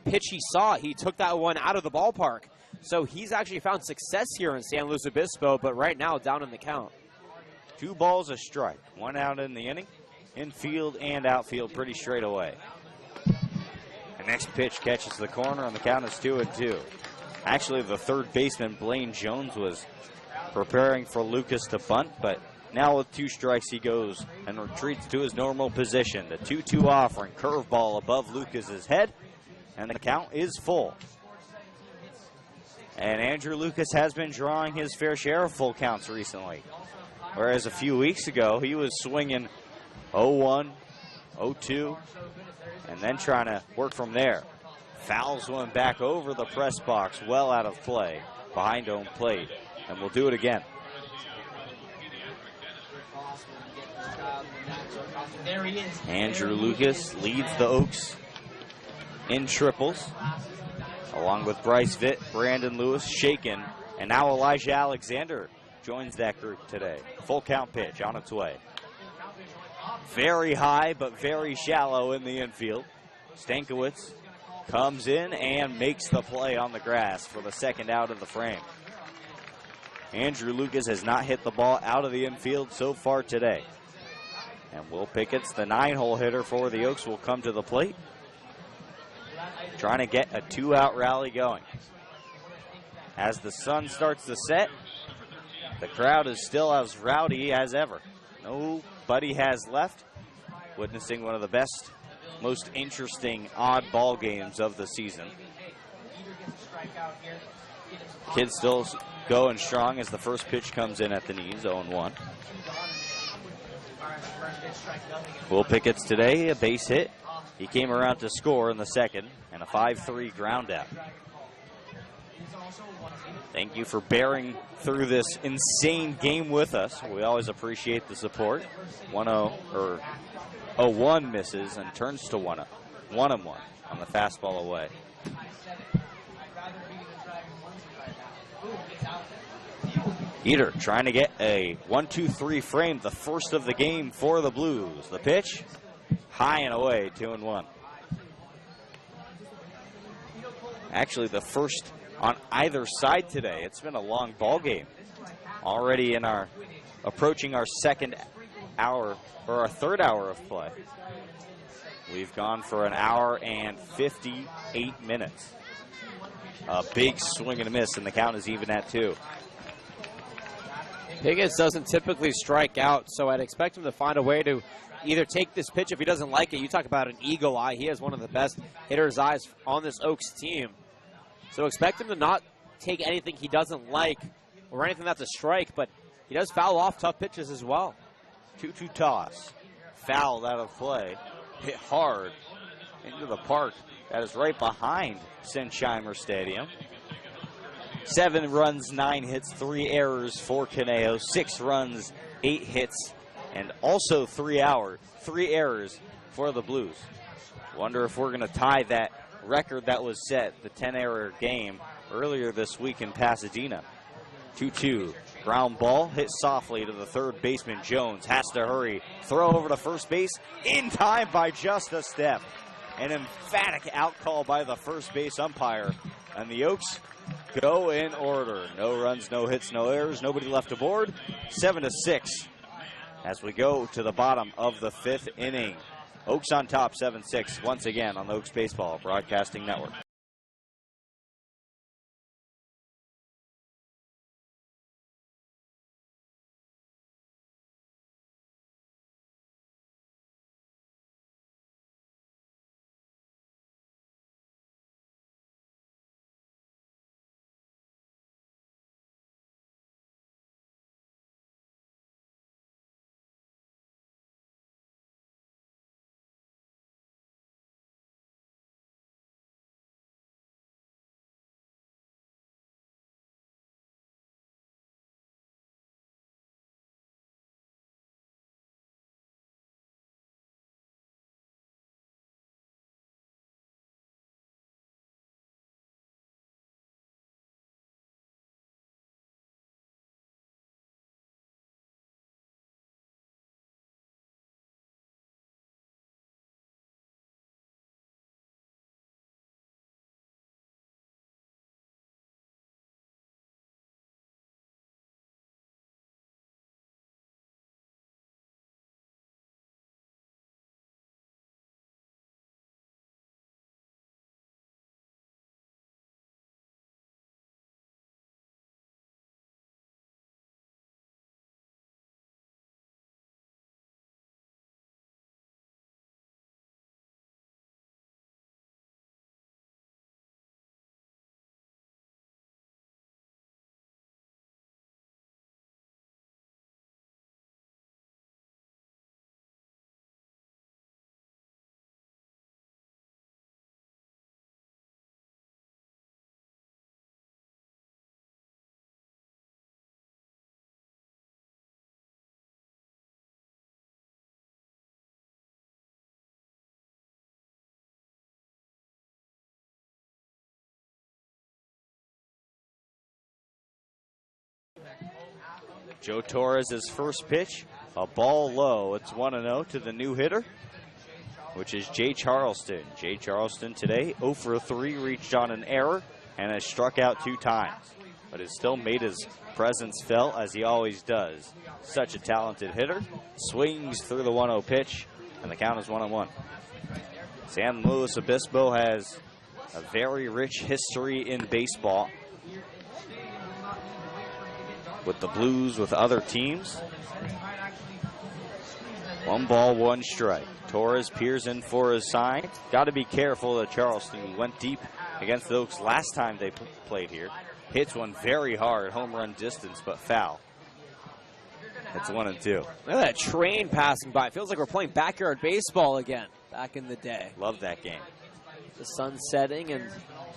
pitch he saw, he took that one out of the ballpark. So he's actually found success here in San Luis Obispo, but right now down in the count. 2 balls a strike, 1 out in the inning. Infield and outfield pretty straight away. The next pitch catches the corner, and the count is 2-2. Actually, the third baseman, Blaine Jones, was preparing for Lucas to bunt, but now with 2 strikes, he goes and retreats to his normal position. The 2-2 offering, curveball above Lucas's head, and the count is full. And Andrew Lucas has been drawing his fair share of full counts recently. Whereas a few weeks ago, he was swinging 0-1, 0-2, and then trying to work from there. Fouls one back over the press box, well out of play, behind home plate, and we'll do it again. Andrew Lucas leads the Oaks in triples, along with Bryce Vitt, Brandon Lewis, Shaken, and now Elijah Alexander joins that group today. Full count pitch on its way. Very high, but very shallow in the infield. Stankiewicz comes in and makes the play on the grass for the second out of the frame. Andrew Lucas has not hit the ball out of the infield so far today. And Will Pickett's the 9-hole hitter for the Oaks will come to the plate, trying to get a 2-out rally going. As the sun starts to set, the crowd is still as rowdy as ever. Nobody has left, witnessing one of the best, most interesting odd ball games of the season. Kids still going strong as the first pitch comes in at the knees, 0-1. Will Pickett's today, a base hit. He came around to score in the second, and a 5-3 ground out. Thank you for bearing through this insane game with us. We always appreciate the support. 0-1 misses and turns to 1-1 on the fastball away. Eater trying to get a 1-2-3 frame, the first of the game for the Blues. The pitch, high and away, 2-1. Actually, the first on either side today. It's been a long ball game. Already approaching our second hour, or our third hour of play. We've gone for an hour and 58 minutes. A big swing and a miss, and the count is even at 2. Pickett doesn't typically strike out, so I'd expect him to find a way to either take this pitch if he doesn't like it. You talk about an eagle eye. He has one of the best hitter's eyes on this Oaks team. So expect him to not take anything he doesn't like or anything that's a strike, but he does foul off tough pitches as well. 2-2 toss. Fouled out of play. Hit hard into the park. That is right behind Sinsheimer Stadium. 7 runs, 9 hits, 3 errors for Caneo. 6 runs, 8 hits, and also 3 errors for the Blues. Wonder if we're going to tie that record that was set, the 10-error game, earlier this week in Pasadena. 2-2. Ground ball hit softly to the third baseman. Jones has to hurry. Throw over to first base in time by just a step. An emphatic out call by the first base umpire. And the Oaks go in order. No runs, no hits, no errors. Nobody left aboard. 7-6 as we go to the bottom of the 5th inning. Oaks on top, 7-6 once again on the Oaks Baseball Broadcasting Network. Joe Torres' first pitch, a ball low. It's 1-0 to the new hitter, which is Jay Charleston. Jay Charleston today 0 for 3, reached on an error and has struck out 2 times, but has still made his presence felt as he always does. Such a talented hitter. Swings through the 1-0 pitch, and the count is 1-1. San Luis Obispo has a very rich history in baseball with the Blues, with other teams. 1 ball, 1 strike. Torres peers in for his sign. Got to be careful that Charleston went deep against the Oaks last time they played here. Hits one very hard, home run distance, but foul. It's 1-2. Look at that train passing by. It feels like we're playing backyard baseball again back in the day. Love that game. The sun setting and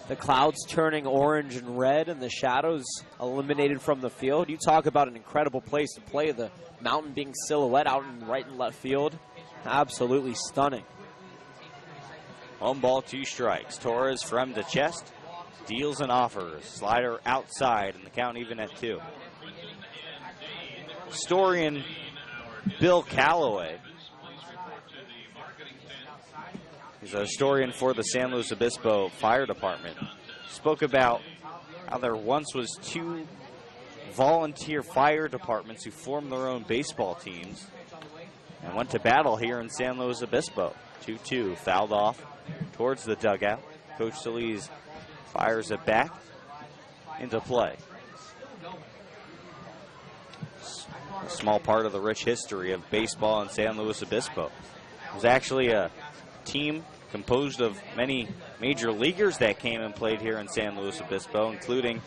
the clouds turning orange and red and the shadows eliminated from the field. You talk about an incredible place to play. The mountain being silhouette out in right and left field. Absolutely stunning. 1 ball, 2 strikes. Torres from the chest. Deals and offers. Slider outside, and the count even at 2. Historian Bill Calloway. He's a historian for the San Luis Obispo Fire Department. Spoke about how there once was 2 volunteer fire departments who formed their own baseball teams and went to battle here in San Luis Obispo. 2-2, fouled off towards the dugout. Coach Solis fires it back into play. A small part of the rich history of baseball in San Luis Obispo. It was actually a team composed of many major leaguers that came and played here in San Luis Obispo, including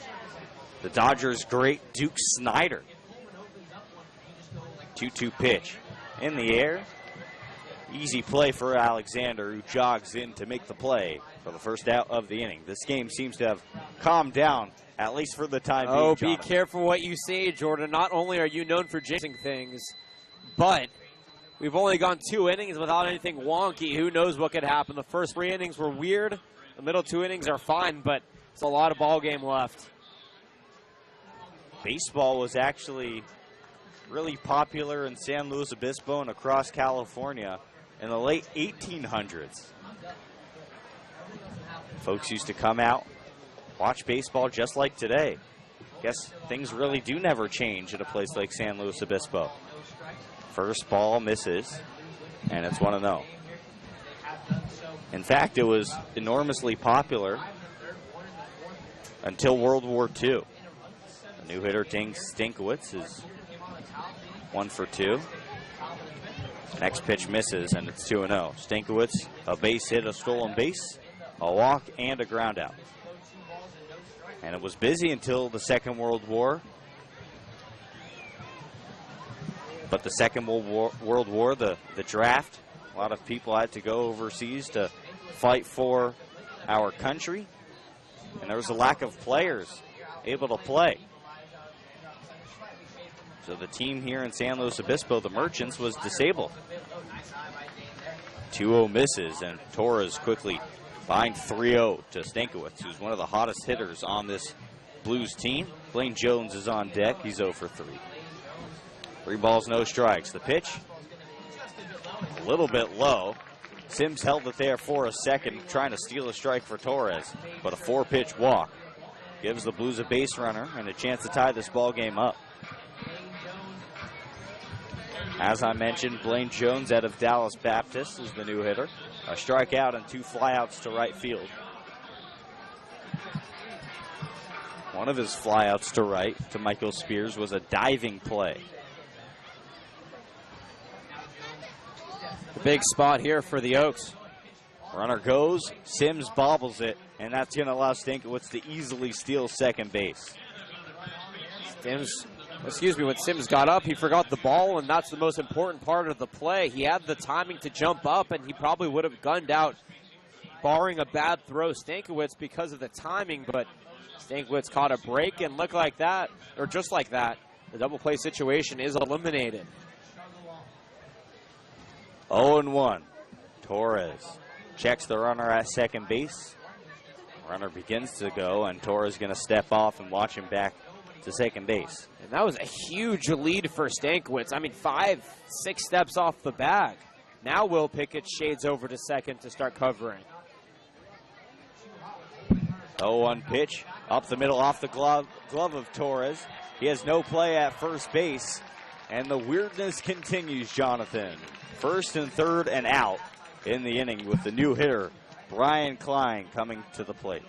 the Dodgers' great Duke Snider. 2-2 pitch in the air. Easy play for Alexander, who jogs in to make the play for the first out of the inning. This game seems to have calmed down, at least for the time being. Oh, Jonathan. be careful what you say, Jordan. Not only are you known for jinxing things, but we've only gone 2 innings without anything wonky. Who knows what could happen? The first 3 innings were weird. The middle 2 innings are fine, but it's a lot of ball game left. Baseball was actually really popular in San Luis Obispo and across California in the late 1800s. Folks used to come out, watch baseball just like today. Guess things really do never change at a place like San Luis Obispo. First ball misses, and it's 1-0. In fact, it was enormously popular until World War II. The new hitter, Dink Stankiewicz, is 1 for 2. Next pitch misses, and it's 2-0. Stankiewicz, a base hit, a stolen base, a walk, and a ground out. And it was busy until the Second World War. But the Second World War, the draft, a lot of people had to go overseas to fight for our country. And there was a lack of players able to play. So the team here in San Luis Obispo, the Merchants, was disabled. 2-0 misses, and Torres quickly behind 3-0 to Stankiewicz, who's one of the hottest hitters on this Blues team. Blaine Jones is on deck. He's 0 for 3. 3 balls, no strikes. The pitch, a little bit low. Sims held it there for a second, trying to steal a strike for Torres, but a 4-pitch walk gives the Blues a base runner and a chance to tie this ball game up. As I mentioned, Blaine Jones out of Dallas Baptist is the new hitter. A strikeout and 2 flyouts to right field. One of his flyouts to right, to Michael Spears, was a diving play. Big spot here for the Oaks. Runner goes, Sims bobbles it, and that's going to allow Stankiewicz to easily steal second base. When Sims got up, he forgot the ball, and that's the most important part of the play. He had the timing to jump up, and he probably would have gunned out, barring a bad throw, Stankiewicz, because of the timing, but Stankiewicz caught a break, and look like that, or just like that, the double play situation is eliminated. 0-1. Torres checks the runner at second base. Runner begins to go, and Torres going to step off and watch him back to second base. And that was a huge lead for Stankiewicz. I mean, 5-6 steps off the bag. Now Will Pickett shades over to second to start covering. 0-1 pitch, up the middle, off the glove of Torres. He has no play at first base, and the weirdness continues, Jonathan. First and third and out in the inning with the new hitter, Brian Klein, coming to the plate.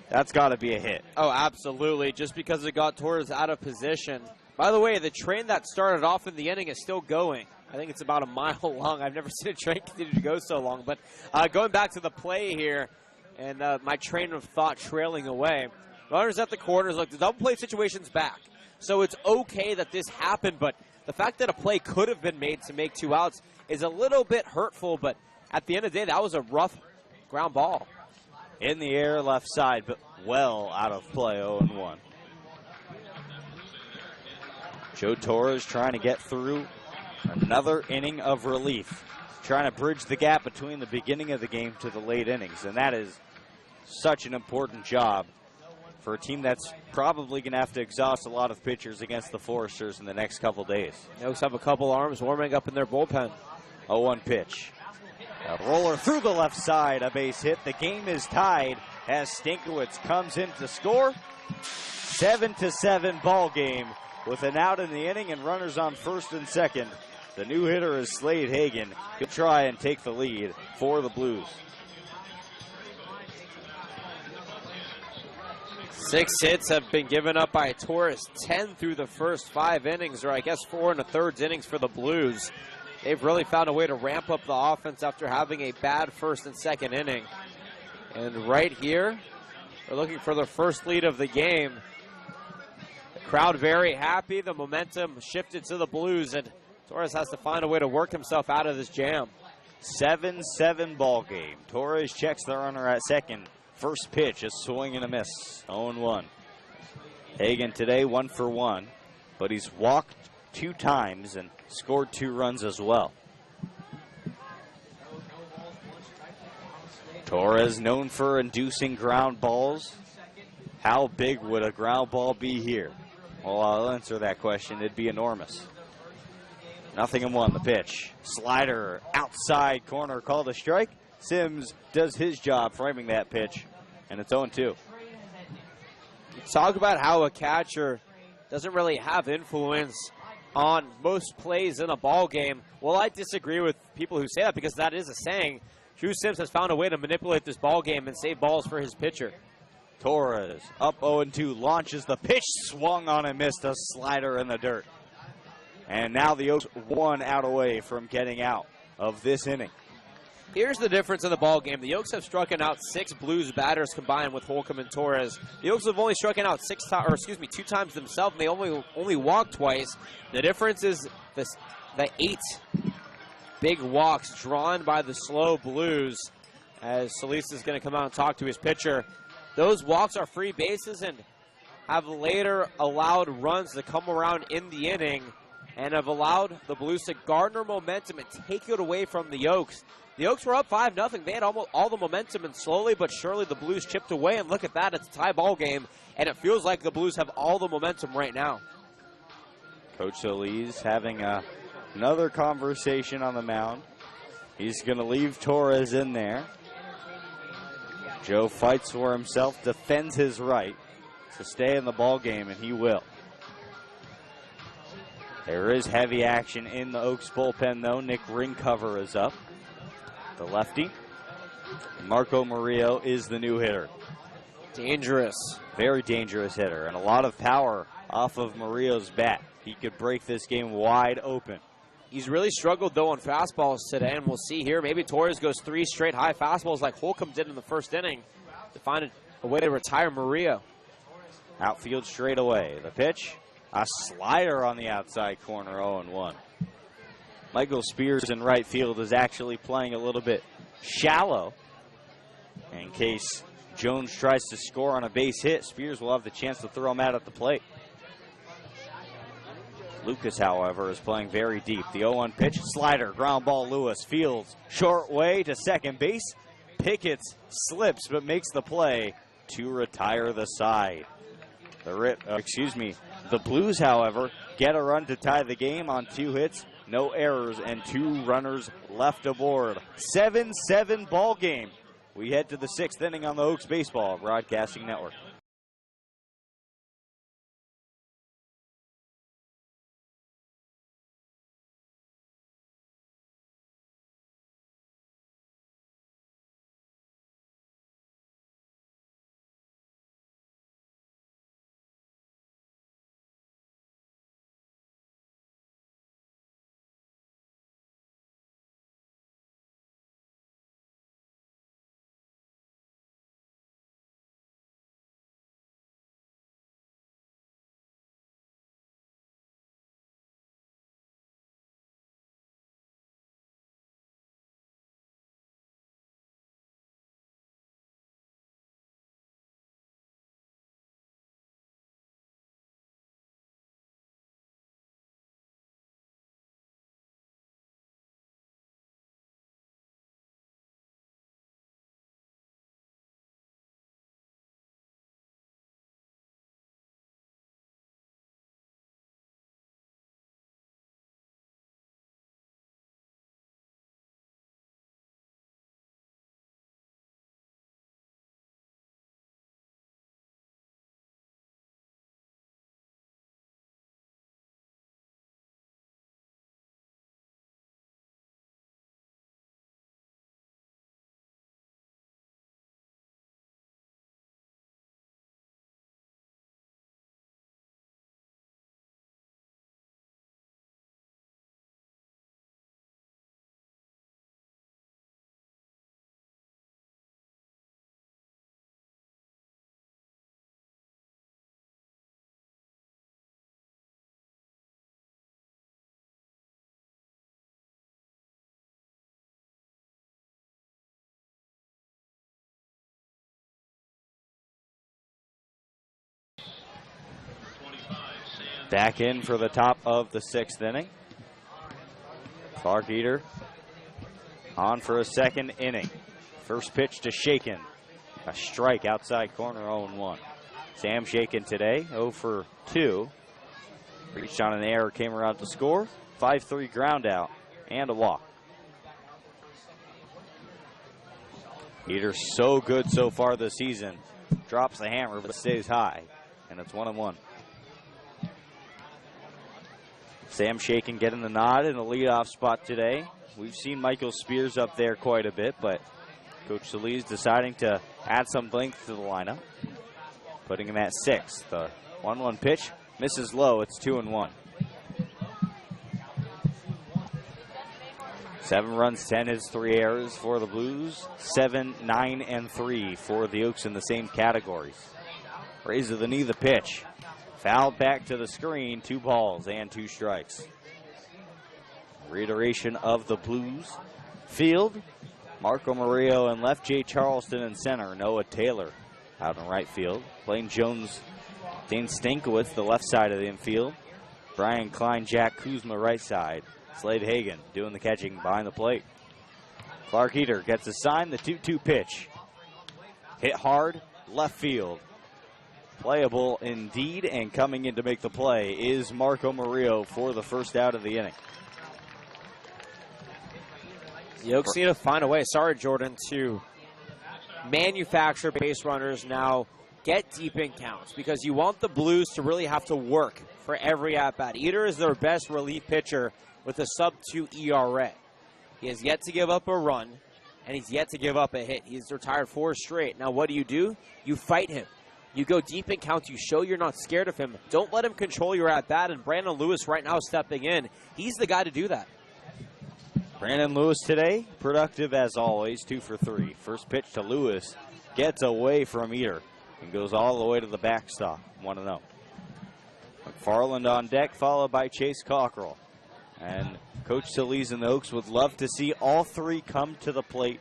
That's got to be a hit. Oh, absolutely, just because it got Torres out of position. By the way, the train that started off in the inning is still going. I think it's about a mile long. I've never seen a train continue to go so long. But going back to the play here, and my train of thought trailing away. Runners at the corners. Look, the double play situation's back. So it's okay that this happened, but the fact that a play could have been made to make 2 outs is a little bit hurtful, but at the end of the day, that was a rough ground ball. In the air, left side, but well out of play, 0-1. Joe Torres trying to get through another inning of relief, trying to bridge the gap between the beginning of the game to the late innings, and that is such an important job for a team that's probably going to have to exhaust a lot of pitchers against the Foresters in the next couple days. The Oaks have a couple arms warming up in their bullpen. 0-1 pitch. A roller through the left side, a base hit. The game is tied as Stankiewicz comes in to score. 7-7 ball game with an out in the inning and runners on first and second. The new hitter is Slade Hagan. He'll try and take the lead for the Blues. 6 hits have been given up by Torres, 10 through the first 5 innings, or I guess 4 1/3 innings for the Blues. They've really found a way to ramp up the offense after having a bad first and second inning. And right here, they're looking for their first lead of the game. The crowd very happy. The momentum shifted to the Blues, and Torres has to find a way to work himself out of this jam. 7-7 ball game. Torres checks the runner at second. First pitch, a swing and a miss. 0-1. Hagan today 1 for 1, but he's walked 2 times and scored 2 runs as well. Torres known for inducing ground balls. How big would a ground ball be here? Well, I'll answer that question. It'd be enormous. 0-1 the pitch. Slider outside corner, called a strike. Sims does his job framing that pitch, and it's 0-2. Talk about how a catcher doesn't really have influence on most plays in a ball game. Well, I disagree with people who say that because that is a saying. Drew Sims has found a way to manipulate this ball game and save balls for his pitcher. Torres up 0-2, launches the pitch, swung on and missed, a slider in the dirt. And now the Oaks 1 out away from getting out of this inning. Here's the difference in the ball game. The Oaks have struck out 6 Blues batters combined with Holcomb and Torres. The Oaks have only struck out 2 times themselves, and they only walked twice. The difference is the 8 big walks drawn by the SLO Blues, as Solis is going to come out and talk to his pitcher. Those walks are free bases and have later allowed runs to come around in the inning and have allowed the Blues to garner momentum and take it away from the Oaks. The Oaks were up 5-0. They had almost all the momentum, and slowly but surely the Blues chipped away. And look at that, it's a tie ball game, and it feels like the Blues have all the momentum right now. Coach Solis having another conversation on the mound. He's going to leave Torres in there. Joe fights for himself, defends his right to stay in the ball game, and he will. There is heavy action in the Oaks bullpen, though. Nick Ringcover is up, the lefty. Marco Murillo is the new hitter. Dangerous. Very dangerous hitter, and a lot of power off of Murillo's bat. He could break this game wide open. He's really struggled, though, on fastballs today, and we'll see here. Maybe Torres goes 3 straight high fastballs like Holcomb did in the first inning to find a way to retire Murillo. Outfield straight away. The pitch, a slider on the outside corner, 0-1. Michael Spears in right field is actually playing a little bit shallow. In case Jones tries to score on a base hit, Spears will have the chance to throw him out at the plate. Lucas, however, is playing very deep. The 0-1 pitch, slider, ground ball, Lewis fields short way to second base. Pickett slips but makes the play to retire the side. The Blues, however, get a run to tie the game on 2 hits, no errors, and 2 runners left aboard. 7-7 ball game. We head to the 6th inning on the Oaks Baseball Broadcasting Network. Back in for the top of the 6th inning. Clark Eater on for a 2nd inning. First pitch to Shaken. A strike outside corner, 0-1. Sam Shaken today, 0 for 2. Reached on an error, came around to score. 5-3 ground out and a walk. Eater so good so far this season. Drops the hammer but stays high. And it's 1-1. Sam Shaken getting the nod in a leadoff spot today. We've seen Michael Spears up there quite a bit, but Coach Solis deciding to add some length to the lineup, putting him at 6. The 1-1 pitch misses low. It's 2-1. 7 runs, 10 hits, 3 errors for the Blues. 7, 9, and 3 for the Oaks in the same categories. Raise of the knee, the pitch. Fouled back to the screen, 2 balls and 2 strikes. Reiteration of the Blues field. Marco Murillo in left, Jay Charleston in center, Noah Taylor out in right field. Blaine Jones, Dane Stankiewicz, the left side of the infield. Brian Klein, Jack Kuzma, right side. Slade Hagan doing the catching behind the plate. Clark Eater gets assigned the 2-2 pitch. Hit hard, left field. Playable indeed, and coming in to make the play is Marco Murillo for the first out of the inning. The Oaks need to find a way, sorry Jordan, to manufacture base runners now, get deep in counts, because you want the Blues to really have to work for every at-bat. Eater is their best relief pitcher with a sub-2 ERA. He has yet to give up a run, and he's yet to give up a hit. He's retired 4 straight. Now what do? You fight him. You go deep in counts. You show you're not scared of him. Don't let him control your at-bat, and Brandon Lewis right now stepping in. He's the guy to do that. Brandon Lewis today, productive as always, 2 for 3. First pitch to Lewis, gets away from Eater and goes all the way to the backstop, 1-0. McFarland on deck, followed by Chase Cockrell. And Coach Solis and the Oaks would love to see all 3 come to the plate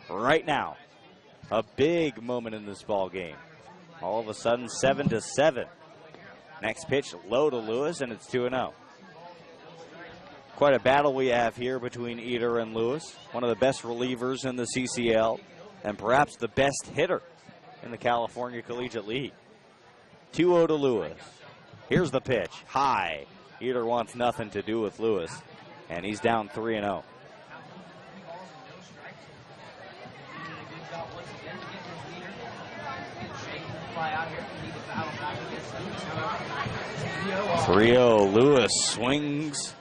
right now. A big moment in this ball game. All of a sudden, 7-7. Next pitch, low to Lewis, and it's 2-0. Quite a battle we have here between Eater and Lewis. One of the best relievers in the CCL, and perhaps the best hitter in the California Collegiate League. 2-0 to Lewis. Here's the pitch. High. Heater wants nothing to do with Lewis. And he's down 3-0. Lewis swings.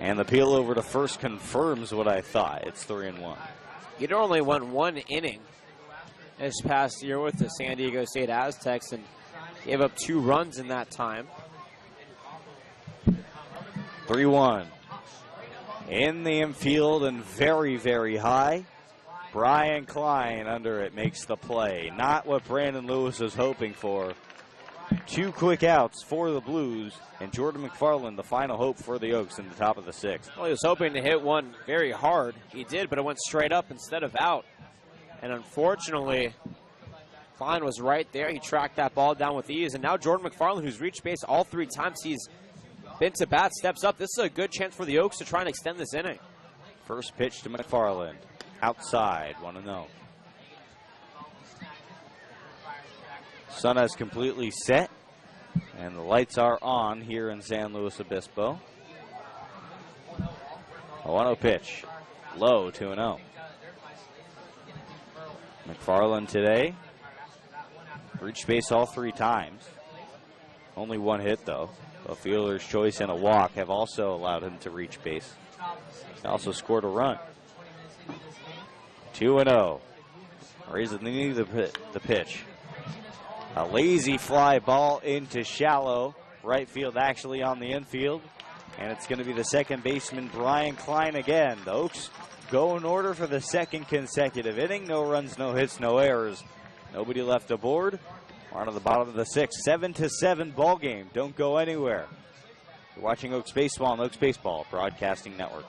And the peel over to first confirms what I thought. It's 3-1. Heater only won 1 inning this past year with the San Diego State Aztecs and gave up 2 runs in that time. 3-1. In the infield and very, very high. Brian Klein under it makes the play. Not what Brandon Lewis was hoping for. 2 quick outs for the Blues, and Jordan McFarland, the final hope for the Oaks in the top of the 6th. Well, he was hoping to hit one very hard. He did, but it went straight up instead of out. And unfortunately, Klein was right there. He tracked that ball down with ease. And now Jordan McFarland, who's reached base all 3 times he's been to bat, steps up. This is a good chance for the Oaks to try and extend this inning. First pitch to McFarland. Outside, 1-0. Sun has completely set, and the lights are on here in San Luis Obispo. A 1-0 pitch. Low, 2-0. McFarland today reached base all 3 times. Only 1 hit, though. A fielder's choice and a walk have also allowed him to reach base. He also scored a run. 2-0. Raises the knee, the pitch. A lazy fly ball into shallow. Right field actually on the infield. And it's going to be the second baseman, Brian Klein, again. The Oaks go in order for the 2nd consecutive inning. No runs, no hits, no errors. Nobody left aboard. We're on to the bottom of the 6th. 7-7 ball game. Don't go anywhere. You're watching Oaks Baseball on Oaks Baseball Broadcasting Network.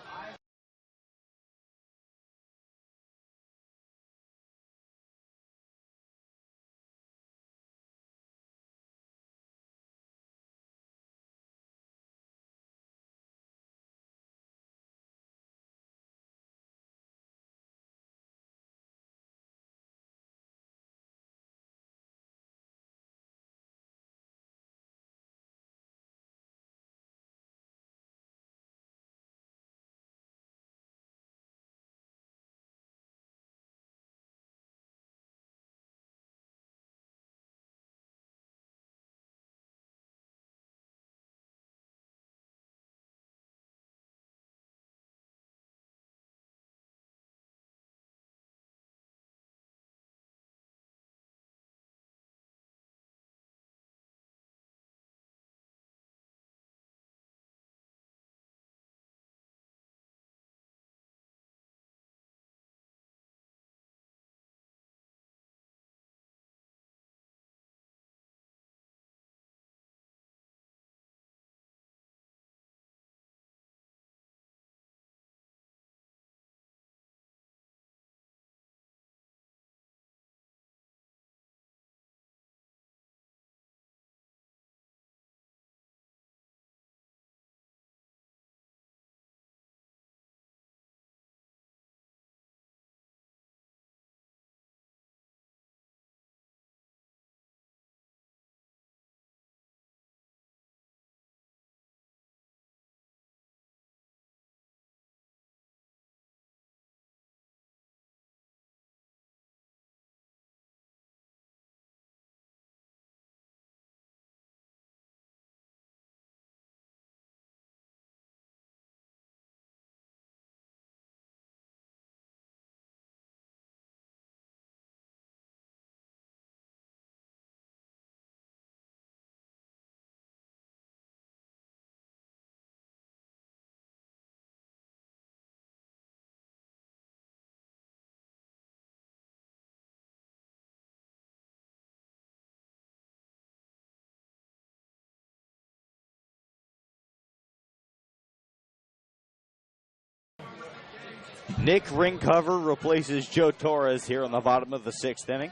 Nick Ringcover replaces Joe Torres here on the bottom of the 6th inning.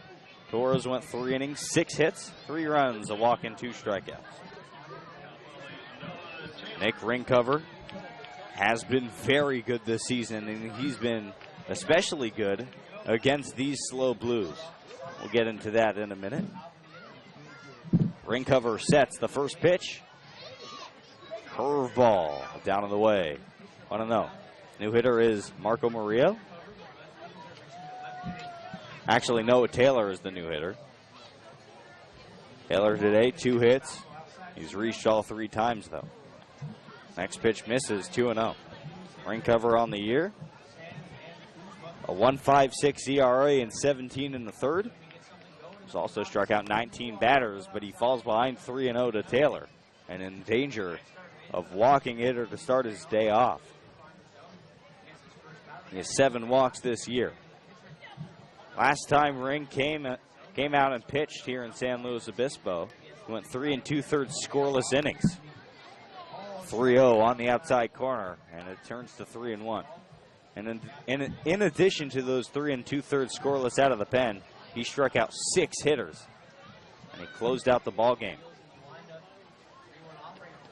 Torres went 3 innings, 6 hits, 3 runs, a walk, and 2 strikeouts. Nick Ringcover has been very good this season, and he's been especially good against these SLO Blues. We'll get into that in a minute. Ring cover sets the first pitch. Curveball down and away. 1-0. New hitter is Marco Murillo. Actually, Noah Taylor is the new hitter. Taylor today, 2 hits. He's reached all 3 times, though. Next pitch misses, 2-0. Ring cover on the year. A 1.56 ERA and 17 in the third. He's also struck out 19 batters, but he falls behind 3-0 to Taylor and in danger of walking hitter to start his day off. He has 7 walks this year. Last time Ring came out and pitched here in San Luis Obispo, he went 3 2/3 scoreless innings. 3-0 on the outside corner, and it turns to 3-1. And in addition to those 3 2/3 scoreless out of the pen, he struck out 6 hitters, and he closed out the ball game.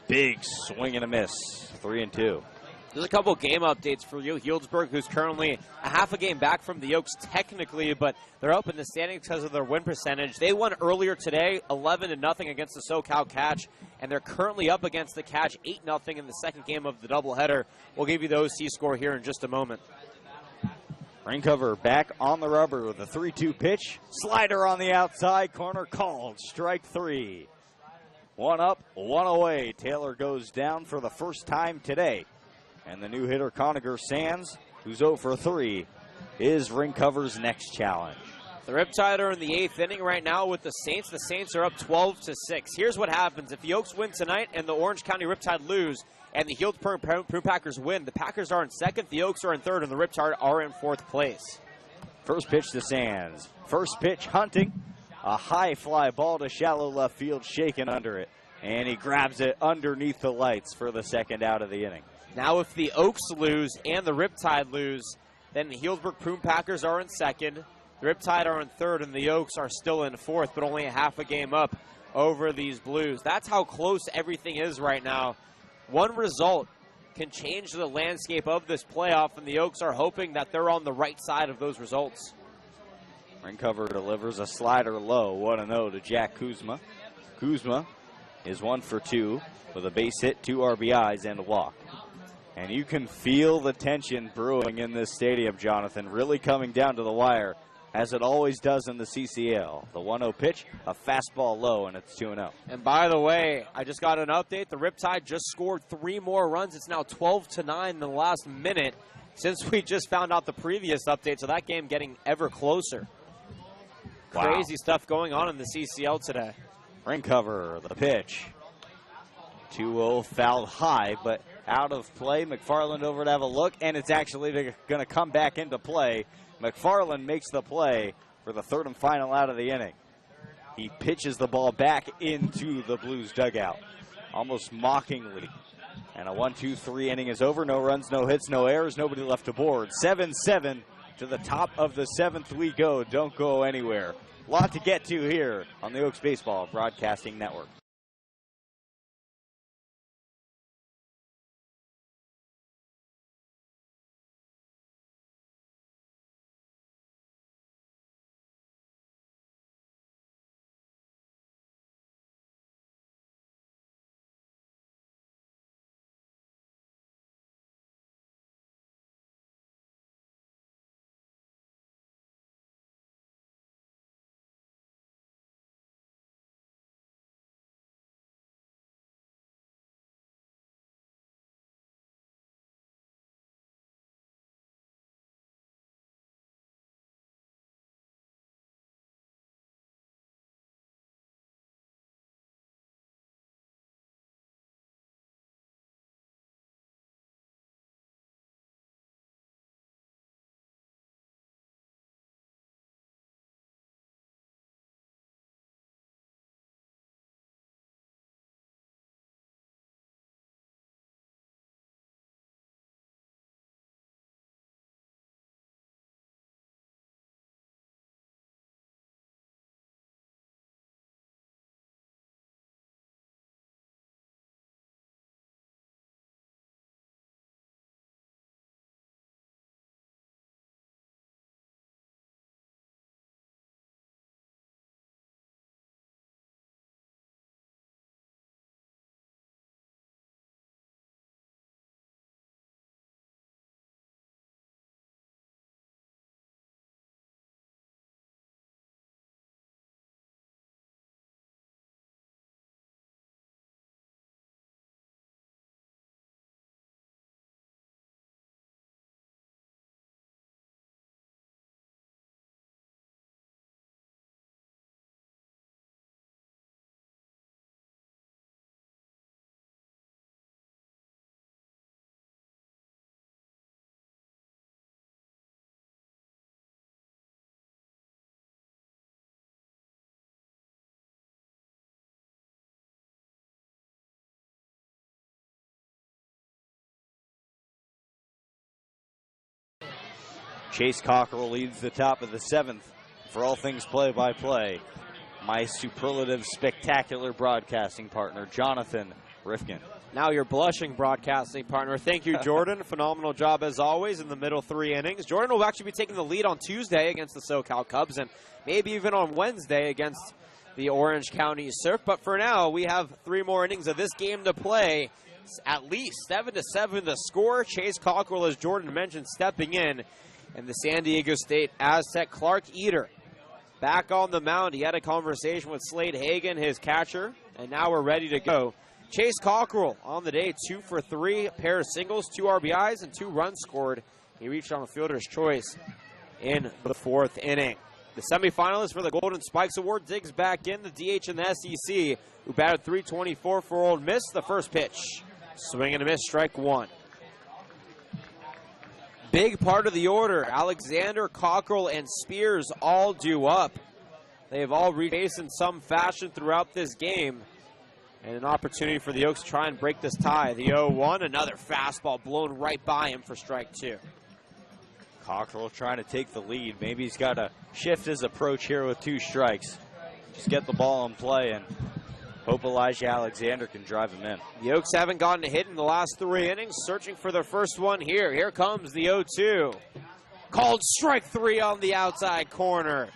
Big swing and a miss, 3-2. There's a couple game updates for you. Healdsburg, who's currently a half a game back from the Oaks technically, but they're up in the standings because of their win percentage. They won earlier today, 11-0 against the SoCal Catch, and they're currently up against the Catch 8-0 in the second game of the doubleheader. We'll give you the OC score here in just a moment. Ring cover back on the rubber with a 3-2 pitch. Slider on the outside corner called. Strike 3. 1 up, 1 away. Taylor goes down for the first time today. And the new hitter, Conager Sands, who's 0 for 3, is Ring cover's next challenge. The Riptide are in the 8th inning right now with the Saints. The Saints are up 12-6. Here's what happens. If the Oaks win tonight and the Orange County Riptide lose and the Healdsburg Prune Packers win, the Packers are in 2nd, the Oaks are in 3rd, and the Riptide are in 4th place. First pitch to Sands. First pitch hunting. A high fly ball to shallow left field, shaken under it. And he grabs it underneath the lights for the second out of the inning. Now if the Oaks lose and the Riptide lose, then the Healdsburg Prune Packers are in 2nd, the Riptide are in 3rd, and the Oaks are still in 4th, but only a half a game up over these Blues. That's how close everything is right now. One result can change the landscape of this playoff, and the Oaks are hoping that they're on the right side of those results. Ring cover delivers a slider low, 1-0 to Jack Kuzma. Kuzma is 1 for 2 with a base hit, 2 RBIs, and a walk. And you can feel the tension brewing in this stadium, Jonathan, really coming down to the wire, as it always does in the CCL. The 1-0 pitch, a fastball low, and it's 2-0. And by the way, I just got an update. The Riptide just scored 3 more runs. It's now 12-9 in the last minute since we just found out the previous update, so that game getting ever closer. Wow. Crazy stuff going on in the CCL today. Ring cover, the pitch. 2-0 fouled high, but out of play. McFarland over to have a look, and it's actually going to come back into play. McFarland makes the play for the 3rd and final out of the inning. He pitches the ball back into the Blues dugout, almost mockingly. And a 1-2-3 inning is over. No runs, no hits, no errors, nobody left aboard. 7-7 to the top of the 7th we go. Don't go anywhere. A lot to get to here on the Oaks Baseball Broadcasting Network. Chase Cockrell leads the top of the 7th. For all things play-by-play, my superlative, spectacular broadcasting partner, Jonathan Rifkin. Now your blushing broadcasting partner. Thank you, Jordan. Phenomenal job as always in the middle 3 innings. Jordan will actually be taking the lead on Tuesday against the SoCal Cubs and maybe even on Wednesday against the Orange County Surf. But for now, we have 3 more innings of this game to play. It's at least 7-7 the score. Chase Cockrell, as Jordan mentioned, stepping in. And the San Diego State Aztec, Clark Eater, back on the mound. He had a conversation with Slade Hagan, his catcher, and now we're ready to go. Chase Cockrell on the day, 2 for 3, a pair of singles, 2 RBIs, and 2 runs scored. He reached on a fielder's choice in the 4th inning. The semifinalist for the Golden Spikes Award digs back in, the DH in the SEC, who batted .324 for Ole Miss. The first pitch, swing and a miss, strike 1. Big part of the order, Alexander, Cockrell, and Spears all due up. They've all reached base in some fashion throughout this game. And an opportunity for the Oaks to try and break this tie. The 0-1, another fastball blown right by him for strike 2. Cockrell trying to take the lead. Maybe he's got to shift his approach here with 2 strikes. Just get the ball in play and hope Elijah Alexander can drive him in. The Oaks haven't gotten a hit in the last 3 innings, searching for their first one here. Here comes the 0-2. Called strike 3 on the outside corner.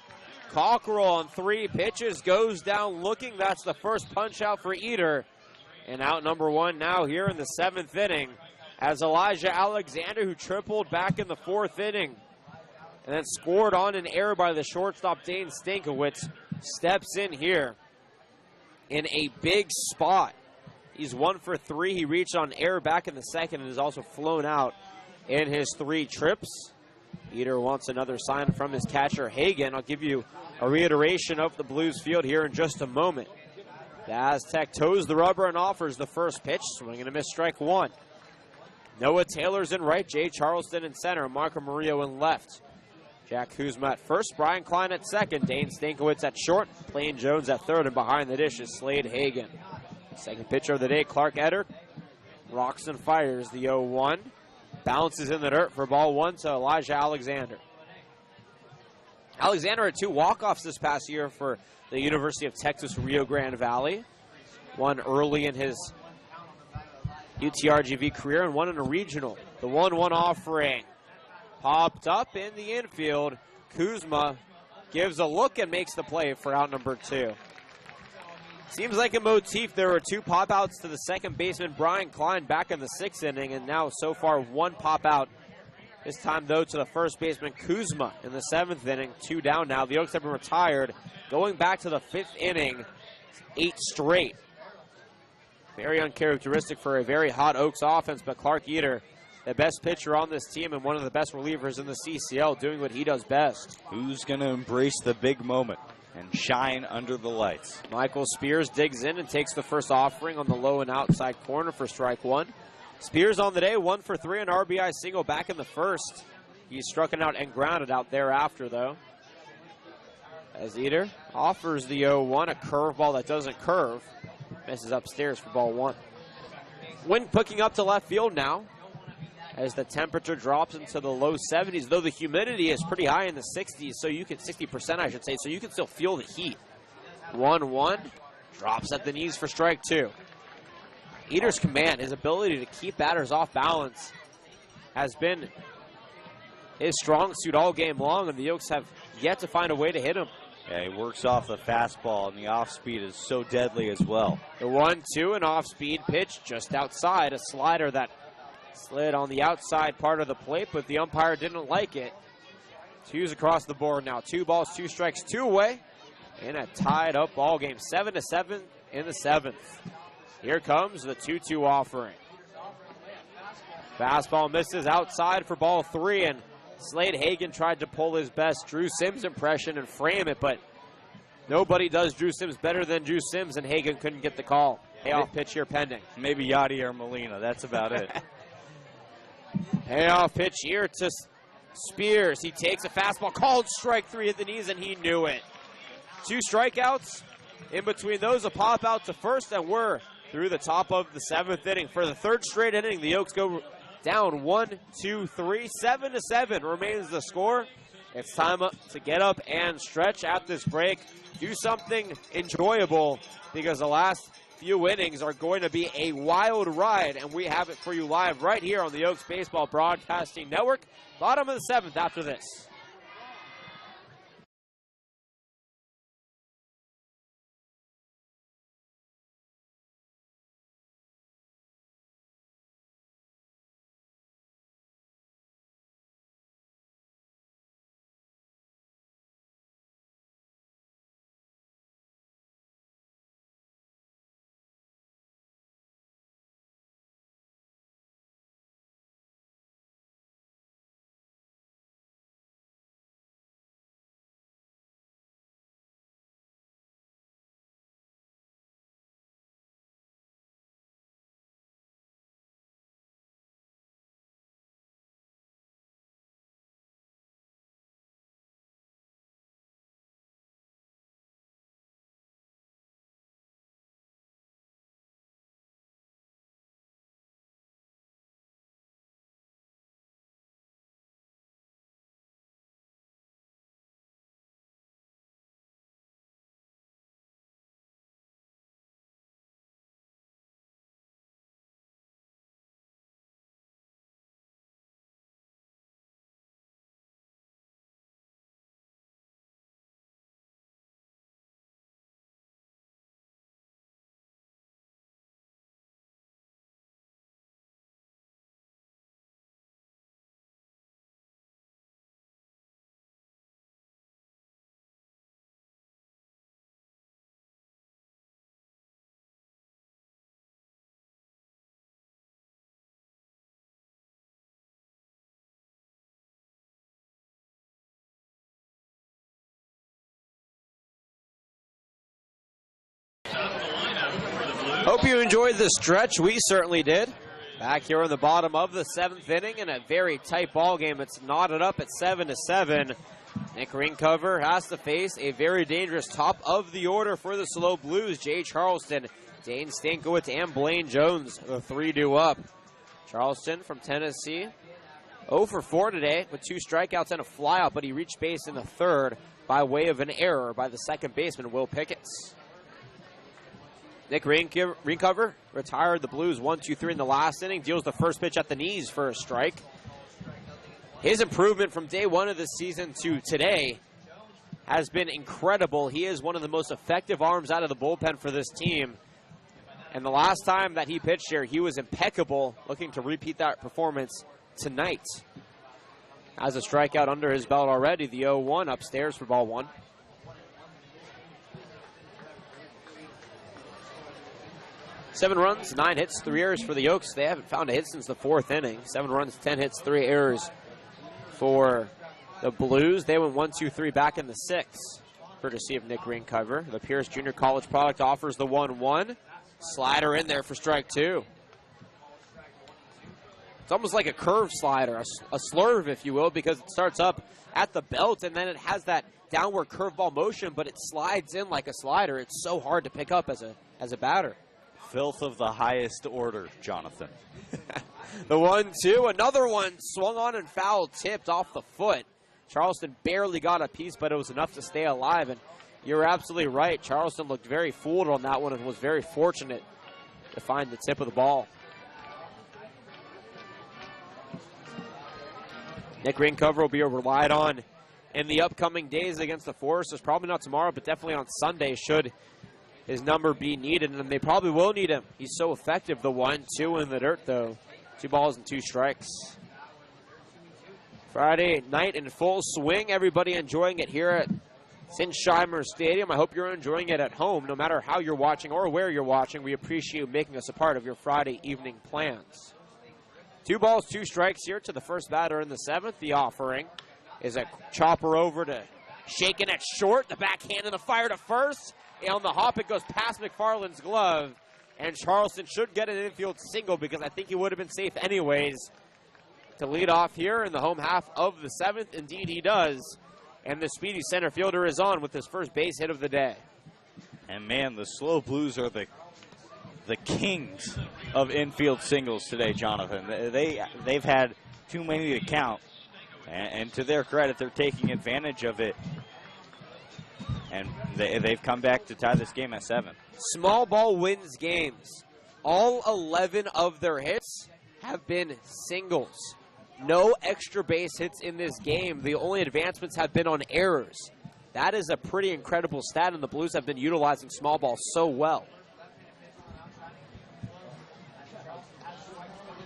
Cockrell on 3 pitches goes down looking. That's the first punch out for Eater. And out number 1 now here in the 7th inning as Elijah Alexander, who tripled back in the 4th inning and then scored on an error by the shortstop Dane Stankiewicz, steps in here in a big spot. He's 1 for 3. He reached on error back in the 2nd and has also flown out in his 3 trips. Eater wants another sign from his catcher, Hagan. I'll give you a reiteration of the Blues field here in just a moment. The Aztec toes the rubber and offers the first pitch. Swing and a miss, strike 1. Noah Taylor's in right, Jay Charleston in center, Marco Murillo in left. Jack Kuzma at first, Brian Klein at second, Dane Stankiewicz at short, Plain Jones at third, and behind the dish is Slade Hagan. Second pitcher of the day, Clark Etter. Rocks and fires the 0-1. Bounces in the dirt for ball 1 to Elijah Alexander. Alexander had 2 walk-offs this past year for the University of Texas Rio Grande Valley. One early in his UTRGV career and one in a regional. The 1-1 offering popped up in the infield. Kuzma gives a look and makes the play for out number 2. Seems like a motif. There were 2 pop-outs to the second baseman, Brian Klein, back in the 6th inning, and now so far 1 pop-out. This time, though, to the first baseman, Kuzma, in the 7th inning. 2 down now. The Oaks have been retired. Going back to the 5th inning, 8 straight. Very uncharacteristic for a very hot Oaks offense, but Clark Eater, the best pitcher on this team and one of the best relievers in the CCL, doing what he does best. Who's going to embrace the big moment and shine under the lights? Michael Spears digs in and takes the first offering on the low and outside corner for strike 1. Spears on the day, 1 for 3, an RBI single back in the 1st. He's struck out and grounded out thereafter, though. As Eater offers the 0-1, a curveball that doesn't curve. Misses upstairs for ball 1. Wind picking up to left field now as the temperature drops into the low 70s, though the humidity is pretty high in the 60s, so you can, 60% I should say, so you can still feel the heat. 1-1, drops at the knees for strike 2. Eater's command, his ability to keep batters off balance, has been his strong suit all game long, and the Oaks have yet to find a way to hit him. Yeah, he works off the fastball, and the off-speed is so deadly as well. The 1-2, an off-speed pitch just outside, a slider that slid on the outside part of the plate, but the umpire didn't like it. 2's across the board now. 2 balls, 2 strikes, 2 away, in a tied-up ball game. 7-7 in the 7th. Here comes the 2-2 offering. Fastball misses outside for ball 3, and Slade Hagan tried to pull his best Drew Sims impression and frame it, but nobody does Drew Sims better than Drew Sims, and Hagan couldn't get the call. Payoff pitch here pending. Maybe Yadier Molina, that's about it. Payoff pitch here to Spears. He takes a fastball, called strike 3 at the knees, and he knew it. 2 strikeouts. In between those, a pop out to first, and we're through the top of the 7th inning. For the 3rd straight inning, the Oaks go down 1, 2, 3, 7-7 remains the score. It's time to get up and stretch at this break. Do something enjoyable because the last few innings are going to be a wild ride, and we have it for you live right here on the Oaks Baseball Broadcasting Network. Bottom of the 7th after this. Hope you enjoyed the stretch. We certainly did. Back here in the bottom of the 7th inning in a very tight ball game. It's knotted up at 7-7. Nick Ringcover has to face a very dangerous top of the order for the SLO Blues. Jay Charleston, Dane Stankiewicz, and Blaine Jones, the 3-2 up. Charleston from Tennessee, 0 for 4 today with 2 strikeouts and a flyout, but he reached base in the 3rd by way of an error by the second baseman, Will Pickett. Nick Ringcover retired the Blues 1-2-3 in the last inning, deals the first pitch at the knees for a strike. His improvement from day 1 of the season to today has been incredible. He is one of the most effective arms out of the bullpen for this team. And the last time that he pitched here, he was impeccable, looking to repeat that performance tonight. Has a strikeout under his belt already, the 0-1 upstairs for ball 1. Seven runs, 9 hits, 3 errors for the Oaks. They haven't found a hit since the 4th inning. 7 runs, 10 hits, 3 errors for the Blues. They went 1-2-3 back in the 6th, courtesy of Nick Ringcover. The Pierce Junior College product offers the 1-1. Slider in there for strike 2. It's almost like a curve slider, a slurve, if you will, because it starts up at the belt and then it has that downward curveball motion, but it slides in like a slider. It's so hard to pick up as a batter. Filth of the highest order, Jonathan. The 1-2, another one swung on and foul, tipped off the foot. Charleston barely got a piece, but it was enough to stay alive. And you're absolutely right. Charleston looked very fooled on that one and was very fortunate to find the tip of the ball. Nick Ringcover will be relied on in the upcoming days against the Foresters. Probably not tomorrow, but definitely on Sunday should his number be needed, and they probably will need him. He's so effective. The 1-2 in the dirt, though. 2 balls and 2 strikes. Friday night in full swing. Everybody enjoying it here at Sinsheimer Stadium. I hope you're enjoying it at home, no matter how you're watching or where you're watching. We appreciate you making us a part of your Friday evening plans. 2 balls, 2 strikes here to the first batter in the 7th. The offering is a chopper over to shaking at short. The backhand and the fire to first. On the hop, it goes past McFarland's glove, and Charleston should get an infield single because I think he would have been safe anyways to lead off here in the home half of the 7th. Indeed, he does, and the speedy center fielder is on with his first base hit of the day. And, man, the SLO Blues are the the kings of infield singles today, Jonathan. They've had too many to count, and to their credit, they're taking advantage of it. And they've come back to tie this game at 7. Small ball wins games. All 11 of their hits have been singles. No extra base hits in this game. The only advancements have been on errors. That is a pretty incredible stat, and the Blues have been utilizing small ball so well.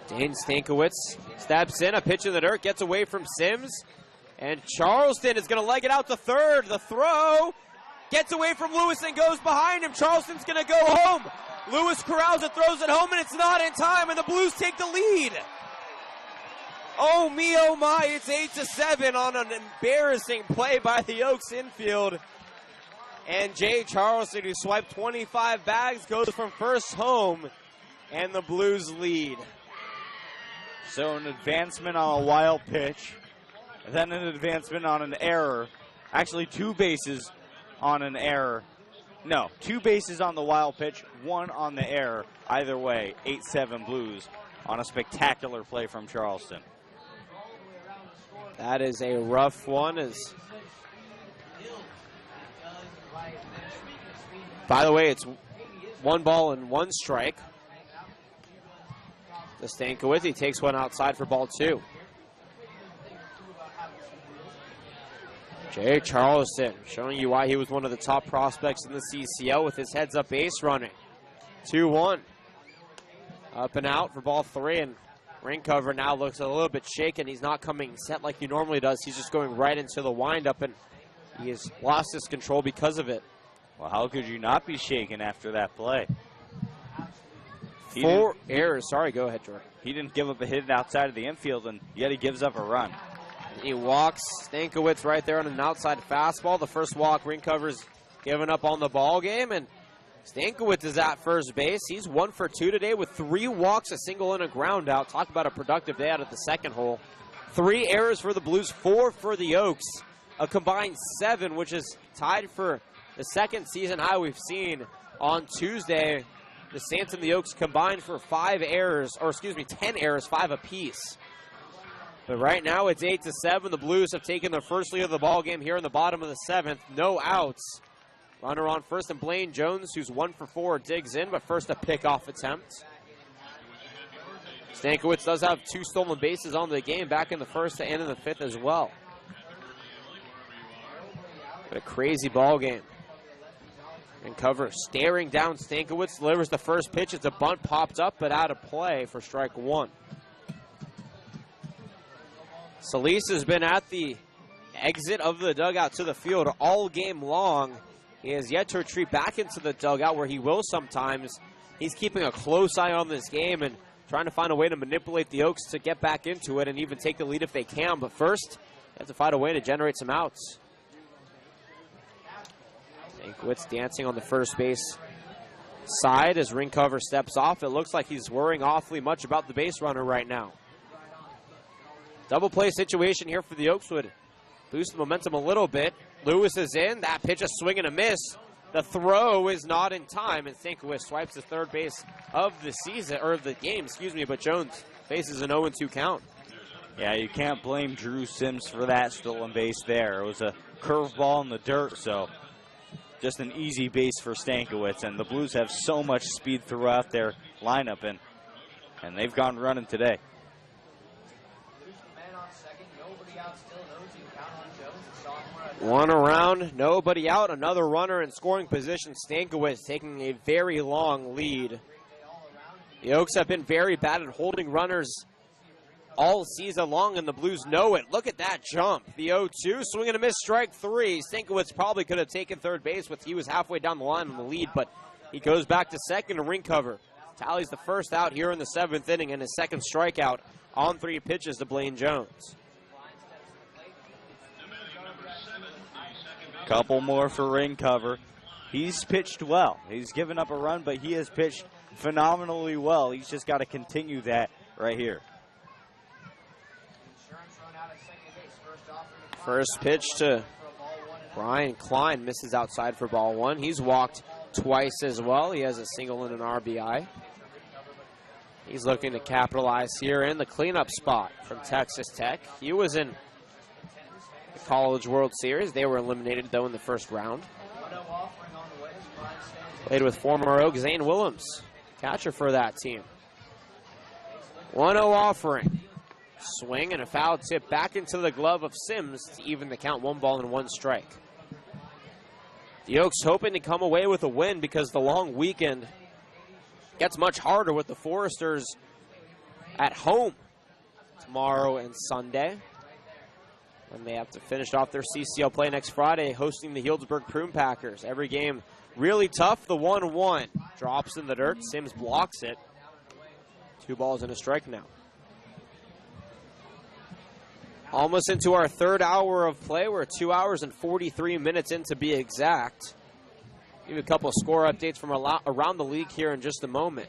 Dane Stankiewicz steps in, a pitch in the dirt, gets away from Sims, and Charleston is going to leg it out to third. The throw gets away from Lewis and goes behind him. Charleston's going to go home. Lewis corrals it, throws it home, and it's not in time, and the Blues take the lead. Oh me, oh my, it's 8-7 on an embarrassing play by the Oaks infield. And Jay Charleston, who swiped 25 bags, goes from first home, and the Blues lead. So an advancement on a wild pitch, then an advancement on an error. Actually, 2 bases on an error. No, 2 bases on the wild pitch, 1 on the error. Either way, 8-7 Blues on a spectacular play from Charleston. That is a rough one. By the way, it's 1 ball and 1 strike. The Stankiewicz, he takes one outside for ball 2. Jay Charleston showing you why he was one of the top prospects in the CCL with his heads-up base running. 2-1. Up and out for ball 3, and ring cover now looks a little bit shaken. He's not coming set like he normally does. He's just going right into the windup, and he has lost his control because of it. Well, how could you not be shaken after that play? 4 errors. Sorry, go ahead, Jordan. He didn't give up a hit outside of the infield, and yet he gives up a run. He walks Stankiewicz right there on an outside fastball. The first walk, ring cover's given up on the ball game, and Stankiewicz is at first base. He's 1 for 2 today with 3 walks, a single, and a ground out. Talk about a productive day out at the second hole. 3 errors for the Blues, 4 for the Oaks. A combined 7, which is tied for the second season high we've seen on Tuesday. The Saints and the Oaks combined for 10 errors, 5 apiece. But right now it's 8-7. The Blues have taken their first lead of the ball game here in the bottom of the 7th. No outs. Runner on first, and Blaine Jones, who's 1 for 4, digs in, but first a pickoff attempt. Stankiewicz does have 2 stolen bases on the game, back in the first and in the 5th as well. What a crazy ball game. And cover staring down Stankiewicz, delivers the first pitch. It's a bunt, popped up, but out of play for strike 1. Solis has been at the exit of the dugout to the field all game long. He has yet to retreat back into the dugout, where he will sometimes. He's keeping a close eye on this game and trying to find a way to manipulate the Oaks to get back into it and even take the lead if they can. But first, they have to find a way to generate some outs. Stankiewicz dancing on the first base side as ring cover steps off. It looks like he's worrying awfully much about the base runner right now. Double play situation here for the Oaks would boost the momentum a little bit. Lewis is in. That pitch, a swing and a miss. The throw is not in time, and Stankiewicz swipes the third base of the season, or the game, excuse me, but Jones faces an 0-2 count. Yeah, you can't blame Drew Sims for that stolen base there. It was a curveball in the dirt, so just an easy base for Stankiewicz, and the Blues have so much speed throughout their lineup, and they've gone running today. One around, nobody out, another runner in scoring position. Stankiewicz taking a very long lead. The Oaks have been very bad at holding runners all season long, and the Blues know it. Look at that jump. The 0-2, swing and a miss, strike 3. Stankiewicz probably could have taken third base with he was halfway down the line in the lead, but he goes back to second and ring cover. Tallies the first out here in the 7th inning and his second strikeout on 3 pitches to Blaine Jones. Couple more for ring cover. He's pitched well. He's given up a run, but he has pitched phenomenally well. He's just got to continue that right here. First pitch to Brian Klein, misses outside for ball 1. He's walked twice as well. He has a single and an RBI. He's looking to capitalize here in the cleanup spot from Texas Tech. He was in the College World Series. They were eliminated, though, in the first round. Played with former Oak Zane Willems, catcher for that team. 1-0 offering. Swing and a foul tip back into the glove of Sims to even the count, 1 ball and 1 strike. The Oaks hoping to come away with a win because the long weekend gets much harder with the Foresters at home tomorrow and Sunday. And they have to finish off their CCL play next Friday, hosting the Healdsburg Prune Packers. Every game really tough. The 1-1 drops in the dirt. Sims blocks it. 2 balls and a strike now. Almost into our third hour of play. We're 2 hours and 43 minutes in to be exact. Give you a couple of score updates from around the league here in just a moment.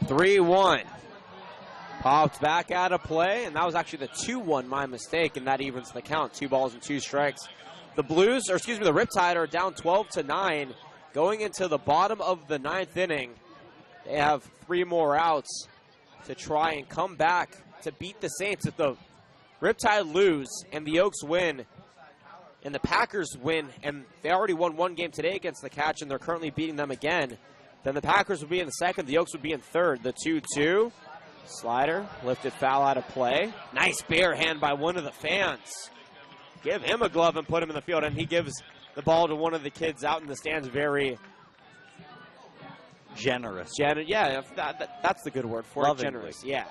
"3-1. Popped back out of play, and that was actually the 2-1, my mistake, and that evens the count. 2 balls and 2 strikes. The Blues, or excuse me, the Riptide are down 12-9 going into the bottom of the 9th inning. They have 3 more outs to try and come back to beat the Saints. If the Riptide lose and the Oaks win and the Packers win, and they already won 1 game today against the Catch and they're currently beating them again, then the Packers would be in the second, the Oaks would be in third. The 2-2. Slider, lifted foul out of play. Nice bare hand by one of the fans. Give him a glove and put him in the field, and he gives the ball to one of the kids out in the stands. Very generous. Yeah, that's the good word for it. Generous, yeah.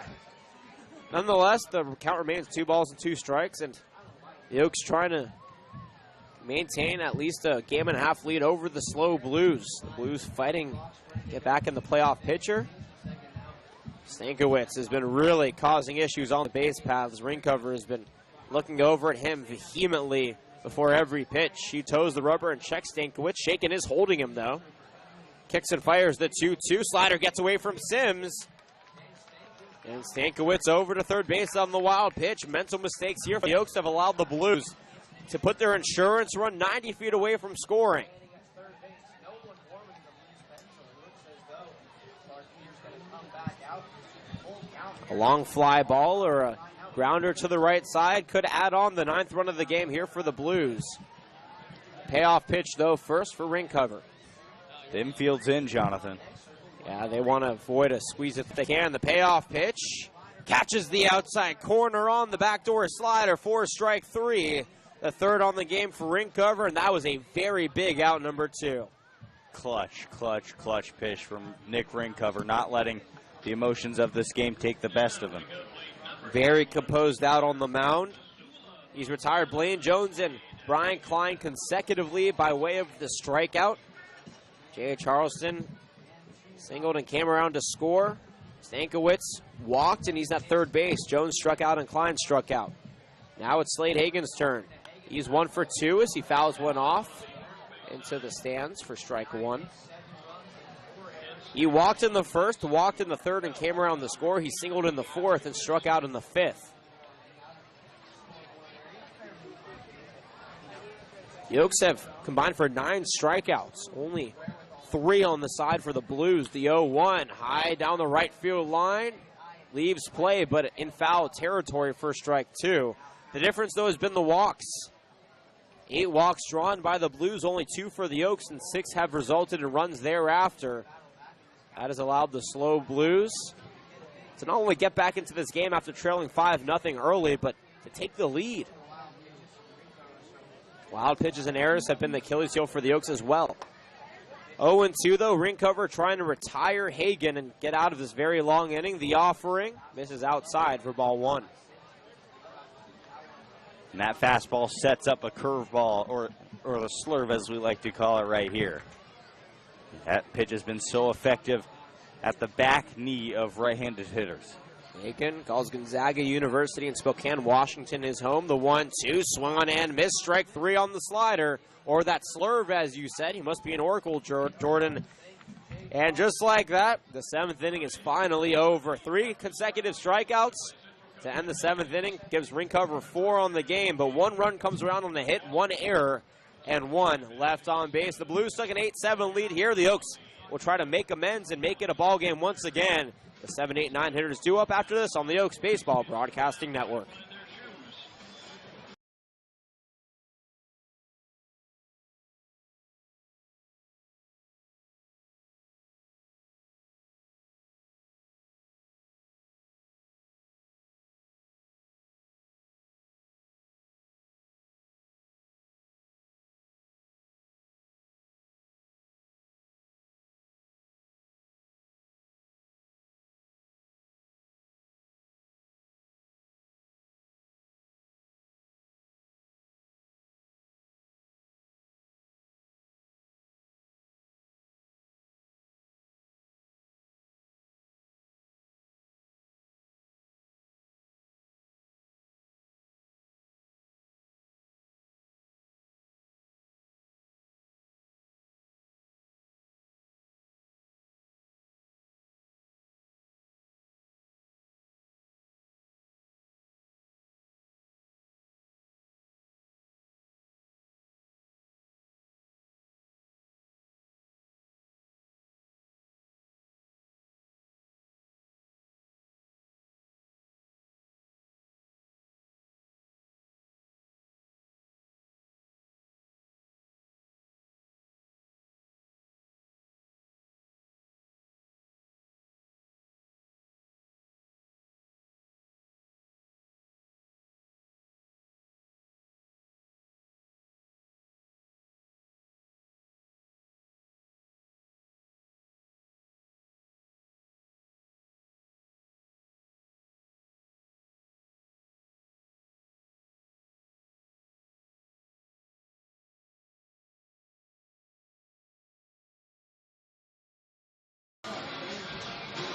Nonetheless, the count remains 2 balls and 2 strikes, and the Oaks trying to maintain at least a 1.5 game lead over the SLO Blues. The Blues fighting to get back in the playoff picture. Stankiewicz has been really causing issues on the base paths. Ringcover has been looking over at him vehemently before every pitch. He toes the rubber and checks Stankiewicz. Shakin is holding him, though. Kicks and fires the 2-2. Slider gets away from Sims. And Stankiewicz over to third base on the wild pitch. Mental mistakes here. The Oaks have allowed the Blues to put their insurance run 90 feet away from scoring. A long fly ball or a grounder to the right side could add on the 9th run of the game here for the Blues. Payoff pitch, though, first for Ringcover. The infield's in, Jonathan. Yeah, they want to avoid a squeeze if they can. The payoff pitch catches the outside corner on the backdoor slider for strike 3. The 3rd on the game for Ringcover, and that was a very big out, number 2. Clutch pitch from Nick Ringcover, not letting the emotions of this game take the best of him. Very composed out on the mound. He's retired Blaine Jones and Brian Klein consecutively by way of the strikeout. J.A. Charleston singled and came around to score. Stankiewicz walked, and he's at third base. Jones struck out and Klein struck out. Now it's Slade Hagen's turn. He's 1 for 2 as he fouls one off into the stands for strike 1. He walked in the first, walked in the third, and came around the score. He singled in the 4th and struck out in the 5th. The Oaks have combined for 9 strikeouts. Only 3 on the side for the Blues. The 0-1 high down the right field line. Leaves play, but in foul territory for strike 2. The difference, though, has been the walks. 8 walks drawn by the Blues, only 2 for the Oaks, and 6 have resulted in runs thereafter. That has allowed the SLO Blues to not only get back into this game after trailing 5-0 early, but to take the lead. Wild pitches and errors have been the Achilles heel for the Oaks as well. 0-2, though. Ringcover trying to retire Hagen and get out of this very long inning. The offering misses outside for ball 1. And that fastball sets up a curveball, or the slurve as we like to call it right here. That pitch has been so effective at the back knee of right-handed hitters. Hagen calls Gonzaga University in Spokane, Washington his home. The 1-2 swung and missed. Strike 3 on the slider, or that slurve, as you said. He must be an oracle, Jordan. And just like that, the 7th inning is finally over. 3 consecutive strikeouts to end the 7th inning. Gives ring cover 4 on the game, but 1 run comes around on the hit, 1 error, and 1 left on base. The Blues took an 8-7 lead here. The Oaks will try to make amends and make it a ball game once again. The 7, 8, 9 hitters due up after this on the Oaks Baseball Broadcasting Network.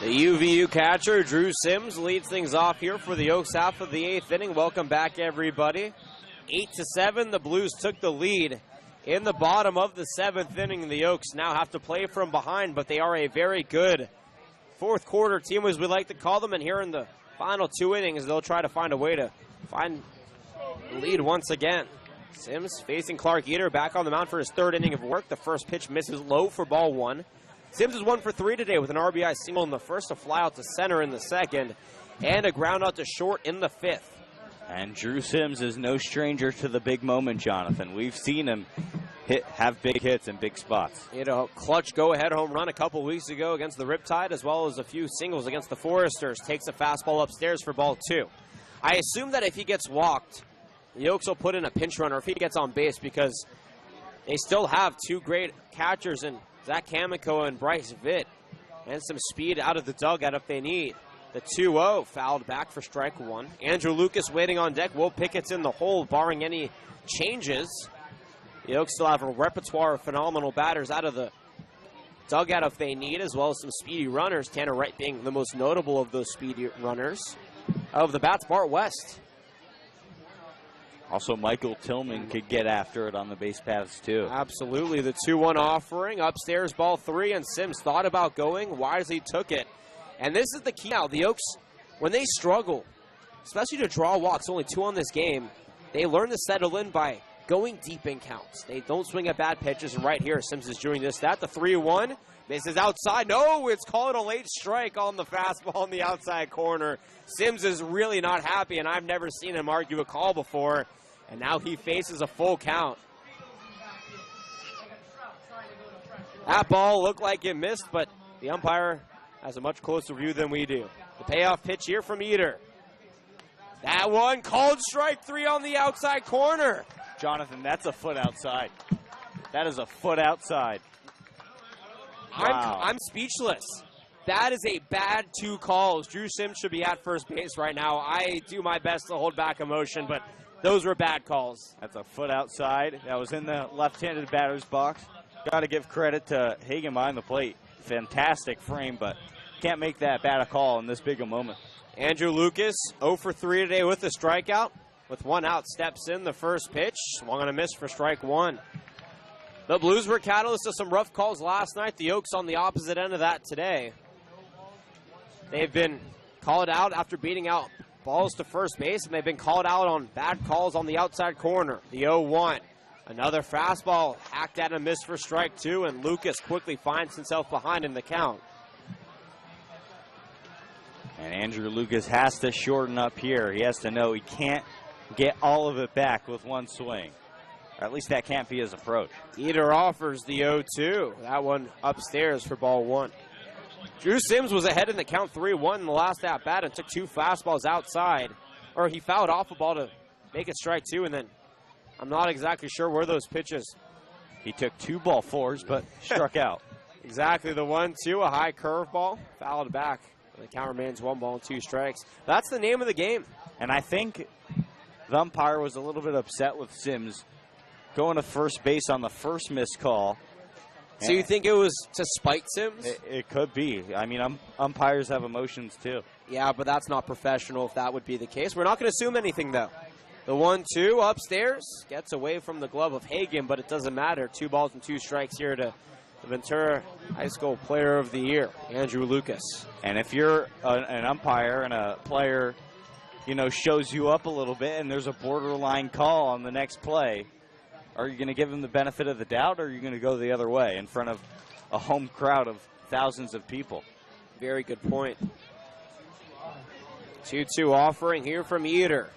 The UVU catcher, Drew Sims, leads things off here for the Oaks half of the 8th inning. Welcome back, everybody. 8-7, the Blues took the lead in the bottom of the 7th inning. The Oaks now have to play from behind, but they are a very good fourth quarter team, as we like to call them. And here in the final 2 innings, they'll try to find a way to find the lead once again. Sims facing Clark Eater back on the mound for his 3rd inning of work. The first pitch misses low for ball 1. Sims is 1 for 3 today with an RBI single in the first, a fly out to center in the second, and a ground out to short in the 5th. And Drew Sims is no stranger to the big moment, Jonathan. We've seen him have big hits in big spots. He had a clutch go-ahead home run a couple weeks ago against the Riptide, as well as a few singles against the Foresters. Takes a fastball upstairs for ball 2. I assume that if he gets walked, the Oaks will put in a pinch runner if he gets on base, because they still have 2 great catchers in Zach Kamiko and Bryce Vitt, and some speed out of the dugout if they need. The 2-0 fouled back for strike 1. Andrew Lucas waiting on deck. Will Pickett's in the hole, barring any changes. The Oaks still have a repertoire of phenomenal batters out of the dugout if they need, as well as some speedy runners. Tanner Wright being the most notable of those speedy runners. Out of the bats, Bart West. Also, Michael Tillman could get after it on the base paths, too. Absolutely. The 2-1 offering. Upstairs, ball 3, and Sims thought about going. Wisely took it. And this is the key now. The Oaks, when they struggle, especially to draw walks, only 2 on this game, they learn to settle in by going deep in counts. They don't swing at bad pitches, and right here, Sims is doing this. The 3-1. Misses outside. No, it's called a late strike on the fastball in the outside corner. Sims is really not happy, and I've never seen him argue a call before. And now he faces a full count. That ball looked like it missed, but the umpire has a much closer view than we do. The payoff pitch here from Eater. That one called strike 3 on the outside corner. Jonathan, that's a foot outside. That is a foot outside. Wow. I'm speechless. That is a bad 2 calls. Drew Sims should be at first base right now. I do my best to hold back emotion, but those were bad calls. That's a foot outside. That was in the left-handed batter's box. Got to give credit to Hagen behind the plate. Fantastic frame, but can't make that bad a call in this big a moment. Andrew Lucas, 0 for 3 today with a strikeout. With 1 out, steps in the first pitch. Swung on a miss for strike 1. The Blues were catalyst to some rough calls last night. The Oaks on the opposite end of that today. They've been called out after beating out balls to first base, and they've been called out on bad calls on the outside corner. The 0-1. Another fastball hacked at and missed for strike two, and Lucas quickly finds himself behind in the count. And Andrew Lucas has to shorten up here. He has to know he can't get all of it back with one swing. Or at least that can't be his approach. Eder offers the 0-2. That one upstairs for ball one. Drew Sims was ahead in the count 3-1 in the last at-bat and took two fastballs outside. Or he fouled off a ball to make it strike two, and then I'm not exactly sure where those pitches. He took two ball fours, but struck out. Exactly, the 1-2, a high curveball, fouled back. The count remains 1-2 strikes. That's the name of the game. And I think the umpire was a little bit upset with Sims going to first base on the first missed call. So you think it was to spite Sims? It could be. I mean, umpires have emotions too. Yeah, but that's not professional if that would be the case. We're not going to assume anything, though. The 1-2 upstairs gets away from the glove of Hagen, but it doesn't matter. 2-2 strikes here to the Ventura High School Player of the Year, Andrew Lucas. And if you're an umpire and a player, shows you up a little bit and there's a borderline call on the next play, are you going to give him the benefit of the doubt, or are you going to go the other way in front of a home crowd of thousands of people? Very good point. 2-2 offering here from Eder.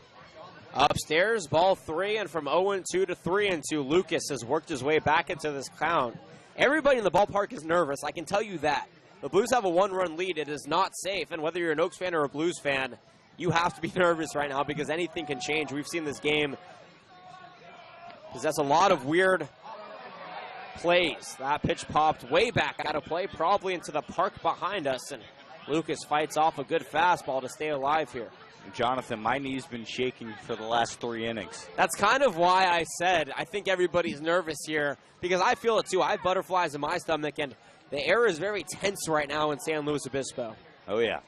Upstairs, ball three, and from 0-2 to 3-2, Lucas has worked his way back into this count. Everybody in the ballpark is nervous, I can tell you that. The Blues have a one-run lead. It is not safe, and whether you're an Oaks fan or a Blues fan, you have to be nervous right now because anything can change. We've seen this game possess a lot of weird plays. That pitch popped way back out of play, probably into the park behind us, and Lucas fights off a good fastball to stay alive here. Jonathan, my knee's been shaking for the last 3 innings. That's kind of why I said I think everybody's nervous here, because I feel it too. I have butterflies in my stomach, and the air is very tense right now in San Luis Obispo. Oh, yeah.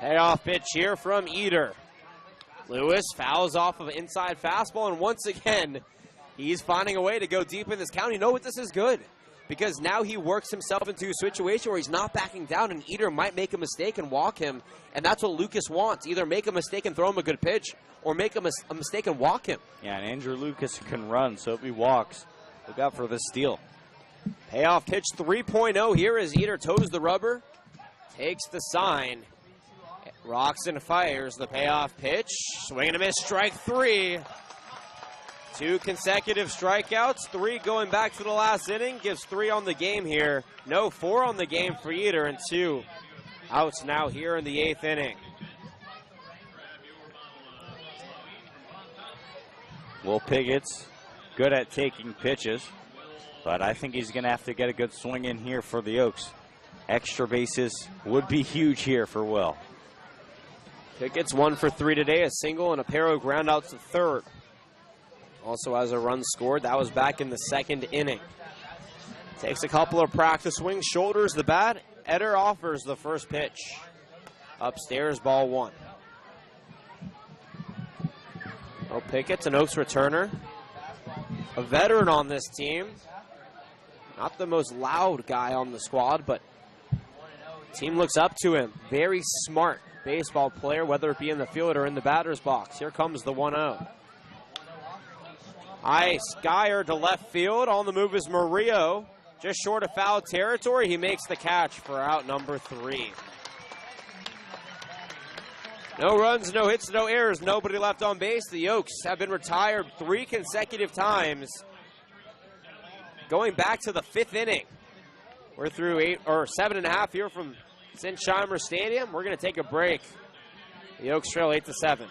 Payoff pitch here from Eder. Lewis fouls off of an inside fastball, and once again, he's finding a way to go deep in this count. You know what? This is good, because now he works himself into a situation where he's not backing down, and Eder might make a mistake and walk him, and that's what Lucas wants. Either make a mistake and throw him a good pitch, or make a mistake and walk him. Yeah, and Andrew Lucas can run, so if he walks, look out for this steal. Payoff pitch 3.0 here as Eder toes the rubber, takes the sign, rocks and fires the payoff pitch. Swing and a miss, strike three. 2 consecutive strikeouts, 3 going back to the last inning, gives 3 on the game here. No, 4 on the game for Eder, and 2 outs now here in the 8th inning. Will Piggott's good at taking pitches, but I think he's going to have to get a good swing in here for the Oaks. Extra bases would be huge here for Will. Piggott's 1 for 3 today, a single and a pair of groundouts to third. Also has a run scored. That was back in the 2nd inning. Takes a couple of practice swings, shoulders the bat. Eder offers the first pitch. Upstairs, ball 1. Well, Pickett's an Oaks returner. A veteran on this team. Not the most loud guy on the squad, but the team looks up to him. Very smart baseball player, whether it be in the field or in the batter's box. Here comes the 1-0. High skyer to left field. On the move is Murillo. Just short of foul territory. He makes the catch for out number 3. No runs, no hits, no errors. Nobody left on base. The Oaks have been retired 3 consecutive times. Going back to the 5th inning. We're through 7.5 here from Sinsheimer Stadium. We're going to take a break. The Oaks trail 8-7.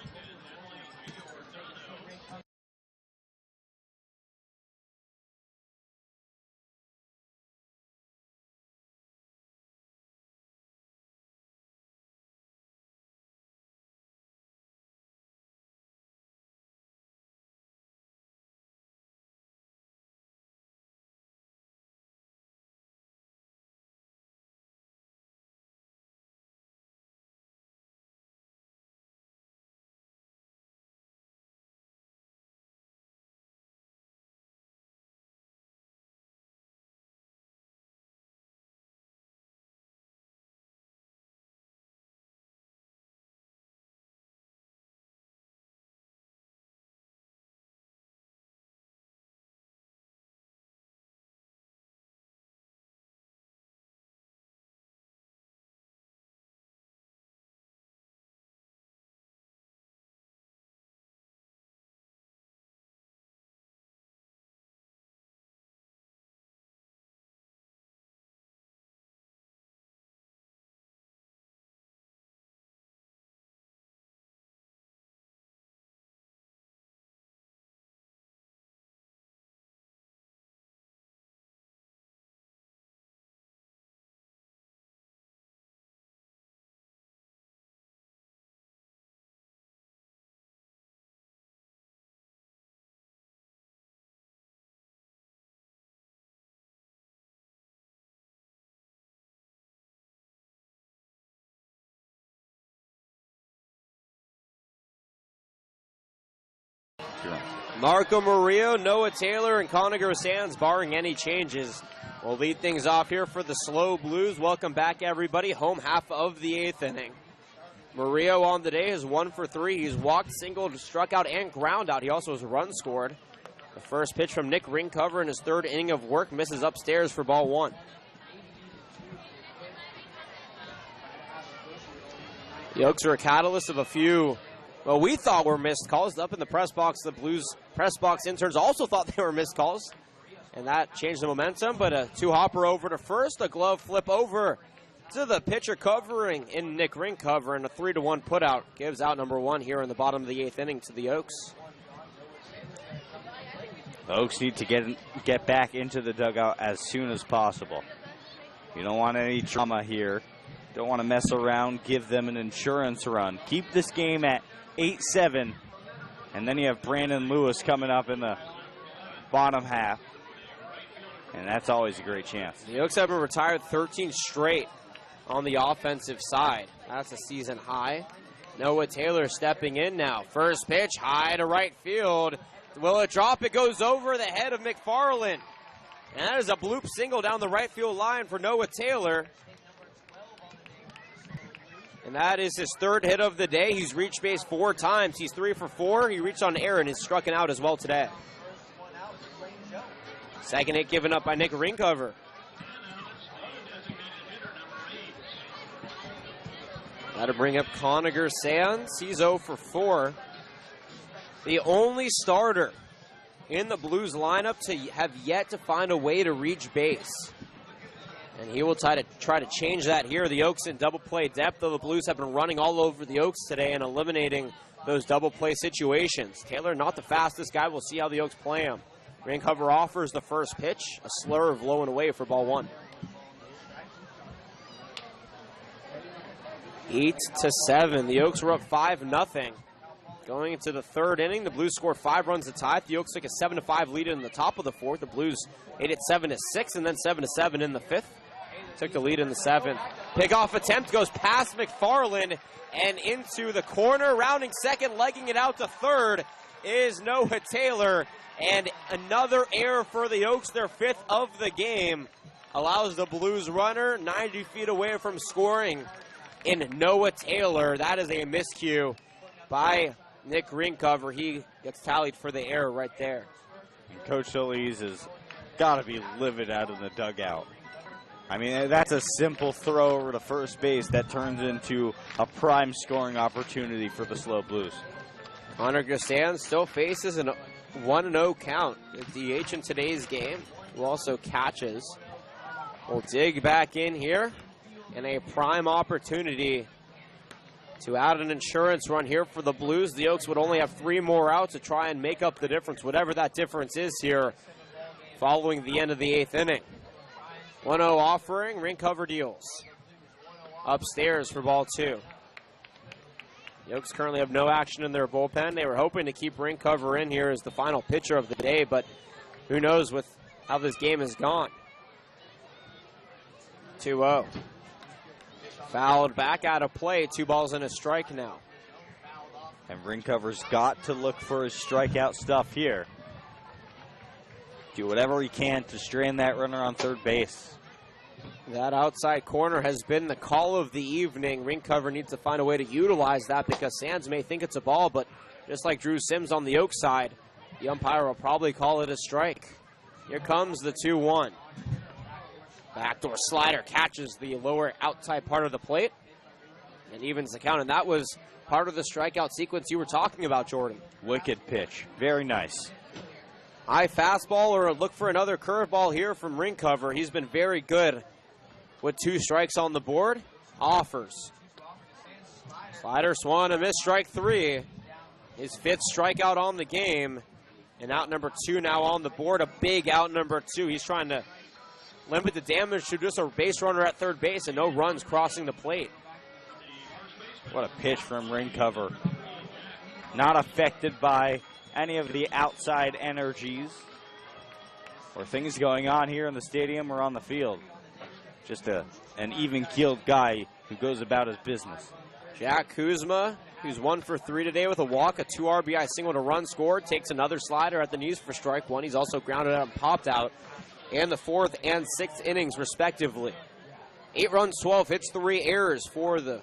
2 runs. Marco Murillo, Noah Taylor, and Conager Sands, barring any changes, will lead things off here for the SLO Blues. Welcome back, everybody. Home half of the 8th inning. Murillo on the day is 1 for 3. He's walked, singled, struck out, and ground out. He also has a run scored. The first pitch from Nick Ringcover in his 3rd inning of work misses upstairs for ball 1. The Oaks are a catalyst of a few, well, we thought were missed calls. Up in the press box, the Blues press box interns also thought they were missed calls. And that changed the momentum, but a 2-hopper over to first, a glove flip over to the pitcher covering in Nick Ringcover, and a 3-1 putout gives out number 1 here in the bottom of the 8th inning to the Oaks. The Oaks need to get back into the dugout as soon as possible. You don't want any drama here. Don't want to mess around, give them an insurance run. Keep this game at 8-7, and then you have Brandon Lewis coming up in the bottom half, and that's always a great chance. The Oaks have been retired 13 straight on the offensive side. That's a season high. Noah Taylor stepping in now. First pitch, high to right field. Will it drop? It goes over the head of McFarland. And that is a bloop single down the right field line for Noah Taylor. And that is his 3rd hit of the day. He's reached base 4 times. He's 3 for 4. He reached on air and is struck out as well today. Second hit given up by Nick Ringcover. That'll bring up Conager Sands. He's 0 for 4. The only starter in the Blues lineup to have yet to find a way to reach base. And he will try to change that here. The Oaks in double play depth, though the Blues have been running all over the Oaks today and eliminating those double play situations. Taylor, not the fastest guy. We'll see how the Oaks play him. Ringcover offers the first pitch, a slurve low and away for ball 1. 8-7. The Oaks were up 5-0. Going into the 3rd inning, the Blues scored 5 runs to tie. The Oaks took a 7-5 lead in the top of the 4th. The Blues ate it 7-6 and then 7-7 in the 5th. Took the lead in the 7th. Pickoff attempt goes past McFarland and into the corner. Rounding second, legging it out to 3rd is Noah Taylor. And another error for the Oaks, their 5th of the game, allows the Blues runner 90 feet away from scoring in Noah Taylor. That is a miscue by Nick Ringcover. He gets tallied for the error right there. And Coach Solis has got to be livid out of the dugout. I mean, that's a simple throw over to first base that turns into a prime scoring opportunity for the SLO Blues. Conager Sands still faces a 1-0 count. The DH in today's game, who also catches. We'll dig back in here, and a prime opportunity to add an insurance run here for the Blues. The Oaks would only have 3 more outs to try and make up the difference, whatever that difference is here following the end of the 8th inning. 1-0 offering, Ringcover deals. Upstairs for ball 2. The Oaks currently have no action in their bullpen. They were hoping to keep Ringcover in here as the final pitcher of the day, but who knows with how this game has gone. 2-0. Fouled back out of play. 2 balls and a strike now. And Ringcover's got to look for his strikeout stuff here. Do whatever he can to strand that runner on 3rd base. That outside corner has been the call of the evening. Ringcover needs to find a way to utilize that because Sands may think it's a ball, but just like Drew Sims on the Oaks side, the umpire will probably call it a strike. Here comes the 2-1. Backdoor slider catches the lower outside part of the plate and evens the count. And that was part of the strikeout sequence you were talking about, Jordan. Wicked pitch. Very nice. High fastball or look for another curveball here from Ringcover. He's been very good with 2 strikes on the board. Offers. Slider swung, a miss, strike 3. His 5th strikeout on the game. And out number 2 now on the board. A big out number 2. He's trying to limit the damage to just a base runner at 3rd base and no runs crossing the plate. What a pitch from Ringcover. Not affected by any of the outside energies or things going on here in the stadium or on the field. Just an even-keeled guy who goes about his business. Jack Kuzma who's 1 for 3 today with a walk, a 2 RBI single to run scored, takes another slider at the knees for strike one. He's also grounded out and popped out in the 4th and 6th innings, respectively. 8 runs, 12 hits, 3 errors for the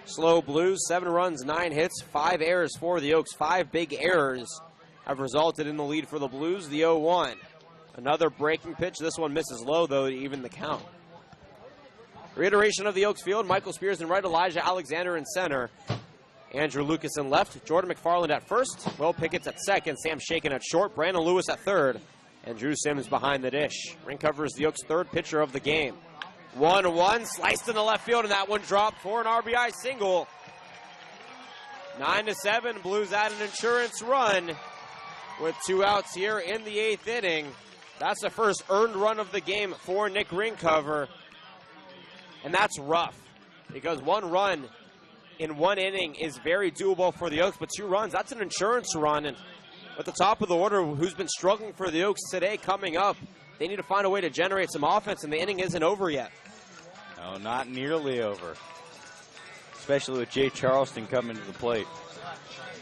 SLO Blues. 7 runs, 9 hits, 5 errors for the Oaks. 5 big errors have resulted in the lead for the Blues. The 0-1. Another breaking pitch. This one misses low, though, to even the count. Reiteration of the Oaks field. Michael Spears in right, Elijah Alexander in center. Andrew Lucas in left. Jordan McFarland at first. Will Pickett's at second. Sam Shaken at short. Brandon Lewis at third. And Drew Sims behind the dish. Ringcover is the Oaks' 3rd pitcher of the game. 1-1. Sliced in the left field, and that one dropped for an RBI single. 9-7. Blues add an insurance run with 2 outs here in the 8th inning. That's the first earned run of the game for Nick Ringcover. And that's rough, because 1 run in 1 inning is very doable for the Oaks, but 2 runs, that's an insurance run. And at the top of the order, who's been struggling for the Oaks today coming up, they need to find a way to generate some offense, and the inning isn't over yet. No, not nearly over, especially with Jay Charleston coming to the plate.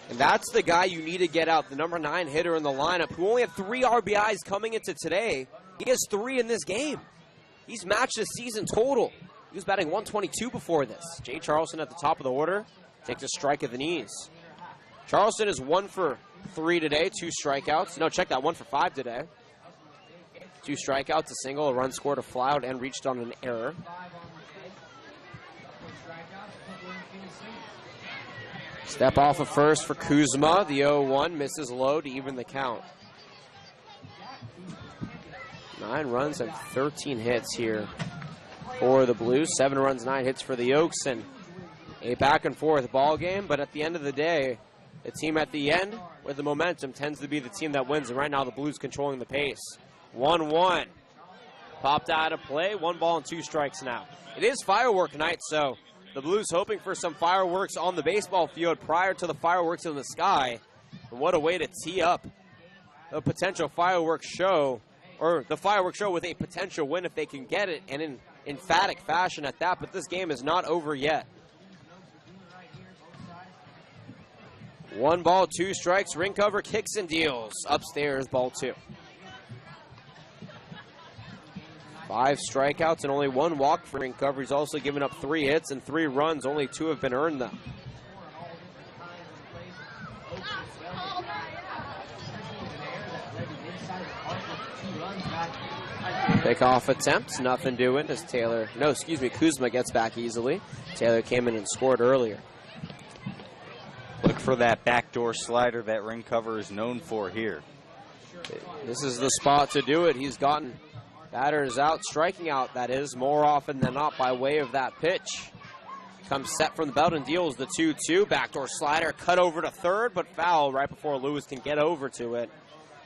And that's the guy you need to get out, the number 9 hitter in the lineup, who only had 3 RBIs coming into today. He has 3 in this game. He's matched the season total. He was batting 122 before this. Jay Charleston at the top of the order takes a strike at the knees. Charleston is 1 for 3 today, 2 strikeouts. No, check that, 1 for 5 today. 2 strikeouts, a single, a run scored, a fly out, and reached on an error. Step off of first for Kuzma. The 0-1 misses low to even the count. 9 runs and 13 hits here for the Blues. 7 runs, 9 hits for the Oaks, and a back-and-forth ball game. But at the end of the day, the team at the end with the momentum tends to be the team that wins. And right now, the Blues controlling the pace. 1-1. Popped out of play. 1 ball and 2 strikes now. It is firework night, so the Blues hoping for some fireworks on the baseball field prior to the fireworks in the sky. And what a way to tee up a potential fireworks show, or the fireworks show with a potential win if they can get it, and in emphatic fashion at that. But this game is not over yet. 1 ball, 2 strikes. Ringcover kicks and deals. Upstairs, ball 2. 5 strikeouts and only 1 walk for Ringcover. He's also given up 3 hits and 3 runs. Only 2 have been earned, though. Pickoff attempt, nothing doing as Kuzma gets back easily. Taylor came in and scored earlier. Look for that backdoor slider that Ringcover is known for here. This is the spot to do it. He's gotten batters out, striking out, that is, more often than not by way of that pitch. Comes set from the belt and deals the 2-2. Backdoor slider cut over to third, but foul right before Lewis can get over to it.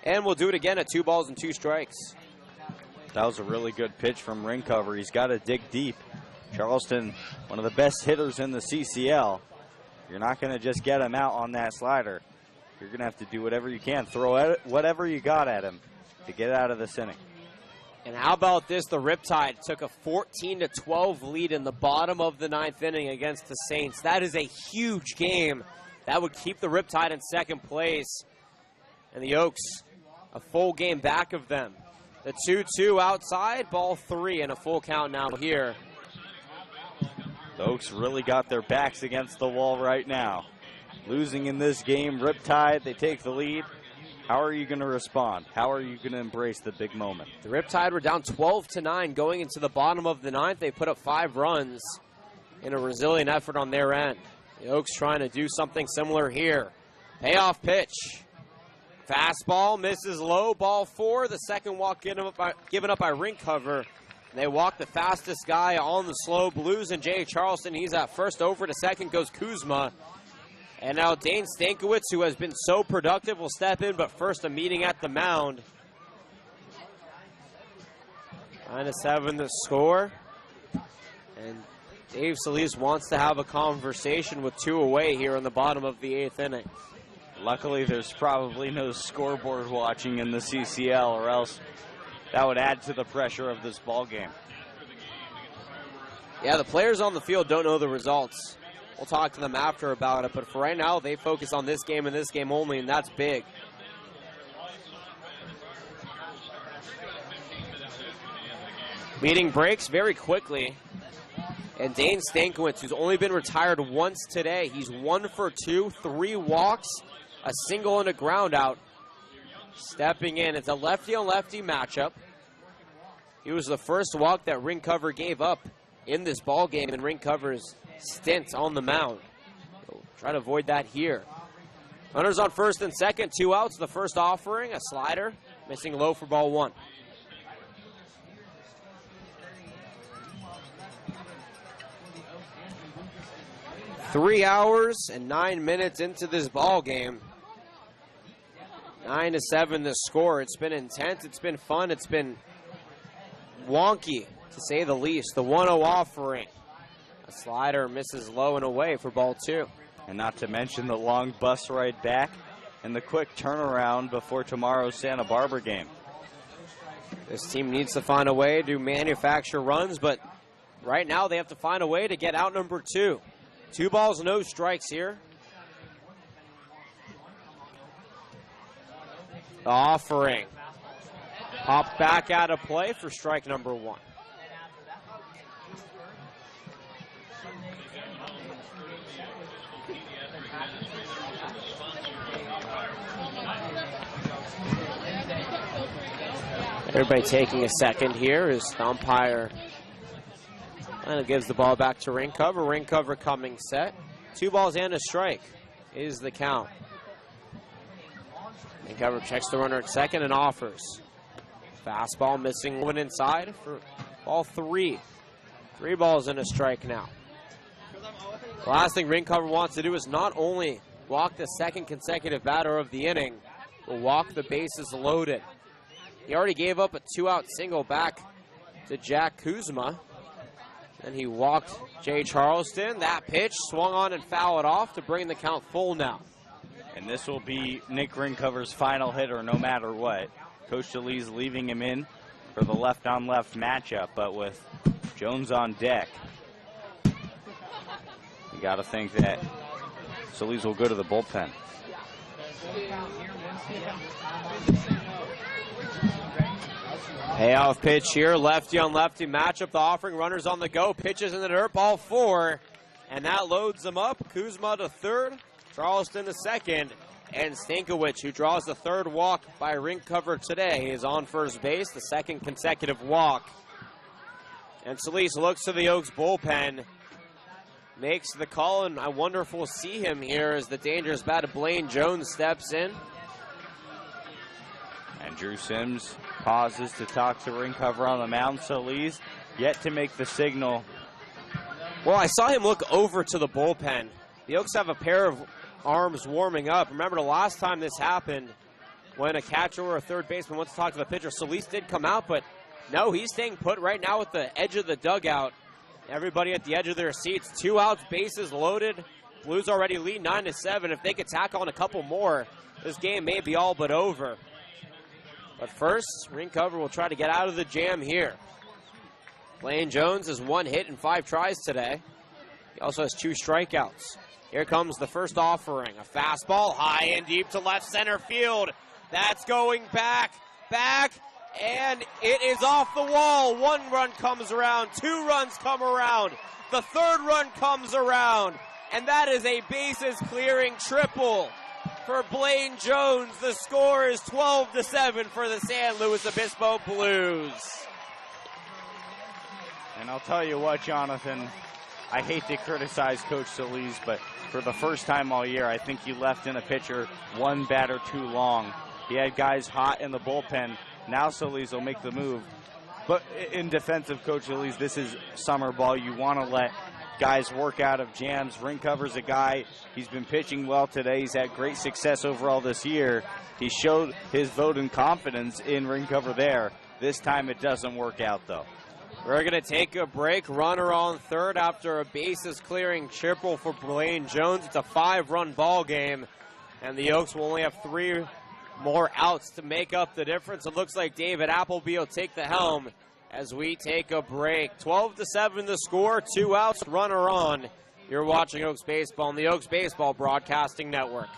And we'll do it again at 2 balls and 2 strikes. That was a really good pitch from Ringcover. He's got to dig deep. Charleston, one of the best hitters in the CCL. You're not going to just get him out on that slider. You're going to have to do whatever you can. Throw whatever you got at him to get out of this inning. And how about this? The Riptide took a 14-12 lead in the bottom of the 9th inning against the Saints. That is a huge game. That would keep the Riptide in 2nd place. And the Oaks, a full game back of them. The 2-2 outside, ball 3, and a full count now here. The Oaks really got their backs against the wall right now. Losing in this game, Riptide, they take the lead. How are you going to respond? How are you going to embrace the big moment? The Riptide were down 12-9 going into the bottom of the 9th. They put up 5 runs in a resilient effort on their end. The Oaks trying to do something similar here. Payoff pitch. Fastball misses low, ball 4. The second walk given up by Ringcover. And they walk the fastest guy on the SLO Blues, and Jay Charleston. He's at first. Over to second goes Kuzma. And now Dane Stankiewicz, who has been so productive, will step in, but first a meeting at the mound. 9-7 the score. And Dave Solis wants to have a conversation with 2 away here in the bottom of the 8th inning. Luckily, there's probably no scoreboard watching in the CCL, or else that would add to the pressure of this ball game. Yeah, the players on the field don't know the results. We'll talk to them after about it, but for right now, they focus on this game and this game only, and that's big. Meeting breaks very quickly. And Dane Stankiewicz, who's only been retired once today, he's 1 for 2, 3 walks, a single and a ground out. Stepping in, it's a lefty-on-lefty matchup. He was the first walk that Ring Cover gave up in this ball game in Ring Cover's stint on the mound. So try to avoid that here. Runners on first and second, 2 outs. The first offering, a slider, missing low for ball 1. Three hours and 9 minutes into this ball game. 9-7 the score. It's been intense. It's been fun. It's been wonky, to say the least. The 1-0 offering. A slider misses low and away for ball 2. And not to mention the long bus ride back and the quick turnaround before tomorrow's Santa Barbara game. This team needs to find a way to manufacture runs, but right now they have to find a way to get out number 2. 2 balls, no strikes here. The offering. Popped back out of play for strike number 1. Everybody taking a second here as the umpire kind of gives the ball back to Ring Cover. Ring Cover coming set. 2 balls and a strike is the count. Ring Cover checks the runner at second and offers. Fastball missing one inside for ball 3. 3 balls and a strike now. The last thing Ring Cover wants to do is not only walk the second consecutive batter of the inning, but walk the bases loaded. He already gave up a 2-out single back to Jack Kuzma. Then he walked Jay Charleston. That pitch swung on and fouled off to bring the count full now. And this will be Nick Ringcover's final hitter no matter what. Coach DeLee's leaving him in for the left-on-left matchup, but with Jones on deck, you got to think that DeLee's will go to the bullpen. Payoff pitch here, lefty on lefty matchup. The offering, runners on the go, pitches in the dirt, ball 4, and that loads them up. Kuzma to third, Charleston to second, and Stankiewicz, who draws the 3rd walk by Ring Cover today, is on first base, the 2nd consecutive walk. And Solis looks to the Oaks bullpen, makes the call, and I wonder if we'll see him here as the dangerous batter Blaine Jones steps in. And Drew Sims pauses to talk to Ring Cover on the mound. Solis yet to make the signal. Well, I saw him look over to the bullpen. The Oaks have a pair of arms warming up. Remember the last time this happened when a catcher or a third baseman wants to talk to the pitcher. Solis did come out, but no, he's staying put right now at the edge of the dugout. Everybody at the edge of their seats. 2 outs, bases loaded. Blues already lead 9-7. If they could tack on a couple more, this game may be all but over. But first, Ring Cover will try to get out of the jam here. Blaine Jones has 1 hit in 5 tries today. He also has 2 strikeouts. Here comes the first offering. A fastball high and deep to left center field. That's going back, and it is off the wall. 1 run comes around, 2 runs come around. The 3rd run comes around, and that is a bases clearing triple for Blaine Jones. The score is 12-7 for the San Luis Obispo Blues. And I'll tell you what, Jonathan, I hate to criticize Coach Solis, but for the first time all year, I think he left in a pitcher 1 batter too long. He had guys hot in the bullpen. Now Solis will make the move. But in defense of Coach Solis, this is summer ball. You want to let guys work out of jams. Ring Cover's a guy, he's been pitching well today. He's had great success overall this year. He showed his vote and confidence in Ring Cover there. This time it doesn't work out, though. We're going to take a break. Runner on third after a bases clearing triple for Blaine Jones. It's a 5-run ball game, and the Oaks will only have 3 more outs to make up the difference. It looks like David Appleby will take the helm. as we take a break. 12-7 the score, 2 outs, runner on You're watching Oaks Baseball on the Oaks Baseball Broadcasting Network.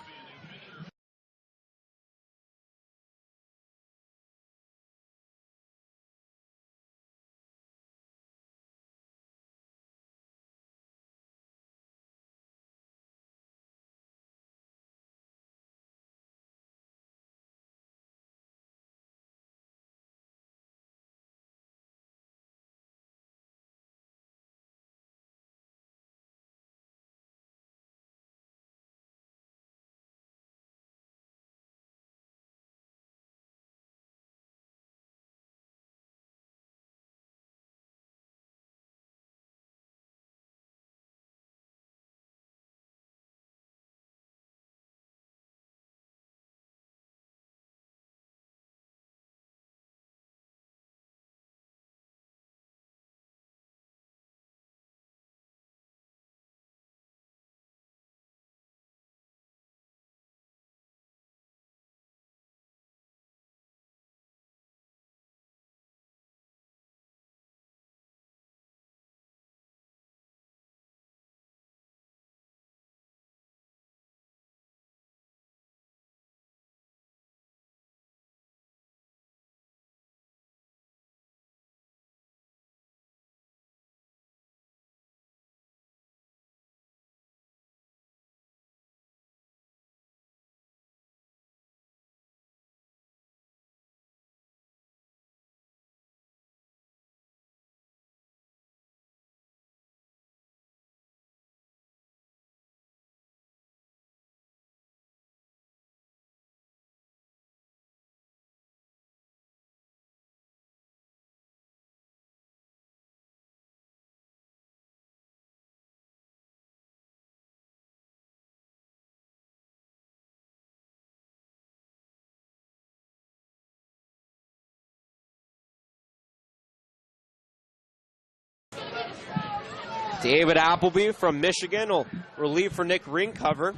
David Appleby from Michigan will relieve for Nick Ringcover.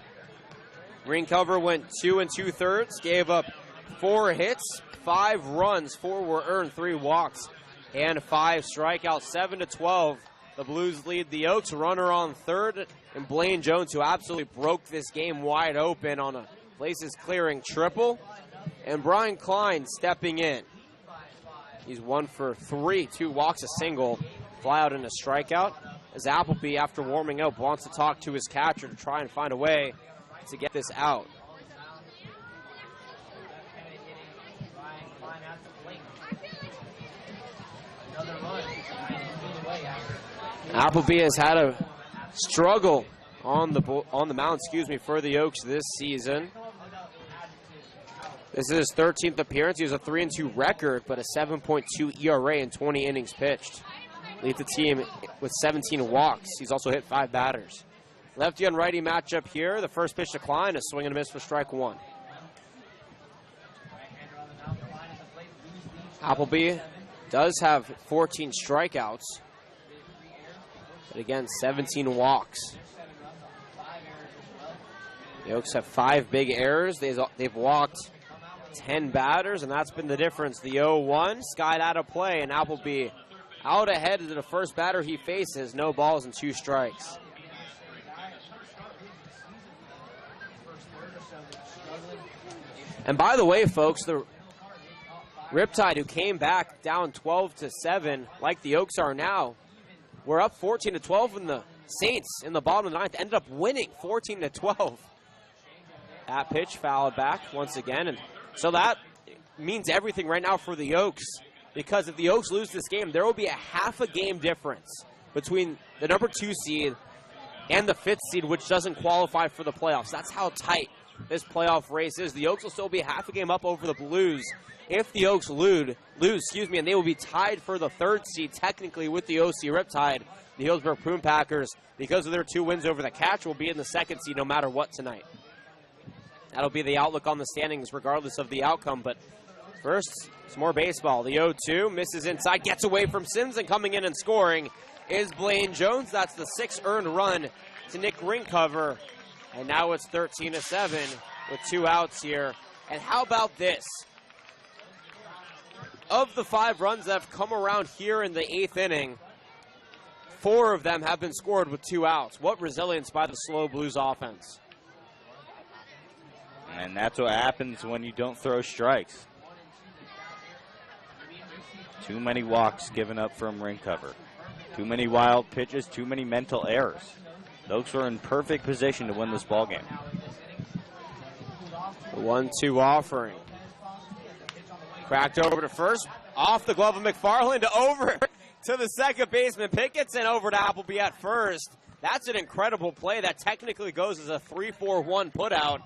Ringcover went 2 2/3, gave up 4 hits, 5 runs, 4 were earned, 3 walks, and 5 strikeouts. 7-12. The Blues lead the Oaks. Runner on third, and Blaine Jones, who absolutely broke this game wide open on a places clearing triple, and Brian Klein stepping in. He's 1 for 3, 2 walks, a single, fly out and a strikeout. As Appleby, after warming up, wants to talk to his catcher to try and find a way to get this out. Appleby has had a struggle on the mound, for the Oaks this season. This is his 13th appearance. He has a 3-2 record, but a 7.2 ERA in 20 innings pitched. Leads the team with 17 walks. He's also hit 5 batters. Lefty on righty matchup here. The first pitch to Klein, a swing and a miss for strike 1. Appleby does have 14 strikeouts, but again, 17 walks. The Oaks have 5 big errors. They've walked 10 batters, and that's been the difference. The 0-1 skied out of play, and Appleby out ahead of the first batter he faces. No balls and 2 strikes. And by the way, folks, the Riptide, who came back down 12-7, like the Oaks are now, were up 14-12, and the Saints in the bottom of the 9th ended up winning 14-12. That pitch fouled back once again, and so that means everything right now for the Oaks, because if the Oaks lose this game, there will be a half a game difference between the number 2 seed and the 5th seed, which doesn't qualify for the playoffs. That's how tight this playoff race is. The Oaks will still be half a game up over the Blues if the Oaks lose, and they will be tied for the 3rd seed technically with the OC Riptide. The Hillsborough Prune Packers, because of their 2 wins over the Catch, will be in the 2nd seed no matter what tonight. That'll be the outlook on the standings regardless of the outcome, but first, some more baseball. The 0-2 misses inside, gets away from Sims, and coming in and scoring is Blaine Jones. That's the 6th earned run to Nick Ringcover. And now it's 13-7 with 2 outs here. And how about this? Of the 5 runs that have come around here in the 8th inning, 4 of them have been scored with 2 outs. What resilience by the SLO Blues offense. And that's what happens when you don't throw strikes. Too many walks given up from ring cover. Too many wild pitches, too many mental errors. The Oaks were in perfect position to win this ball game. The 1-2 offering. Cracked over to first. Off the glove of McFarland, over to the second baseman. Pickett's and over to Appleby at first. That's an incredible play. That technically goes as a 3-4-1 putout.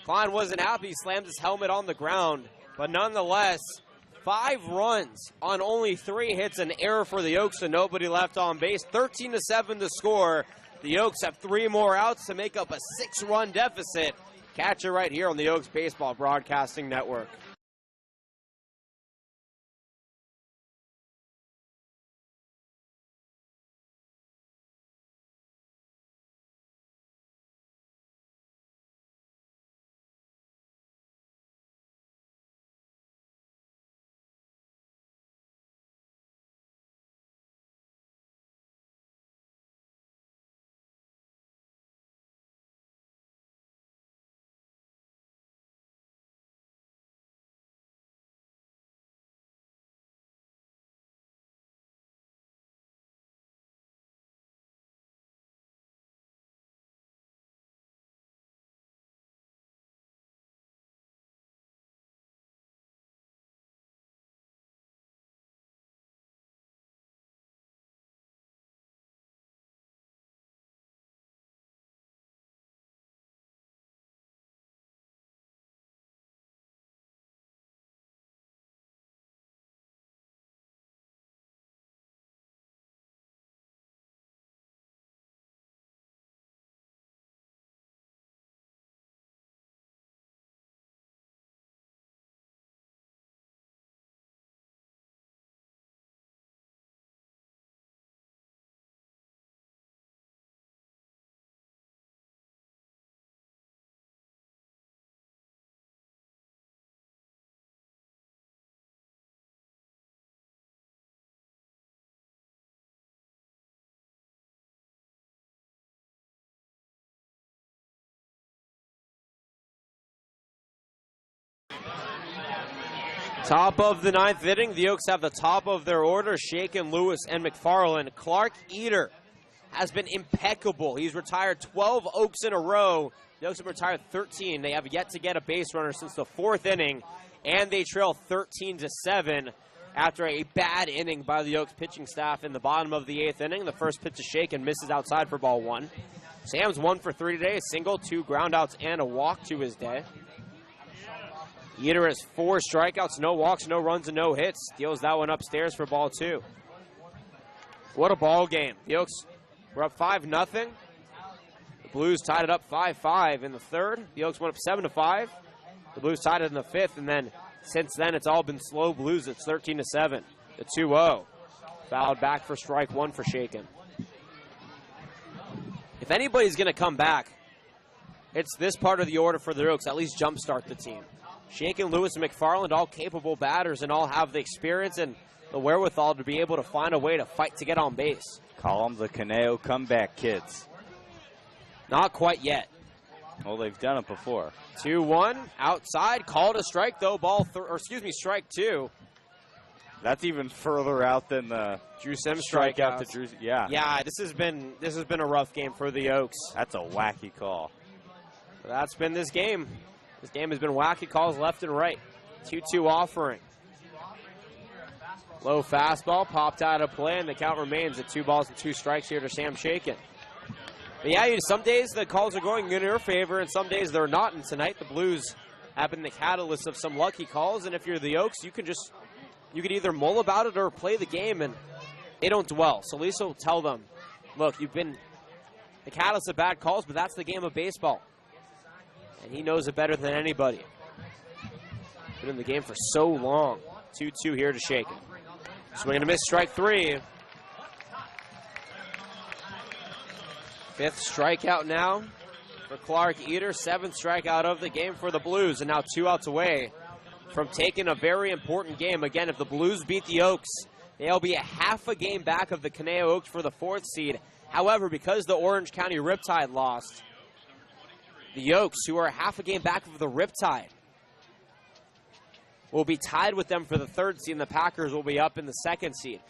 Klein wasn't happy. He slammed his helmet on the ground. But nonetheless, 5 runs on only 3 hits, an error for the Oaks, and nobody left on base. 13-7 to score. The Oaks have 3 more outs to make up a 6-run deficit. Catch it right here on the Oaks Baseball Broadcasting Network. Top of the 9th inning, the Oaks have the top of their order, Shaken, Lewis, and McFarland. Clark Eater has been impeccable. He's retired 12 Oaks in a row. The Oaks have retired 13. They have yet to get a base runner since the 4th inning, and they trail 13-7 after a bad inning by the Oaks pitching staff in the bottom of the 8th inning. The first pitch is Shaken, misses outside for ball 1. Sam's 1 for 3 today, a single, 2 groundouts, and a walk to his day. Eater has 4 strikeouts, no walks, no runs, and no hits. Deals that one upstairs for ball 2. What a ball game. The Oaks were up 5-0. The Blues tied it up 5-5 in the 3rd. The Oaks went up 7-5. The Blues tied it in the 5th, and then since then it's all been SLO Blues. It's 13-7. The 2-0. Fouled back for strike 1 for Shaken. If anybody's going to come back, it's this part of the order for the Oaks, at least jumpstart the team. Shaken, Lewis, and McFarland, all capable batters and all have the experience and the wherewithal to be able to find a way to fight to get on base. Call them the Caneo comeback kids. Not quite yet. Well, they've done it before. 2-1, outside, called a strike though, strike 2. That's even further out than the Drew Sims strikeout strikeout. to Drew. Yeah. Yeah, this has been a rough game for the Oaks. That's a wacky call. That's been this game. This game has been wacky calls left and right. 2-2 offering. Low fastball, popped out of play, and the count remains at 2 balls and 2 strikes here to Sam Shaken. But yeah, some days the calls are going in your favor, and some days they're not. And tonight the Blues have been the catalyst of some lucky calls. And if you're the Oaks, you could either mull about it or play the game, and they don't dwell. So Lisa will tell them, look, you've been the catalyst of bad calls, but that's the game of baseball. And he knows it better than anybody. Been in the game for so long. 2-2 here to Shaken. Swing and a miss, strike 3. 5th strikeout now for Clark Eater. 7th strikeout of the game for the Blues. And now 2 outs away from taking a very important game. Again, if the Blues beat the Oaks, They'll be a half a game back of the Conejo Oaks for the 4th seed. However, because the Orange County Riptide lost, the Oaks, who are half a game back of the Riptide, will be tied with them for the 3rd seed, and the Packers will be up in the 2nd seed.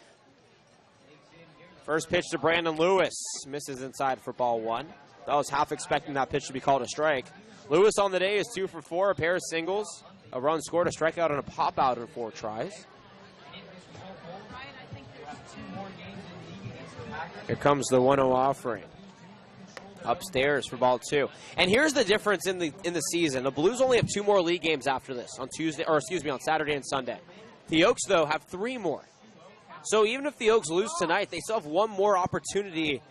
First pitch to Brandon Lewis. Misses inside for ball 1. I was half expecting that pitch to be called a strike. Lewis on the day is 2 for 4, a pair of singles, a run scored, a strikeout, and a pop out in 4 tries. Here comes the 1-0 offering. Upstairs for ball 2. And here's the difference in the season. The Blues only have 2 more league games after this on on Saturday and Sunday. The Oaks, though, have 3 more. So even if the Oaks lose tonight, they still have 1 more opportunity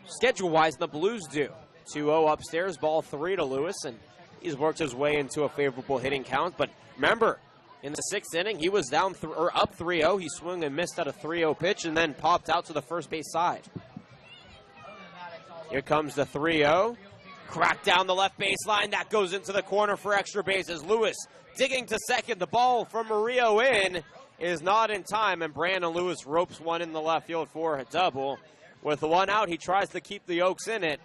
schedule-wise than the Blues do. 2-0 upstairs, ball 3 to Lewis, and he's worked his way into a favorable hitting count. But remember, in the 6th inning, he was down up 3-0. He swung and missed at a 3-0 pitch and then popped out to the first base side. Here comes the 3-0. Cracked down the left baseline. That goes into the corner for extra bases. Lewis digging to second. The ball from Murillo in is not in time, and Brandon Lewis ropes one in the left field for a double. With 1 out, he tries to keep the Oaks in it.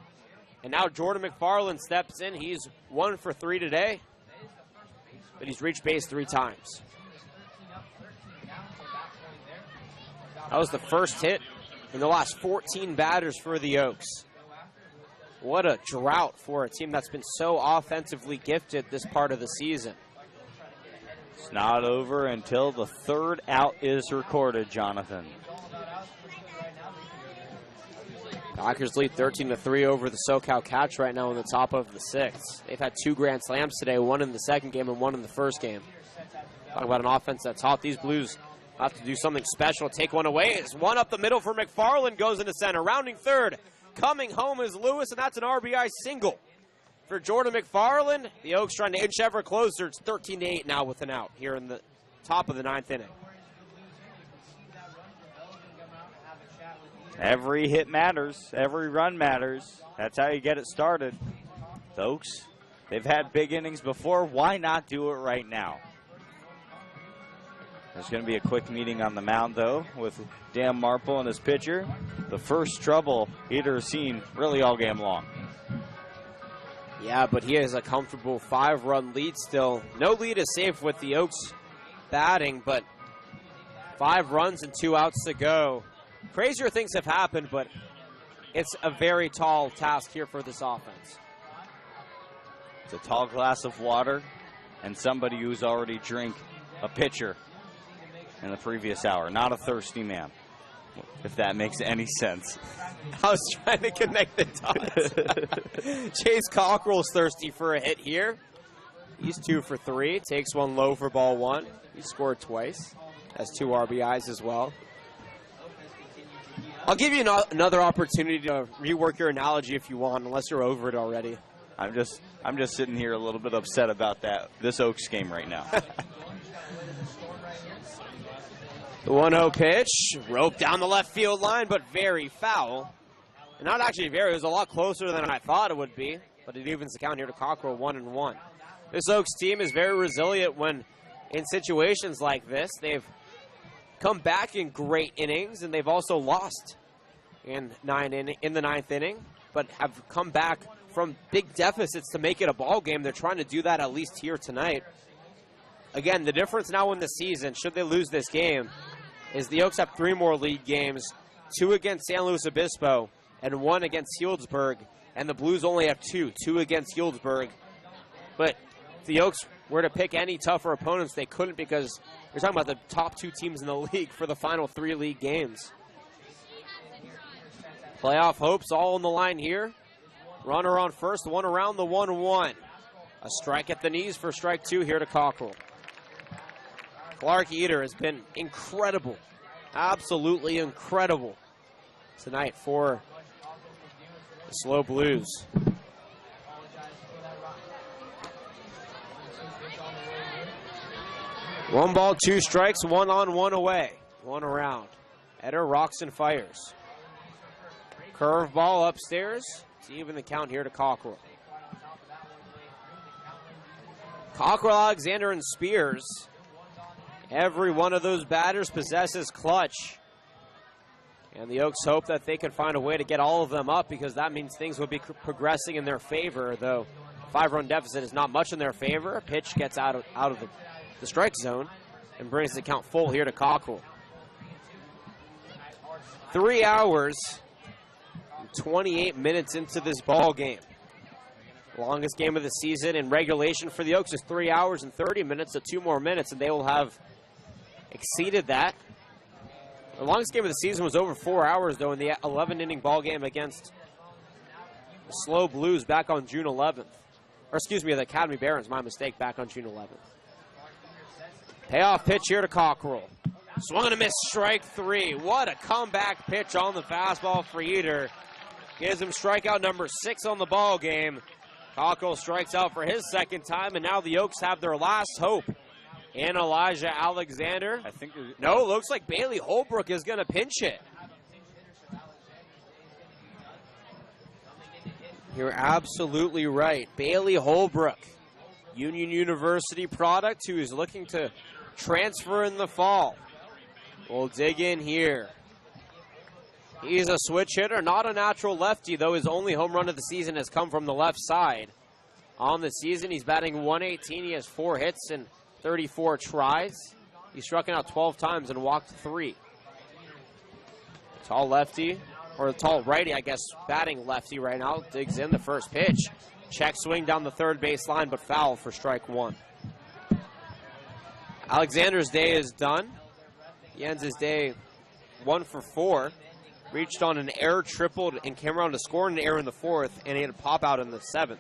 And now Jordan McFarland steps in. He's 1 for 3 today, but he's reached base 3 times. That was the first hit in the last 14 batters for the Oaks. What a drought for a team that's been so offensively gifted this part of the season. It's not over until the 3rd out is recorded, Jonathan. Packers lead 13-3 over the SoCal Cats right now in the top of the 6th. They've had 2 grand slams today, 1 in the 2nd game and 1 in the 1st game. Talk about an offense that's hot. These Blues have to do something special. Take one away. It's 1 up the middle for McFarland. Goes into center. Rounding 3rd. Coming home is Lewis, and that's an RBI single for Jordan McFarland. The Oaks trying to inch ever closer. It's 13-8 now with an out here in the top of the 9th inning. Every hit matters. Every run matters. That's how you get it started. The Oaks, they've had big innings before. Why not do it right now? There's going to be a quick meeting on the mound, though, with Dan Marple and his pitcher. The first trouble Eder seen really all game long. Yeah, but he has a comfortable 5-run lead still. No lead is safe with the Oaks batting, but 5 runs and 2 outs to go. Crazier things have happened, but it's a very tall task here for this offense. It's a tall glass of water and somebody who's already drank a pitcher in the previous hour, not a thirsty man, if that makes any sense. I was trying to connect the dots. Chase Cockrell's thirsty for a hit here. He's 2 for 3, takes one low for ball 1. He scored twice, has 2 RBIs as well. I'll give you another opportunity to rework your analogy if you want, unless you're over it already. I'm just sitting here a little bit upset about this Oaks game right now. The 1-0 pitch, roped down the left field line, but very foul. And not actually very, it was a lot closer than I thought it would be, but it evens the count here to Cockrell, 1-1. This Oaks team is very resilient when in situations like this. They've come back in great innings, and they've also lost in the 9th inning, but have come back from big deficits to make it a ball game. They're trying to do that at least here tonight. Again, the difference now in the season, should they lose this game, is the Oaks have 3 more league games, 2 against San Luis Obispo and 1 against Healdsburg, and the Blues only have 2 against Healdsburg. But if the Oaks were to pick any tougher opponents, they couldn't, because you're talking about the top 2 teams in the league for the final 3 league games. Playoff hopes all on the line here. Runner on first, 1 around the 1-1. A strike at the knees for strike 2 here to Cockrell. Clark Eder has been incredible, absolutely incredible tonight for the SLO Blues. One ball, 2 strikes, 1 on, 1 away, 1 around. Eder rocks and fires. Curveball upstairs to even the count here to Cockrell. Cockrell, Alexander, and Spears Every one of those batters possesses clutch. And the Oaks hope that they can find a way to get all of them up, because that means things will be progressing in their favor, though 5-run deficit is not much in their favor. A pitch gets out of the strike zone and brings the count full here to Cockrell. 3 hours and 28 minutes into this ball game. Longest game of the season in regulation for the Oaks is 3 hours and 30 minutes, so 2 more minutes, and they will have exceeded that. The longest game of the season was over 4 hours, though, in the 11-inning ball game against the SLO Blues back on June 11th. Or, excuse me, the Academy Barons, my mistake, back on June 11th. Payoff pitch here to Cockrell. Swung and a miss, strike 3. What a comeback pitch on the fastball for Eder. Gives him strikeout number 6 on the ball game. Cockrell strikes out for his second time, and now the Oaks have their last hope in Elijah Alexander. I think no, looks like Bailey Holbrook is going to pinch it. You're absolutely right. Bailey Holbrook, Union University product, who is looking to transfer in the fall. We'll dig in here. He's a switch hitter, not a natural lefty, though his only home run of the season has come from the left side. On the season, he's batting 118. He has 4 hits and 34 tries. He's struck out 12 times and walked 3. Tall lefty, or tall righty, I guess, batting lefty right now. Digs in the first pitch. Check swing down the third base line, but foul for strike 1. Alexander's day is done. He ends his day 1 for 4. Reached on an error, tripled, and came around to score an error in the 4th, and he had a pop out in the 7th.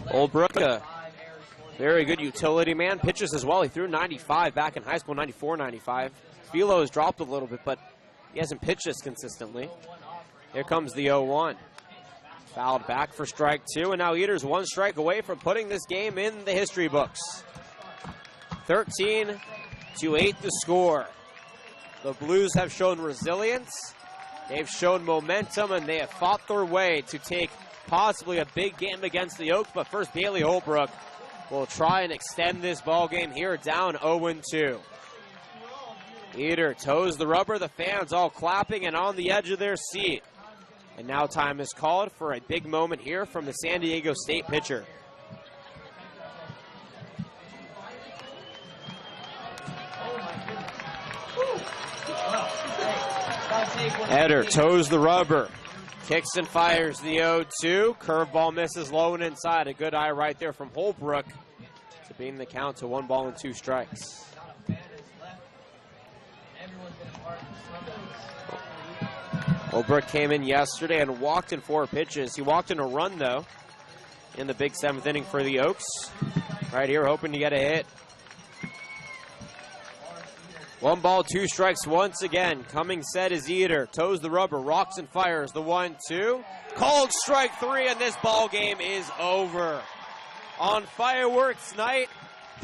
Holbrook, a very good utility man, pitches as well. He threw 95 back in high school, 94, 95. Velo has dropped a little bit, but he hasn't pitched this consistently. Here comes the 0-1. Fouled back for strike 2, and now Eder's 1 strike away from putting this game in the history books. 13-8 the score. The Blues have shown resilience, they've shown momentum, and they have fought their way to take possibly a big game against the Oaks. But first, Bailey Holbrook will try and extend this ball game here, down 0-2. Eder toes the rubber, the fans all clapping and on the edge of their seat. And now time is called for a big moment here from the San Diego State pitcher. Eder toes the rubber, kicks and fires the 0-2. Curveball misses low and inside. A good eye right there from Holbrook to beat the count to 1 ball and 2 strikes. Holbrook came in yesterday and walked in 4 pitches. He walked in a run, though, in the big 7th inning for the Oaks. Right here, hoping to get a hit. 1 ball, 2 strikes once again. Coming set is Eder. Toes the rubber, rocks and fires the 1-2. Called strike 3, and this ball game is over. On fireworks night,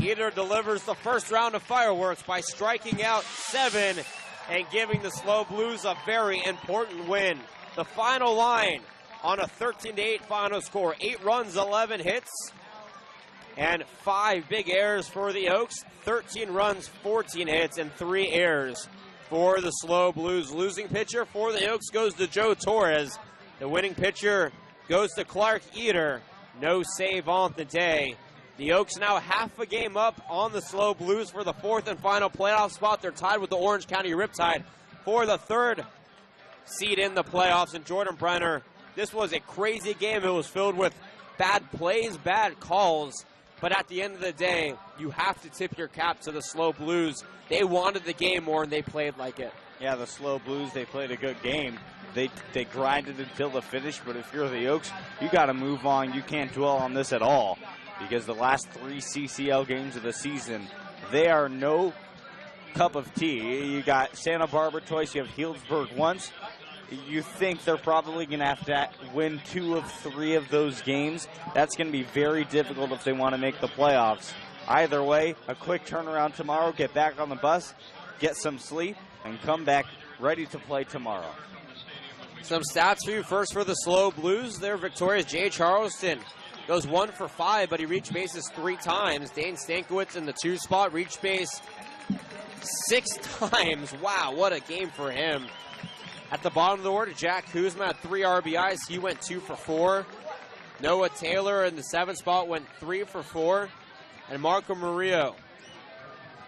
Eder delivers the first round of fireworks by striking out 7 and giving the SLO Blues a very important win. The final line on a 13-8 final score. 8 runs, 11 hits, and 5 big errors for the Oaks. 13 runs, 14 hits, and 3 errors for the SLO Blues. Losing pitcher for the Oaks goes to Joe Torres. The winning pitcher goes to Clark Eder. No save on the day. The Oaks now half a game up on the SLO Blues for the 4th and final playoff spot. They're tied with the Orange County Riptide for the 3rd seed in the playoffs. And Jordan Brenner, this was a crazy game. It was filled with bad plays, bad calls. But at the end of the day, you have to tip your cap to the SLO Blues. They wanted the game more, and they played like it. Yeah, the SLO Blues, they played a good game. They grinded until the finish, but if you're the Oaks, you got to move on. You can't dwell on this at all, because the last 3 CCL games of the season, they are no cup of tea. You got Santa Barbara twice, you have Healdsburg once. You think they're probably going to have to win 2 of 3 of those games. That's going to be very difficult if they want to make the playoffs. Either way, a quick turnaround tomorrow, get back on the bus, get some sleep, and come back ready to play tomorrow. Some stats for you first for the SLO Blues. They're victorious. Jay Charleston goes 1 for 5, but he reached bases 3 times. Dane Stankiewicz in the 2 spot, reached base 6 times. Wow, what a game for him. At the bottom of the order, Jack Kuzma had 3 RBIs. He went 2 for 4. Noah Taylor in the 7th spot went 3 for 4. And Marco Murillo.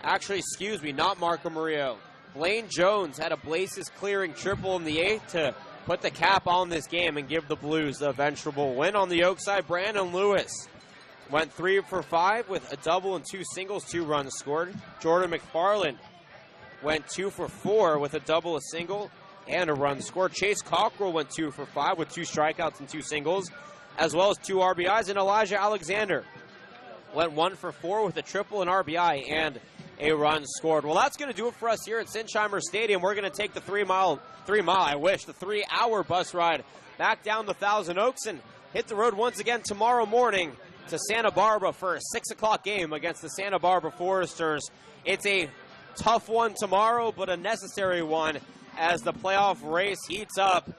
Actually, excuse me, not Marco Murillo. Blaine Jones had a bases clearing triple in the 8th to put the cap on this game and give the Blues the eventual win. On the Oak side, Brandon Lewis went 3 for 5 with a double and 2 singles, 2 runs scored. Jordan McFarland went 2 for 4 with a double, a single, and a run scored. Chase Cockrell went 2 for 5 with 2 strikeouts and 2 singles, as well as 2 RBIs. And Elijah Alexander went 1 for 4 with a triple, an RBI, and a run scored. Well, that's going to do it for us here at Sinsheimer Stadium. We're going to take the 3-hour bus ride back down to Thousand Oaks and hit the road once again tomorrow morning to Santa Barbara for a 6 o'clock game against the Santa Barbara Foresters. It's a tough one tomorrow, but a necessary one as the playoff race heats up.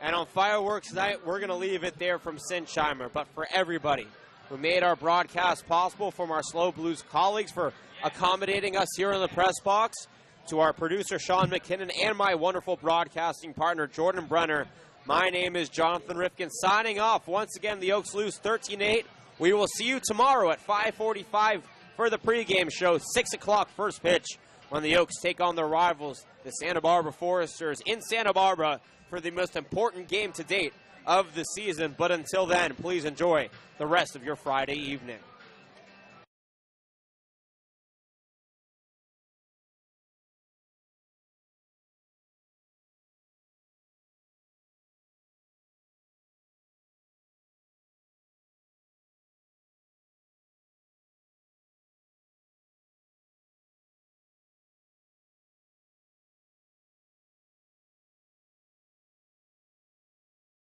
And on Fireworks Night, we're going to leave it there from Sinsheimer. But for everybody who made our broadcast possible, from our SLO Blues colleagues for accommodating us here in the press box, to our producer Sean McKinnon and my wonderful broadcasting partner Jordan Brenner, my name is Jonathan Rifkin signing off. Once again, the Oaks lose 13-8. We will see you tomorrow at 5:45 for the pregame show. 6 o'clock first pitch when the Oaks take on their rivals, the Santa Barbara Foresters, in Santa Barbara for the most important game to date of the season. But until then, please enjoy the rest of your Friday evening.